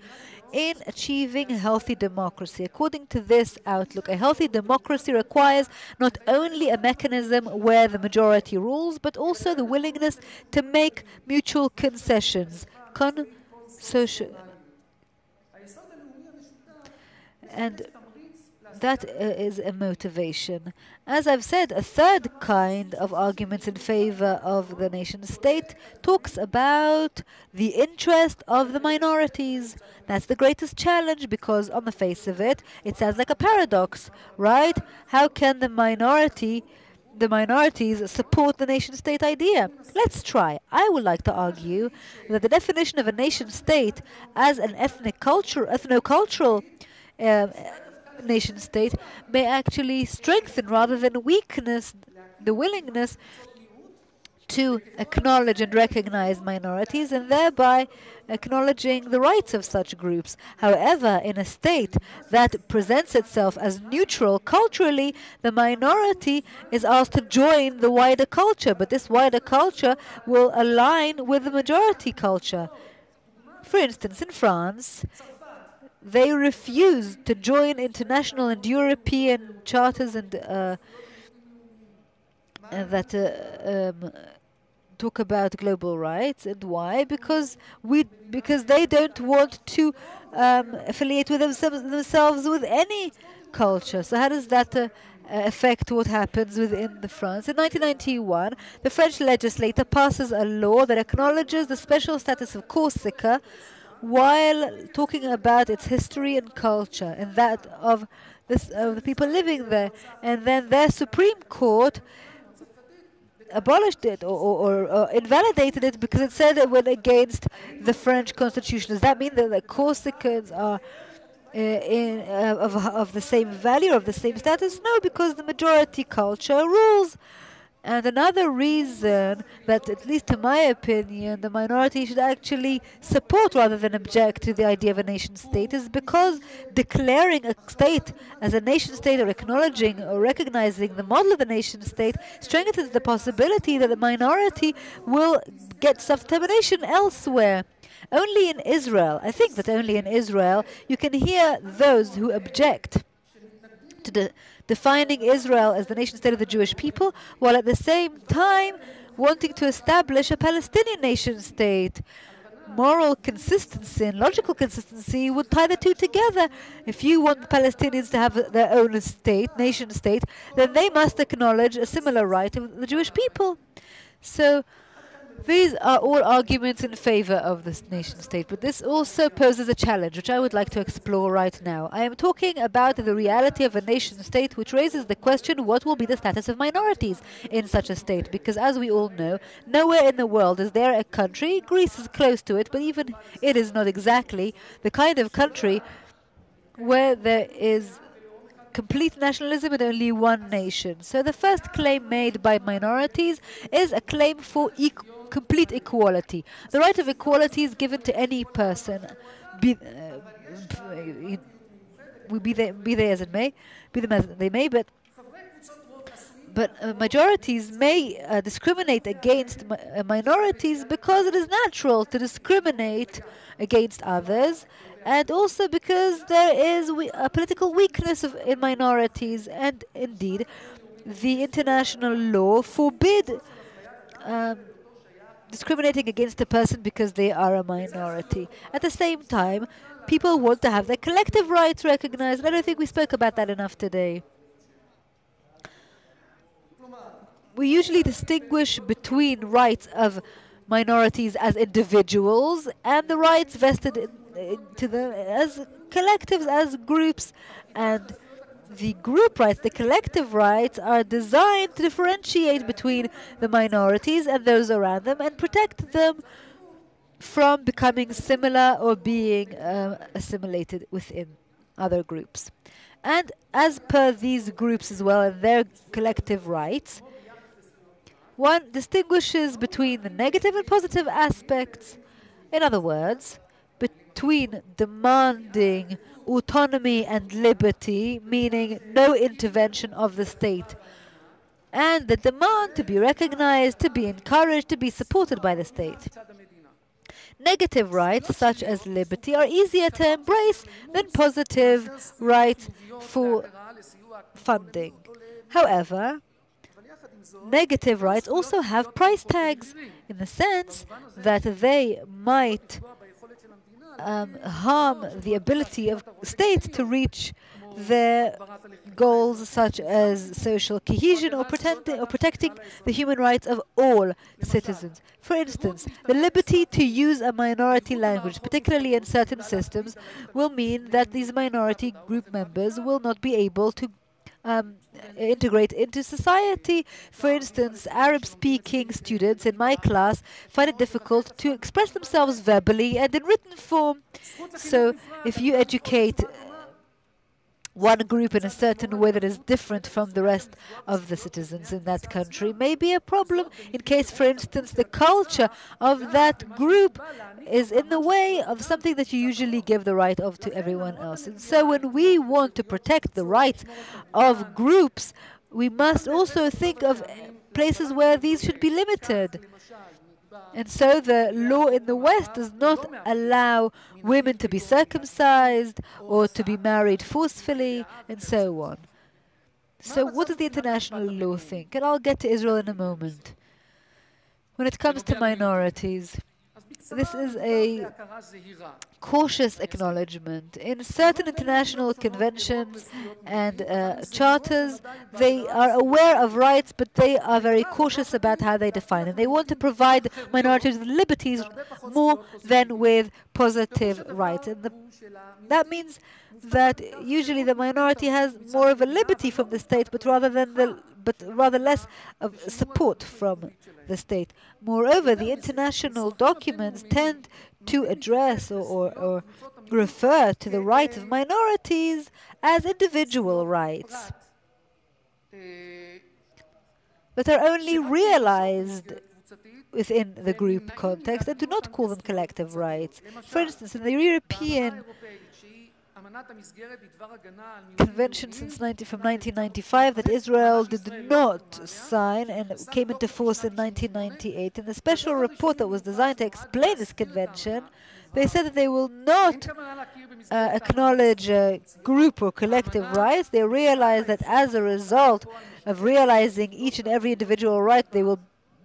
in achieving a healthy democracy. According to this outlook, a healthy democracy requires not only a mechanism where the majority rules, but also the willingness to make mutual concessions. And that is a motivation. As I've said, a third kind of arguments in favor of the nation-state talks about the interest of the minorities. That's the greatest challenge because on the face of it, it sounds like a paradox, right? How can the minorities support the nation-state idea? Let's try. I would like to argue that the definition of a nation-state as an ethno-cultural nation-state may actually strengthen rather than weakness the willingness to acknowledge and recognize minorities and thereby acknowledging the rights of such groups. However, in a state that presents itself as neutral culturally, the minority is asked to join the wider culture, but this wider culture will align with the majority culture. For instance, in France, they refused to join international and European charters and that talk about global rights. And why? Because they don't want to affiliate with themselves with any culture. So how does that affect what happens within France? In 1991, the French legislator passes a law that acknowledges the special status of Corsica, while talking about its history and culture and that of the people living there. And then their Supreme Court abolished it or invalidated it because it said it went against the French Constitution. Does that mean that the Corsicans are of the same value, of the same status? No, because the majority culture rules. And another reason that, at least in my opinion, the minority should actually support rather than object to the idea of a nation-state is because declaring a state as a nation-state or acknowledging or recognizing the model of the nation-state strengthens the possibility that the minority will get self-determination elsewhere. Only in Israel, I think that only in Israel, you can hear those who object to defining Israel as the nation-state of the Jewish people, while at the same time wanting to establish a Palestinian nation-state. Moral consistency and logical consistency would tie the two together. If you want the Palestinians to have their own state, nation-state, then they must acknowledge a similar right of the Jewish people. So these are all arguments in favor of this nation-state, but this also poses a challenge, which I would like to explore right now. I am talking about the reality of a nation-state, which raises the question, what will be the status of minorities in such a state? Because as we all know, nowhere in the world is there a country, Greece is close to it, but even it is not exactly the kind of country where there is complete nationalism and only one nation. So the first claim made by minorities is a claim for complete equality. The right of equality is given to any person, be they as it may, be them as they may, but majorities may discriminate against minorities because it is natural to discriminate against others, and also because there is a political weakness in minorities, and indeed the international law forbid discriminating against a person because they are a minority. At the same time, people want to have their collective rights recognized, and I don't think we spoke about that enough today. We usually distinguish between rights of minorities as individuals and the rights vested to them as collectives, as groups, and the group rights, the collective rights, are designed to differentiate between the minorities and those around them and protect them from becoming similar or being assimilated within other groups. And as per these groups as well and their collective rights, one distinguishes between the negative and positive aspects. In other words, between demanding autonomy and liberty, meaning no intervention of the state, and the demand to be recognized, to be encouraged, to be supported by the state. Negative rights, such as liberty, are easier to embrace than positive rights for funding. However, negative rights also have price tags, in the sense that they might harm the ability of states to reach their goals, such as social cohesion or protecting the human rights of all citizens. For instance, the liberty to use a minority language, particularly in certain systems, will mean that these minority group members will not be able to integrate into society. For instance, Arab-speaking students in my class find it difficult to express themselves verbally and in written form. So if you educate one group in a certain way that is different from the rest of the citizens in that country, may be a problem in case, for instance, the culture of that group is in the way of something that you usually give the right of to everyone else. And so when we want to protect the rights of groups, we must also think of places where these should be limited. And so the law in the West does not allow women to be circumcised or to be married forcefully, and so on. So what does the international law think? And I'll get to Israel in a moment. When it comes to minorities, this is a cautious acknowledgement. In certain international conventions and charters, they are aware of rights, but they are very cautious about how they define them. They want to provide minorities with liberties more than with positive rights. And that means that usually the minority has more of a liberty from the state, but rather less of support from the state. Moreover, the international documents tend to address or refer to the rights of minorities as individual rights that are only realized within the group context and do not call them collective rights. For instance, in the European Convention from 1995 that Israel did not sign and came into force in 1998. In the special report that was designed to explain this convention, they said that they will not acknowledge group or collective rights. They realize that as a result of realizing each and every individual right, they will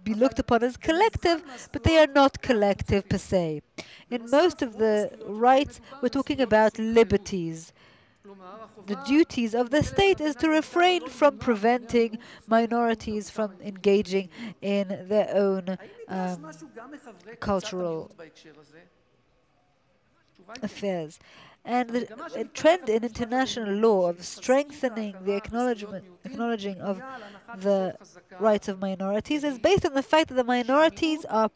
be looked upon as collective, but they are not collective per se. In most of the rights, we're talking about liberties. The duties of the state is to refrain from preventing minorities from engaging in their own cultural affairs. And the trend in international law of strengthening the acknowledging of the rights of minorities is based on the fact that the minorities are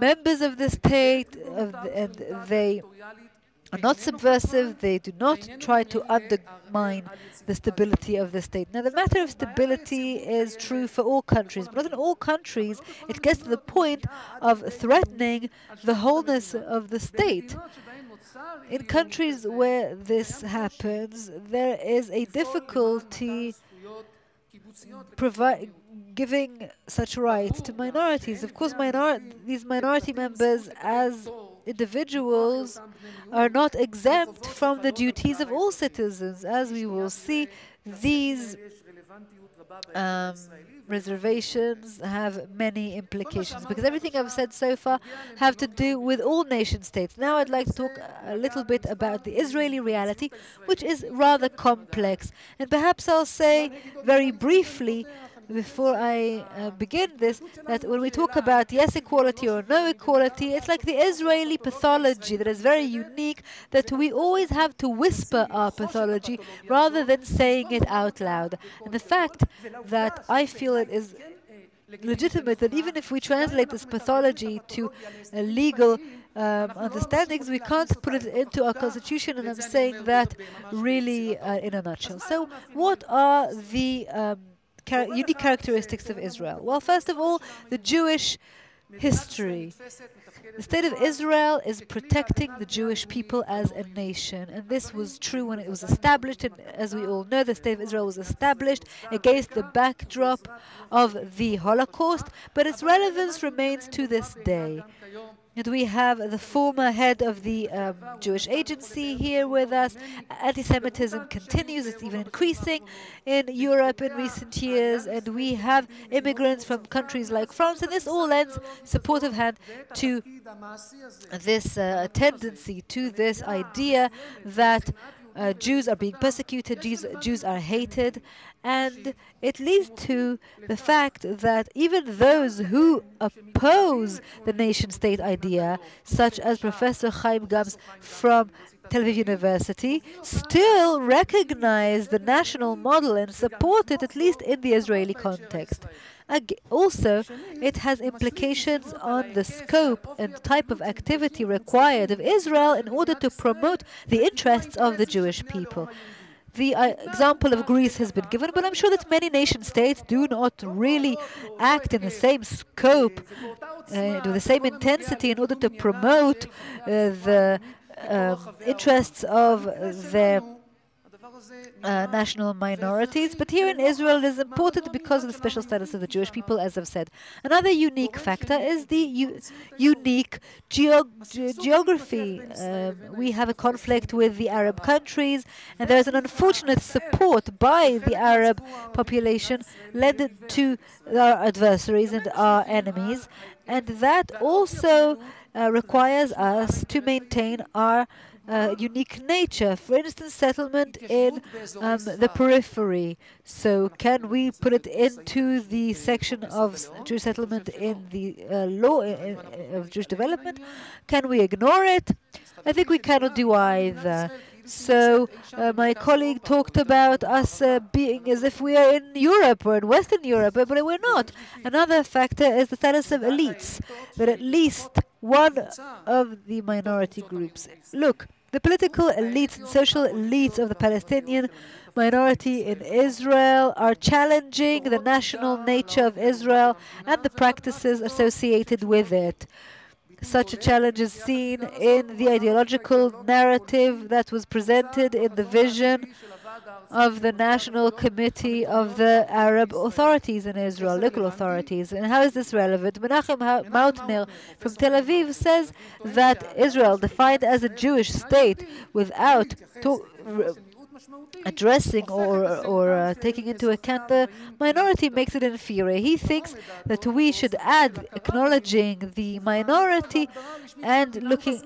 members of the state and they are not subversive, they do not try to undermine the stability of the state. Now, the matter of stability is true for all countries, but not in all countries it gets to the point of threatening the wholeness of the state. In countries where this happens, there is a difficulty giving such rights to minorities. Of course, these minority members as individuals are not exempt from the duties of all citizens. As we will see, these reservations have many implications, because everything I've said so far have to do with all nation states. Now I'd like to talk a little bit about the Israeli reality, which is rather complex. And perhaps I'll say very briefly before I begin this, that when we talk about yes equality or no equality, it's like the Israeli pathology that is very unique, that we always have to whisper our pathology rather than saying it out loud. And the fact that I feel it is legitimate that even if we translate this pathology to legal understandings, we can't put it into our constitution, and I'm saying that really in a nutshell. So what are the unique characteristics of Israel? Well, first of all, the Jewish history. The state of Israel is protecting the Jewish people as a nation, and this was true when it was established. And as we all know, the state of Israel was established against the backdrop of the Holocaust, but its relevance remains to this day. And we have the former head of the Jewish Agency here with us. Anti-Semitism continues, it's even increasing in Europe in recent years, and we have immigrants from countries like France, and this all lends supportive hand to this tendency, to this idea that Jews are being persecuted, Jews are hated, and it leads to the fact that even those who oppose the nation-state idea, such as Professor Chaim Gams from Tel Aviv University, still recognize the national model and support it, at least in the Israeli context. Also, it has implications on the scope and type of activity required of Israel in order to promote the interests of the Jewish people. The example of Greece has been given, but I'm sure that many nation-states do not really act in the same scope, with the same intensity in order to promote the interests of their national minorities. But here in Israel it is important because of the special status of the Jewish people, as I've said. Another unique factor is the unique geography. We have a conflict with the Arab countries, and there is an unfortunate support by the Arab population led to our adversaries and our enemies. And that also requires us to maintain our unique nature. For instance, settlement in the periphery. So can we put it into the section of Jewish settlement in the law of Jewish development? Can we ignore it? I think we cannot do either. So my colleague talked about us being as if we are in Europe or in Western Europe, but we're not. Another factor is the status of elites, that at least one of the minority groups. Look, the political elites and social elites of the Palestinian minority in Israel are challenging the national nature of Israel and the practices associated with it. Such a challenge is seen in the ideological narrative that was presented in the vision of the National Committee of the Arab authorities in Israel, local authorities. And how is this relevant? Menachem Mautner from Tel Aviv says that Israel, defined as a Jewish state without addressing or taking into account the minority, makes it inferior. He thinks that we should add acknowledging the minority and looking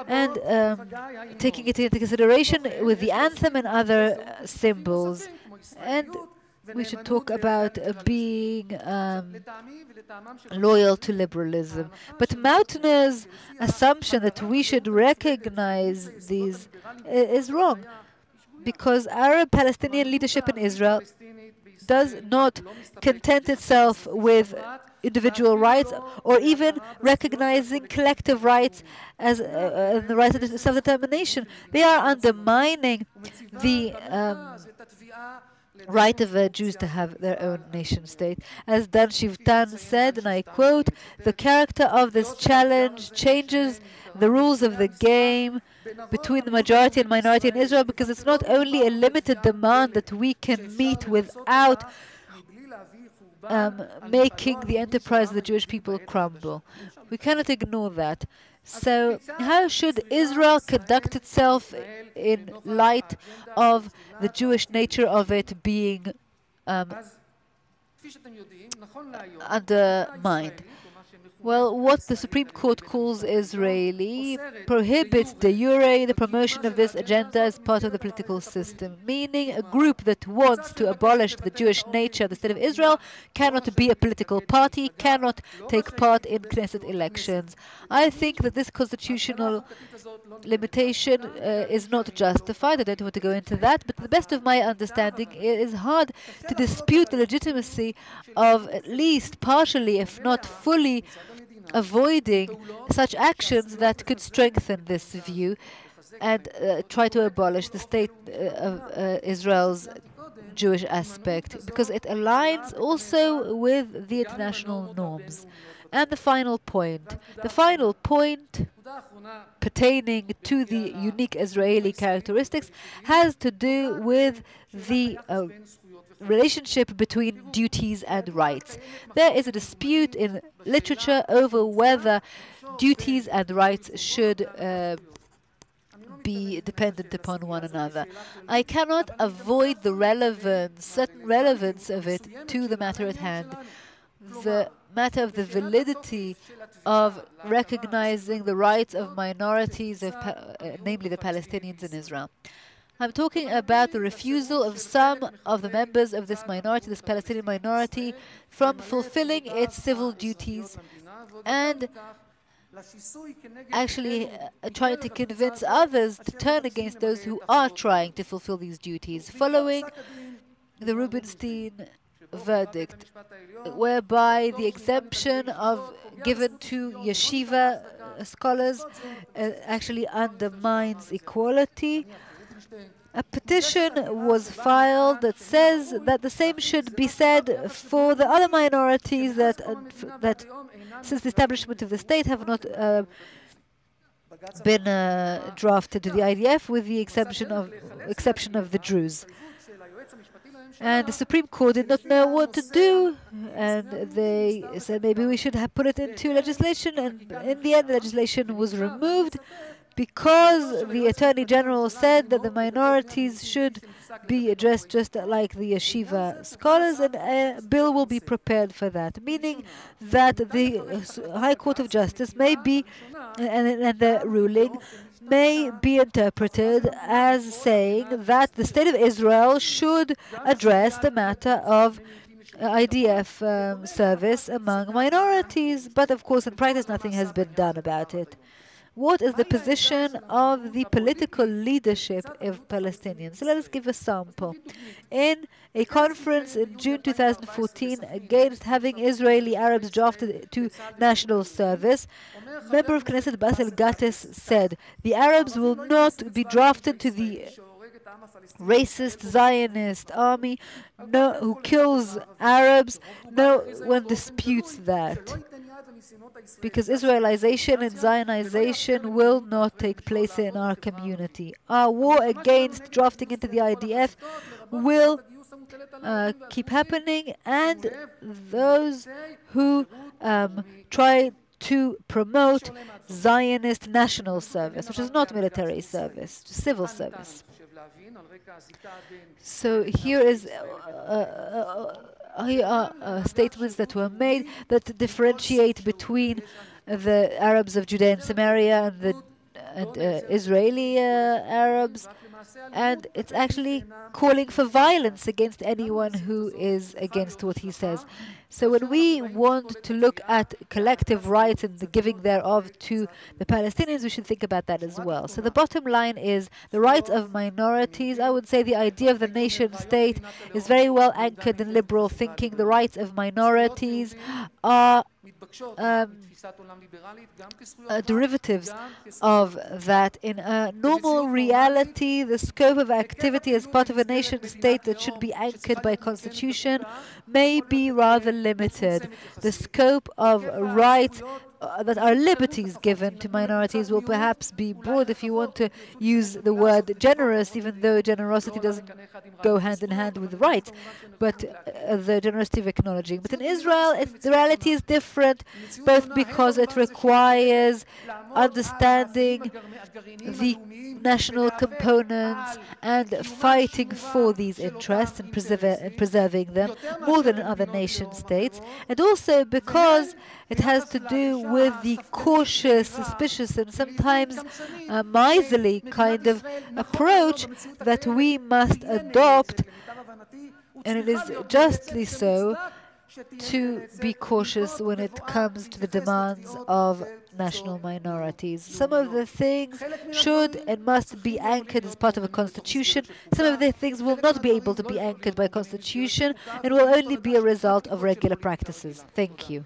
and taking it into consideration with the anthem and other symbols. And we should talk about being loyal to liberalism. But Mautner's assumption that we should recognize these is wrong, because Arab-Palestinian leadership in Israel does not content itself with individual rights or even recognizing collective rights as the right to self-determination. They are undermining the right of Jews to have their own nation-state. As Dan Shivtan said, and I quote, "The character of this challenge changes the rules of the game between the majority and minority in Israel, because it's not only a limited demand that we can meet without making the enterprise of the Jewish people crumble. We cannot ignore that. So how should Israel conduct itself in light of the Jewish nature of it being undermined? Well, what the Supreme Court calls Israeli prohibits de jure the promotion of this agenda as part of the political system, meaning a group that wants to abolish the Jewish nature of the State of Israel cannot be a political party, cannot take part in Knesset elections. I think that this constitutional limitation is not justified. I don't want to go into that, but to the best of my understanding, it is hard to dispute the legitimacy of at least partially, if not fully, avoiding such actions that could strengthen this view and try to abolish the state of Israel's Jewish aspect, because it aligns also with the international norms. And the final point pertaining to the unique Israeli characteristics has to do with the relationship between duties and rights. There is a dispute in literature over whether duties and rights should be dependent upon one another. I cannot avoid the certain relevance of it to the matter at hand. The matter of the validity of recognizing the rights of minorities, namely the Palestinians in Israel. I'm talking about the refusal of some of the members of this minority, this Palestinian minority, from fulfilling its civil duties and actually trying to convince others to turn against those who are trying to fulfill these duties, following the Rubinstein verdict, whereby the exemption given to yeshiva scholars actually undermines equality. A petition was filed that says that the same should be said for the other minorities that since the establishment of the state have not been drafted to the IDF, with the exception of the Druze. And the Supreme Court did not know what to do, and they said maybe we should have put it into legislation, and in the end the legislation was removed because the Attorney General said that the minorities should be addressed just like the yeshiva scholars, and a bill will be prepared for that, meaning that the High Court of Justice may be, and the ruling may be interpreted as saying that the State of Israel should address the matter of IDF service among minorities, but of course in practice nothing has been done about it. What is the position of the political leadership of Palestinians? So let us give a sample. In a conference in June 2014 against having Israeli Arabs drafted to national service, member of Knesset Basil Gates said, the Arabs will not be drafted to the racist Zionist army who kills Arabs. No one disputes that, because Israelization and Zionization will not take place in our community. Our war against drafting into the IDF will keep happening, and those who try to promote Zionist national service, which is not military service, civil service. So here is statements that were made that differentiate between the Arabs of Judea and Samaria and Israeli Arabs, and it's actually calling for violence against anyone who is against what he says. So when we want to look at collective rights and the giving thereof to the Palestinians, we should think about that as well. So the bottom line is the rights of minorities. I would say the idea of the nation state is very well anchored in liberal thinking. The rights of minorities are derivatives of that. In a normal reality, the scope of activity as part of a nation state that should be anchored by a constitution may be rather limited. The scope of rights that are liberties given to minorities will perhaps be broad, if you want to use the word generous, even though generosity doesn't go hand in hand with rights, but the generosity of acknowledging. But in Israel, the reality is different, both because it requires understanding the national components and fighting for these interests and preserving them more than in other nation states, and also because it has to do with the cautious, suspicious, and sometimes miserly kind of approach that we must adopt, and it is justly so, to be cautious when it comes to the demands of national minorities. Some of the things should and must be anchored as part of a constitution. Some of the things will not be able to be anchored by a constitution and will only be a result of regular practices. Thank you.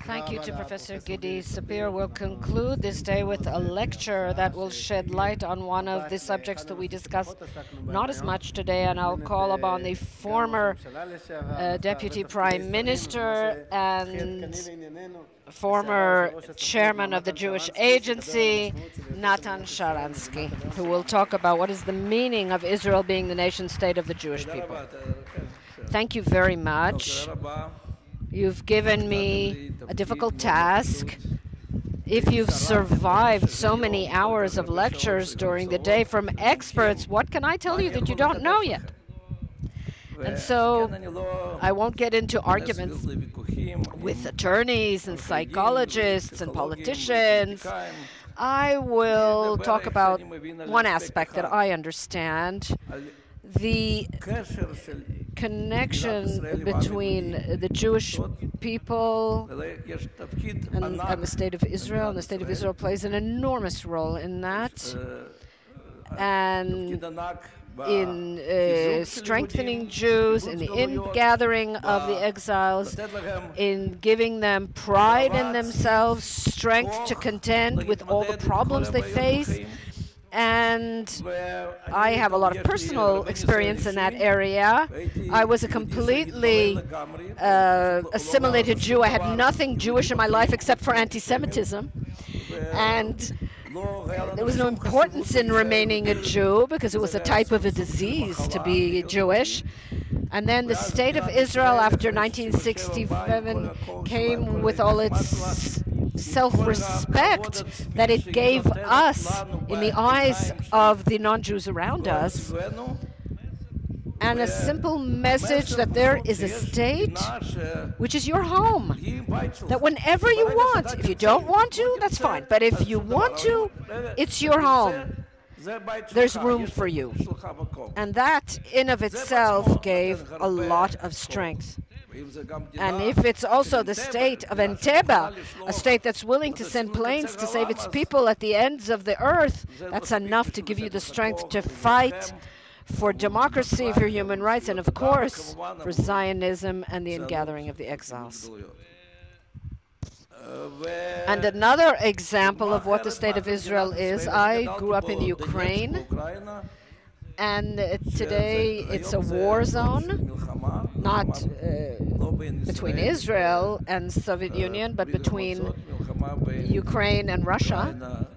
Thank you to Professor Gideon. Sapir will conclude this day with a lecture that will shed light on one of the subjects that we discussed not as much today, and I'll call upon the former Deputy Prime Minister and former chairman of the Jewish Agency, Natan Sharansky, who will talk about what is the meaning of Israel being the nation state of the Jewish people. Thank you very much. You've given me a difficult task. If you've survived so many hours of lectures during the day from experts, what can I tell you that you don't know yet? And so I won't get into arguments with attorneys and psychologists and politicians. I will talk about one aspect that I understand, the connection between the Jewish people and the State of Israel. And the State of Israel plays an enormous role in that, and in strengthening Jews, in the ingathering of the exiles, in giving them pride in themselves, strength to contend with all the problems they face. And I have a lot of personal experience in that area. I was a completely assimilated Jew. I had nothing Jewish in my life except for anti-Semitism. And there was no importance in remaining a Jew because it was a type of a disease to be Jewish. And then the State of Israel after 1967 came with all its self-respect that it gave us in the eyes of the non-Jews around us, and a simple message that there is a state which is your home, that whenever you want, if you don't want to, that's fine, but if you want to, it's your home. There's room for you. And that in of itself gave a lot of strength. And if it's also the state of Entebbe, a state that's willing to send planes to save its people at the ends of the earth, that's enough to give you the strength to fight for democracy, for human rights, and of course, for Zionism and the ingathering of the exiles. And another example of what the State of Israel is, I grew up in the Ukraine, and today it's a war zone, not between Israel and Soviet Union, but between Ukraine and Russia.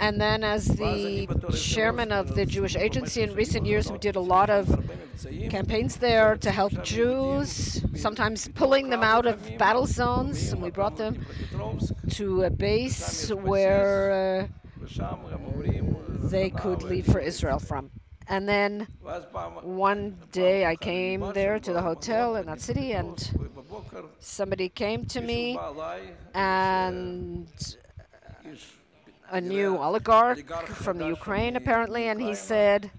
And then as the chairman of the Jewish Agency in recent years, we did a lot of campaigns there to help Jews, sometimes pulling them out of battle zones, and we brought them to a base where they could leave for Israel from. And then one day I came there to the hotel in that city, and somebody came to me, and a new oligarch from the Ukraine, apparently, and he said,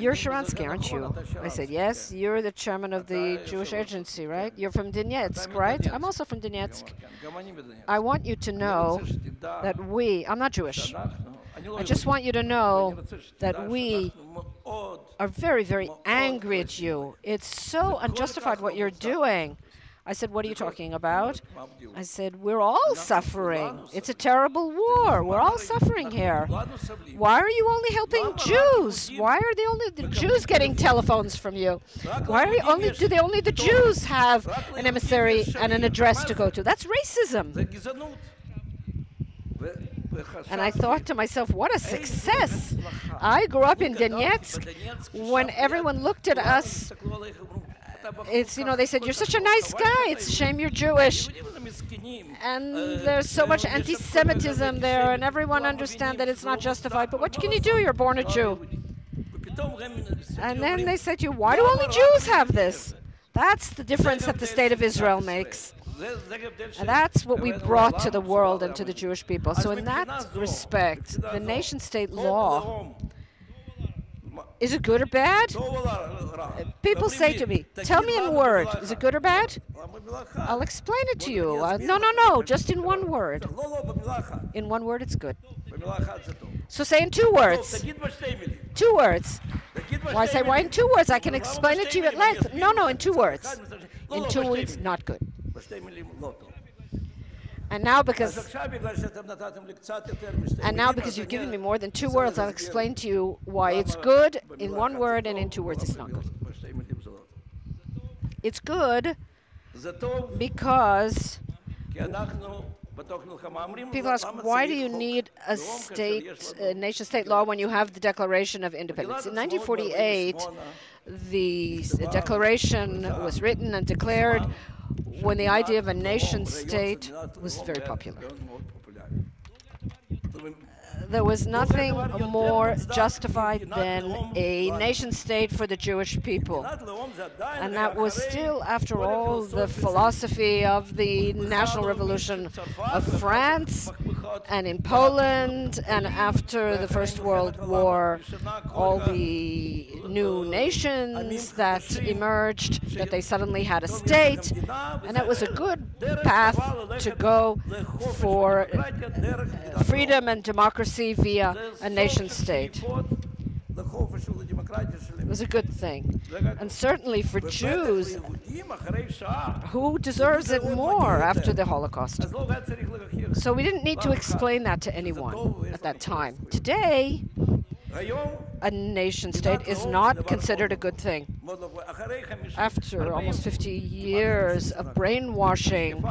"You're Sharansky, aren't you?" I said, "Yes, you're the chairman of the Jewish Agency, right? You're from Donetsk, right? I'm also from Donetsk. I want you to know that I'm not Jewish. I just want you to know that we are very, very angry at you. It's so unjustified what you're doing." I said, "What are you talking about?" I said, "We're all suffering. It's a terrible war. We're all suffering here. Why are you only helping Jews? Why are the Jews getting telephones from you? Why do only the Jews have an emissary and an address to go to? That's racism." And I thought to myself, what a success. I grew up in Donetsk when everyone looked at us. They said, "You're such a nice guy. It's a shame you're Jewish." And there's so much anti-Semitism there, and everyone understands that it's not justified. But what can you do? You're born a Jew. And then they said to you, "Why do only Jews have this?" That's the difference that the State of Israel makes. And that's what we brought to the world and to the Jewish people. So in that respect, the nation-state law, is it good or bad? People say to me, "Tell me in a word, is it good or bad?" I'll explain it to you. No, just in one word. In one word, it's good. So say in 2 words. 2 words. Why say, why in 2 words? I can explain it to you at length. No, in 2 words. In 2 words, not good. And now because you've given me more than 2 words, I'll explain to you why it's good in 1 word, and in 2 words it's not good. It's good because people ask, why do you need a nation-state law when you have the Declaration of Independence? In 1948, the Declaration was written and declared when the idea of a nation-state was very popular. There was nothing more justified than a nation-state for the Jewish people. And that was still, after all, the philosophy of the National Revolution of France and in Poland, and after the First World War, all the new nations that emerged, that they suddenly had a state, and it was a good path to go for freedom and democracy via a nation-state. It was a good thing. And certainly for Jews, who deserves it more after the Holocaust? So we didn't need to explain that to anyone at that time. Today, a nation-state is not considered a good thing. After almost 50 years of brainwashing,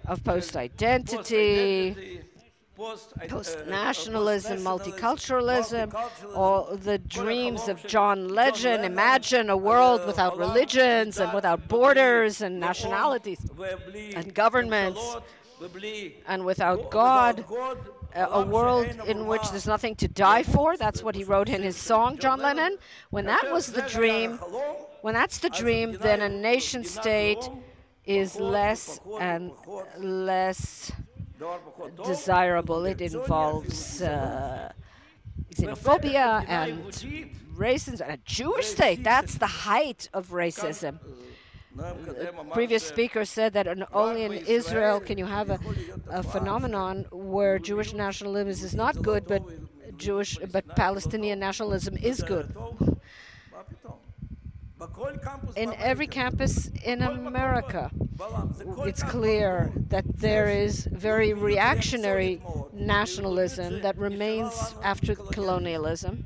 of post-identity, post-nationalism, multiculturalism, all the dreams of John Legend. Imagine a world without religions and without borders and nationalities and governments and without God. A world in which there's nothing to die for. That's what he wrote in his song, John Lennon. When that was the dream, when that's the dream, then a nation state is less and less desirable. It involves xenophobia and racism. And a Jewish state, that's the height of racism. The previous speaker said that only in Israel can you have a phenomenon where Jewish nationalism is not good, but Palestinian nationalism is good. In every campus in America, it's clear that there is very reactionary nationalism that remains after colonialism,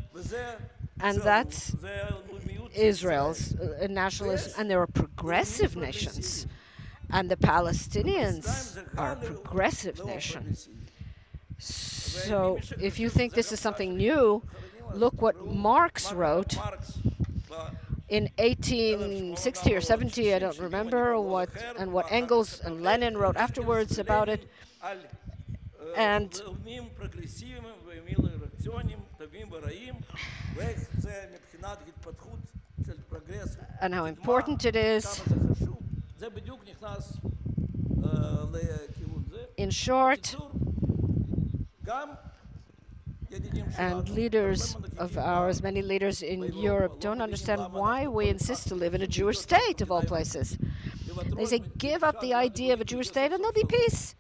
and that's Israel's nationalism. And there are progressive nations, and the Palestinians are a progressive nation. So if you think this is something new, look what Marx wrote in 1860 or 70, I don't remember, what Engels and Lenin wrote afterwards about it, and how important it is. In short, and leaders of ours, many leaders in Europe, don't understand why we insist to live in a Jewish state, of all places. They say, give up the idea of a Jewish state and there'll be peace.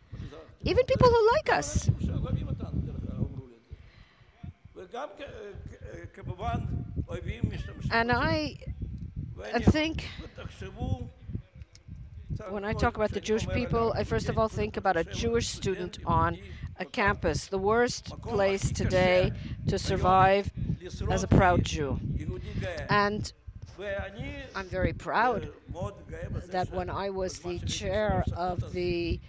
Even people who like us. And I think, when I talk about the Jewish people, I first of all think about a Jewish student on a campus, the worst place today to survive as a proud Jew. And I'm very proud that when I was the chair of the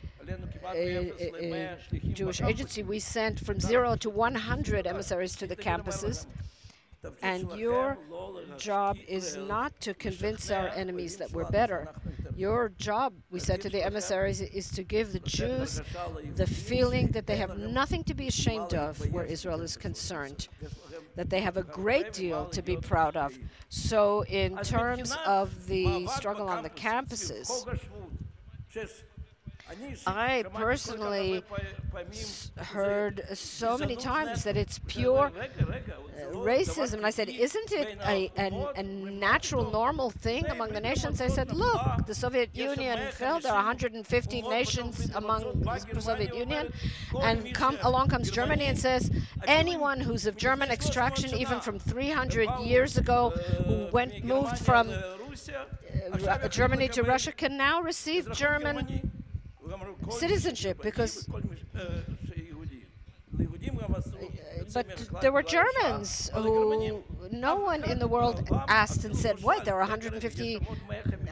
Jewish agency, we sent from 0 to 100 emissaries to the campuses. And your job is not to convince our enemies that we're better. Your job, we said to the emissaries, is to give the Jews the feeling that they have nothing to be ashamed of where Israel is concerned, that they have a great deal to be proud of. So in terms of the struggle on the campuses, I personally heard so many times that it's pure racism. And I said, isn't it a natural, normal thing among the nations? I said, look, the Soviet Union fell. There are 150 nations among the Soviet Union. And along comes Germany and says, anyone who's of German extraction, even from 300 years ago, who moved from Germany to Russia, can now receive German citizenship, because but there were Germans who no one in the world asked and said, what, there are 150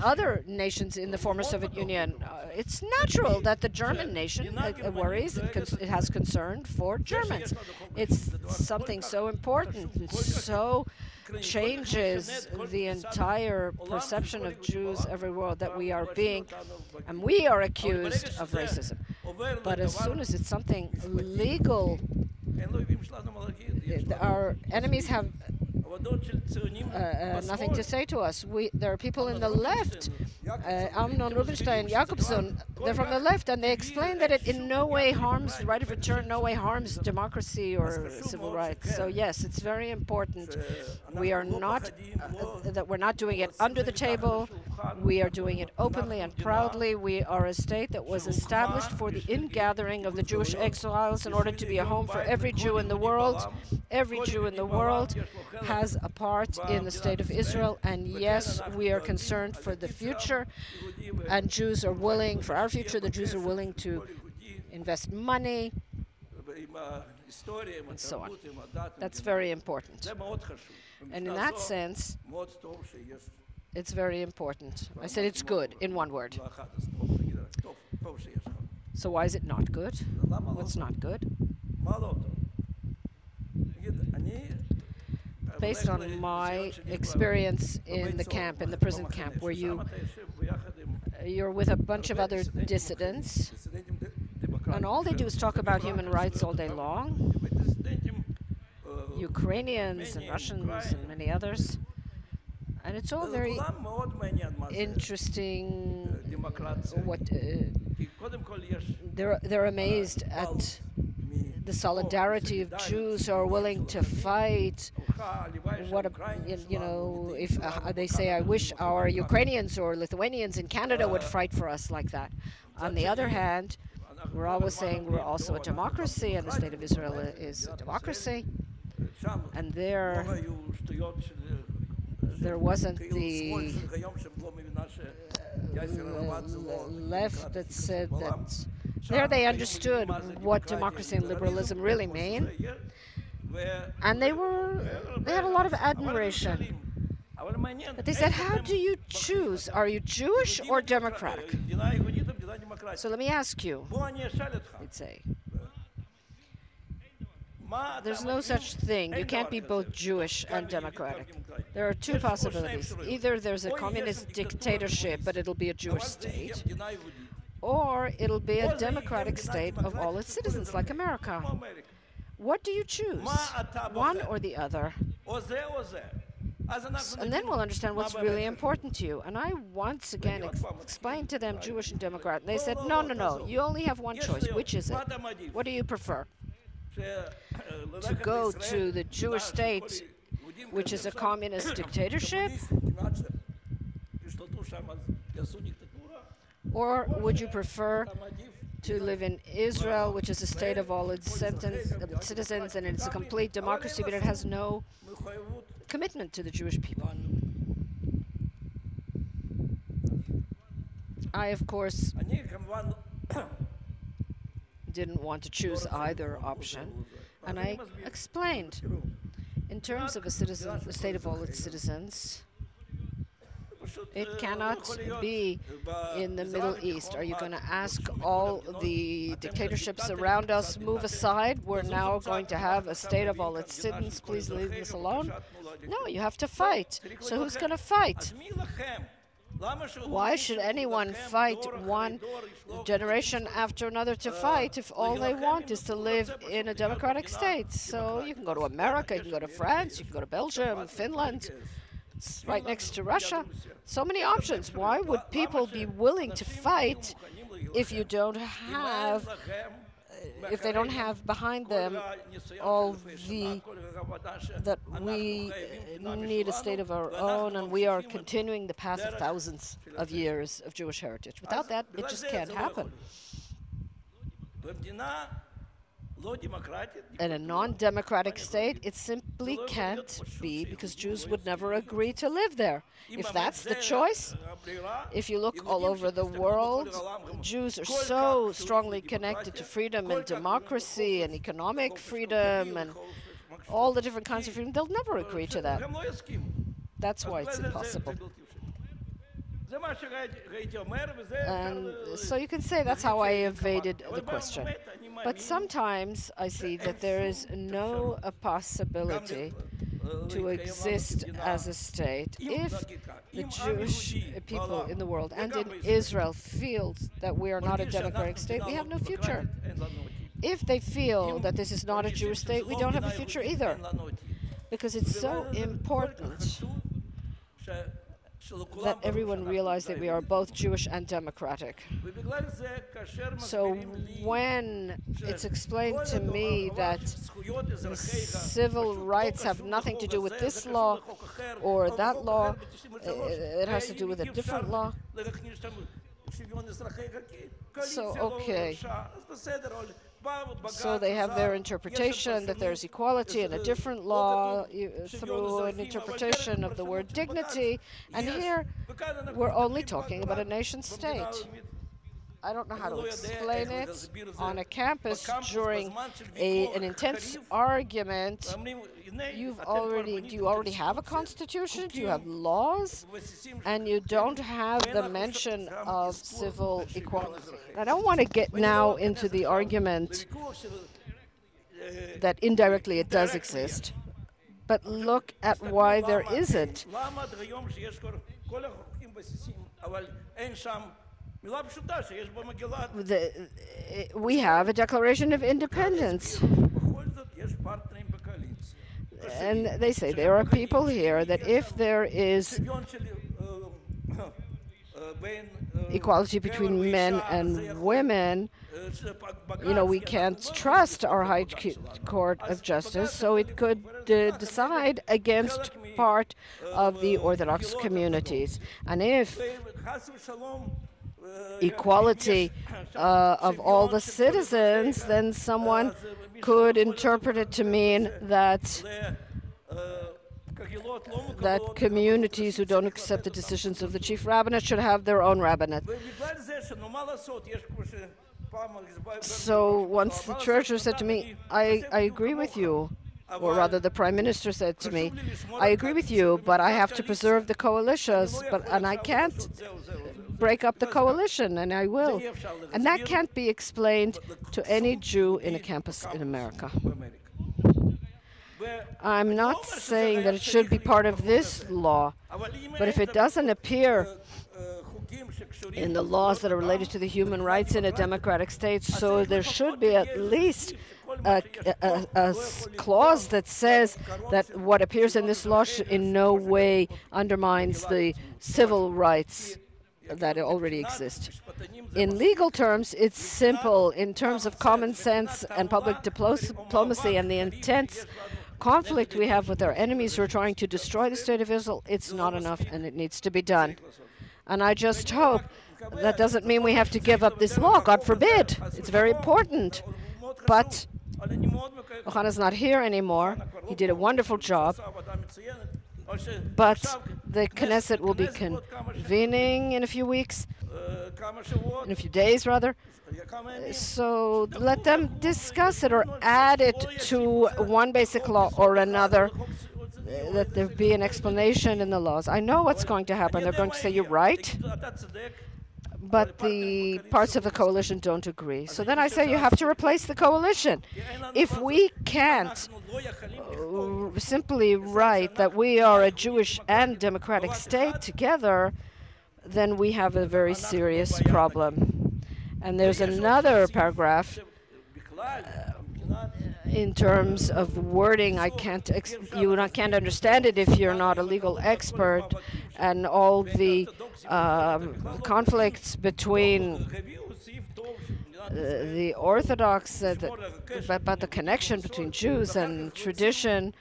other nations in the former Soviet Union. It's natural that the German nation worries and it has concern for Germans. It's something so important and so changes the entire perception of Jews everywhere that we are accused of racism. But as soon as it's something legal, our enemies have nothing to say to us. There are people in the left, Amnon Rubinstein, Jakobson, they're from the left, and they explain that it in no way harms the right of return, no way harms democracy or civil rights. So yes, it's very important. We are not, that we're not doing it under the table. We are doing it openly and proudly. We are a state that was established for the ingathering of the Jewish exiles in order to be a home for every Jew in the world. Every Jew in the world has a part in the state of Israel, and yes, we are concerned for the future, and Jews are willing, for our future, the Jews are willing to invest money, and so on. That's very important. And in that sense, it's very important. I said it's good, in one word. So why is it not good? What's not good? Based on my experience in the camp, in the prison camp, where you're with a bunch of other dissidents, and all they do is talk about human rights all day long, Ukrainians and Russians and many others, and it's all very interesting. What they're amazed at the solidarity of Jews who are willing to fight. What if they say, I wish our Ukrainians or Lithuanians in Canada would fight for us like that. On the other hand, we're always saying we're also a democracy, and the state of Israel is a democracy, and there wasn't the left that said that. There they understood what democracy and liberalism really mean, and they had a lot of admiration. But they said, how do you choose? Are you Jewish or democratic? So let me ask you, they'd say. There's no such thing. You can't be both Jewish and democratic. There are two possibilities. Either there's a communist dictatorship, but it'll be a Jewish state, or it'll be a democratic state of all its citizens, like America. What do you choose? One or the other? And then we'll understand what's really important to you. And I once again explained to them Jewish and Democrat. And they said, no, no, no, you only have one choice. Which is it? What do you prefer? To go to the Jewish state, which is a communist dictatorship? Or would you prefer to live in Israel, which is a state of all its citizens, and it's a complete democracy, but it has no commitment to the Jewish people? I, of course, didn't want to choose either option, and I explained, in terms of a state of all its citizens, it cannot be in the Middle East. Are you going to ask all the dictatorships around us, move aside? We're now going to have a state of all its citizens. Please leave us alone. No, you have to fight. So who's going to fight? Why should anyone fight one generation after another to fight if all they want is to live in a democratic state? So you can go to America, you can go to France, you can go to Belgium, Finland. It's right next to Russia. So many options. Why would people be willing to fight if they don't have behind them all that we need a state of our own, and we are continuing the path of thousands of years of Jewish heritage. Without that, it just can't happen. In a non-democratic state, it simply can't be, because Jews would never agree to live there. If that's the choice, if you look all over the world, Jews are so strongly connected to freedom and democracy and economic freedom and all the different kinds of freedom, they'll never agree to that. That's why it's impossible. And so you can say that's how I evaded the question. But sometimes I see that there is no possibility to exist as a state if the Jewish people in the world and in Israel feel that we are not a democratic state, we have no future. If they feel that this is not a Jewish state, we don't have a future either. Because it's so important that everyone realize that we are both Jewish and democratic. So when it's explained to me that the civil rights have nothing to do with this law or that law, it has to do with a different law. So, okay. So they have their interpretation that there's equality in a different law through an interpretation of the word dignity, and here we're only talking about a nation state. I don't know how to explain it. On a campus during an intense argument, do you already have a constitution? Do you have laws? And you don't have the mention of civil equality. I don't want to get now into the argument that indirectly it does exist. But look at why there isn't. We have a Declaration of Independence. And they say there are people here that if there is equality between men and women, we can't trust our High Court of Justice, so it could decide against part of the Orthodox communities. And if equality of all the citizens, then someone could interpret it to mean that communities who don't accept the decisions of the chief rabbinate should have their own rabbinate. So once the treasurer said to me, I agree with you, or rather the prime minister said to me, I agree with you, but I have to preserve the coalitions, and I can't break up the coalition, and I will. And that can't be explained to any Jew in a campus in America. I'm not saying that it should be part of this law, but if it doesn't appear in the laws that are related to the human rights in a democratic state, so there should be at least a clause that says that what appears in this law in no way undermines the civil rights that already exist. In legal terms, it's simple. In terms of common sense and public diplomacy and the intense conflict we have with our enemies who are trying to destroy the state of Israel, it's not enough and it needs to be done. And I just hope that doesn't mean we have to give up this law. God forbid. It's very important. But Ohana's not here anymore. He did a wonderful job. But the Knesset will be convening in a few weeks, in a few days rather. So let them discuss it or add it to one basic law or another, that there be an explanation in the laws. I know what's going to happen. They're going to say, you're right, but the parts of the coalition don't agree. So then I say you have to replace the coalition. If we can't simply write that we are a Jewish and democratic state together, then we have a very serious problem. And there's another paragraph in terms of wording. You can't understand it if you're not a legal expert, and all the conflicts between the Orthodox about the connection between Jews and tradition,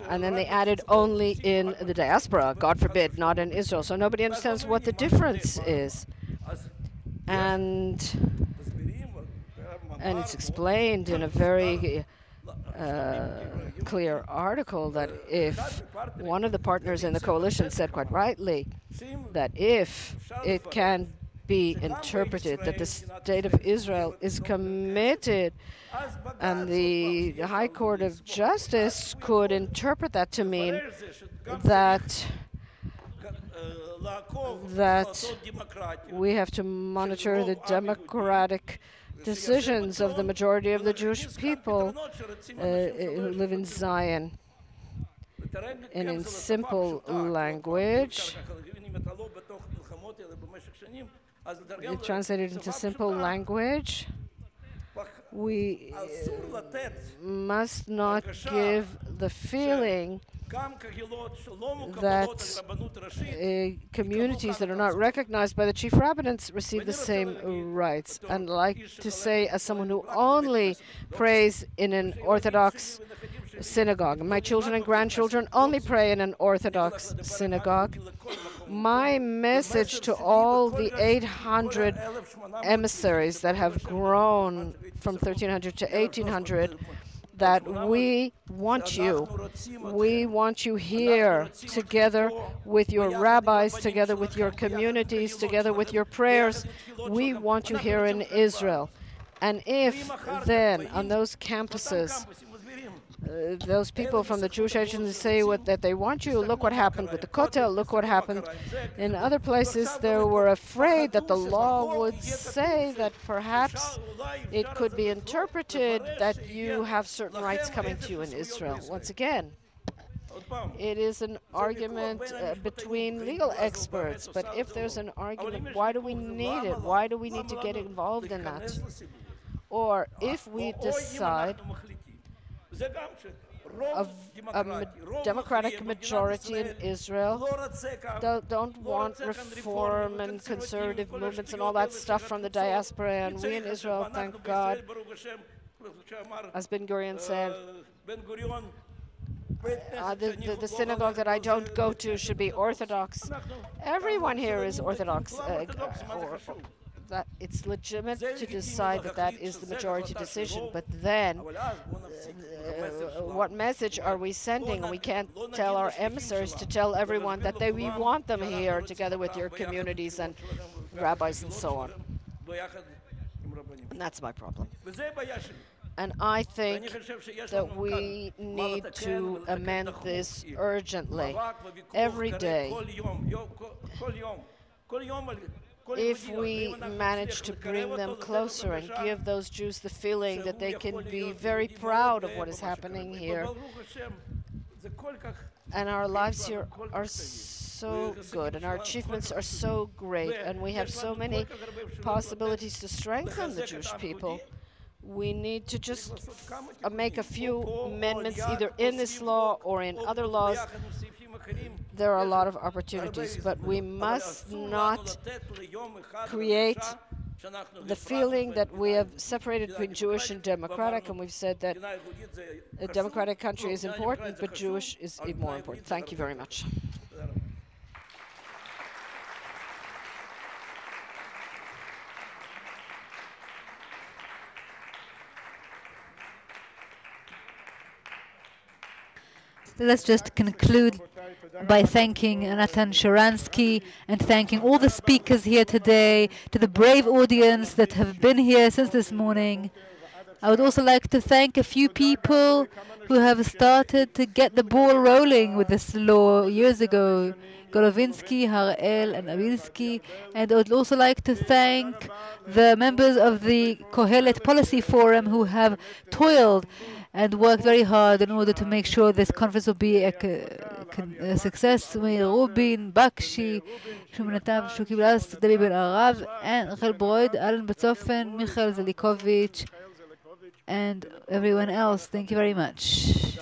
and then they added only in the diaspora, God forbid, not in Israel. So nobody understands what the difference is. And it's explained in a very clear article that if one of the partners in the coalition said quite rightly that if it can be interpreted that the state of Israel is committed, and the High Court of Justice could interpret that to mean that we have to monitor the democratic decisions of the majority of the Jewish people who live in Zion. And in simple language, translated into simple language, we must not give the feeling that communities that are not recognized by the chief rabbinates receive the same rights. And like to say, as someone who only prays in an Orthodox synagogue, my children and grandchildren only pray in an Orthodox synagogue, my message to all the 800 emissaries that have grown from 1300 to 1800, that we want you here, together with your rabbis, together with your communities, together with your prayers. We want you here in Israel. And if then on those campuses those people from the Jewish agency say that they want you. Look what happened with the Kotel. Look what happened in other places. They were afraid that the law would say that perhaps it could be interpreted that you have certain rights coming to you in Israel. Once again, it is an argument between legal experts, but if there's an argument, why do we need it? Why do we need to get involved in that? Or if we decide a democratic majority in Israel don't want reform and conservative movements and all that stuff from the diaspora, and we in Israel, thank God, as Ben Gurion said, the synagogue that I don't go to should be Orthodox. Everyone here is Orthodox. That it's legitimate to decide that that is the majority decision, but then what message are we sending? We can't tell our emissaries to tell everyone that we want them here together with your communities and rabbis and so on. And that's my problem. And I think that we need to amend this urgently, every day. If we manage to bring them closer and give those Jews the feeling that they can be very proud of what is happening here, and our lives here are so good, and our achievements are so great, and we have so many possibilities to strengthen the Jewish people, we need to just make a few amendments either in this law or in other laws. There are a lot of opportunities, but we must not create the feeling that we have separated between Jewish and democratic, and we've said that a democratic country is important, but Jewish is more important. Thank you very much.
Let's just conclude by thanking Nathan Sharansky and thanking all the speakers here today, to the brave audience that have been here since this morning. I would also like to thank a few people who have started to get the ball rolling with this law years ago, Golovinsky, Harel, and Vinizky. And I would also like to thank the members of the Kohelet Policy Forum who have toiled and worked very hard in order to make sure this conference will be a success. Rubin, Bakshi, Shumanatav, Shuki Blas, Debbie Ben Arav, and Rachel Broid, Alan Betzofen, Michael Zelikovich, and everyone else. Thank you very much.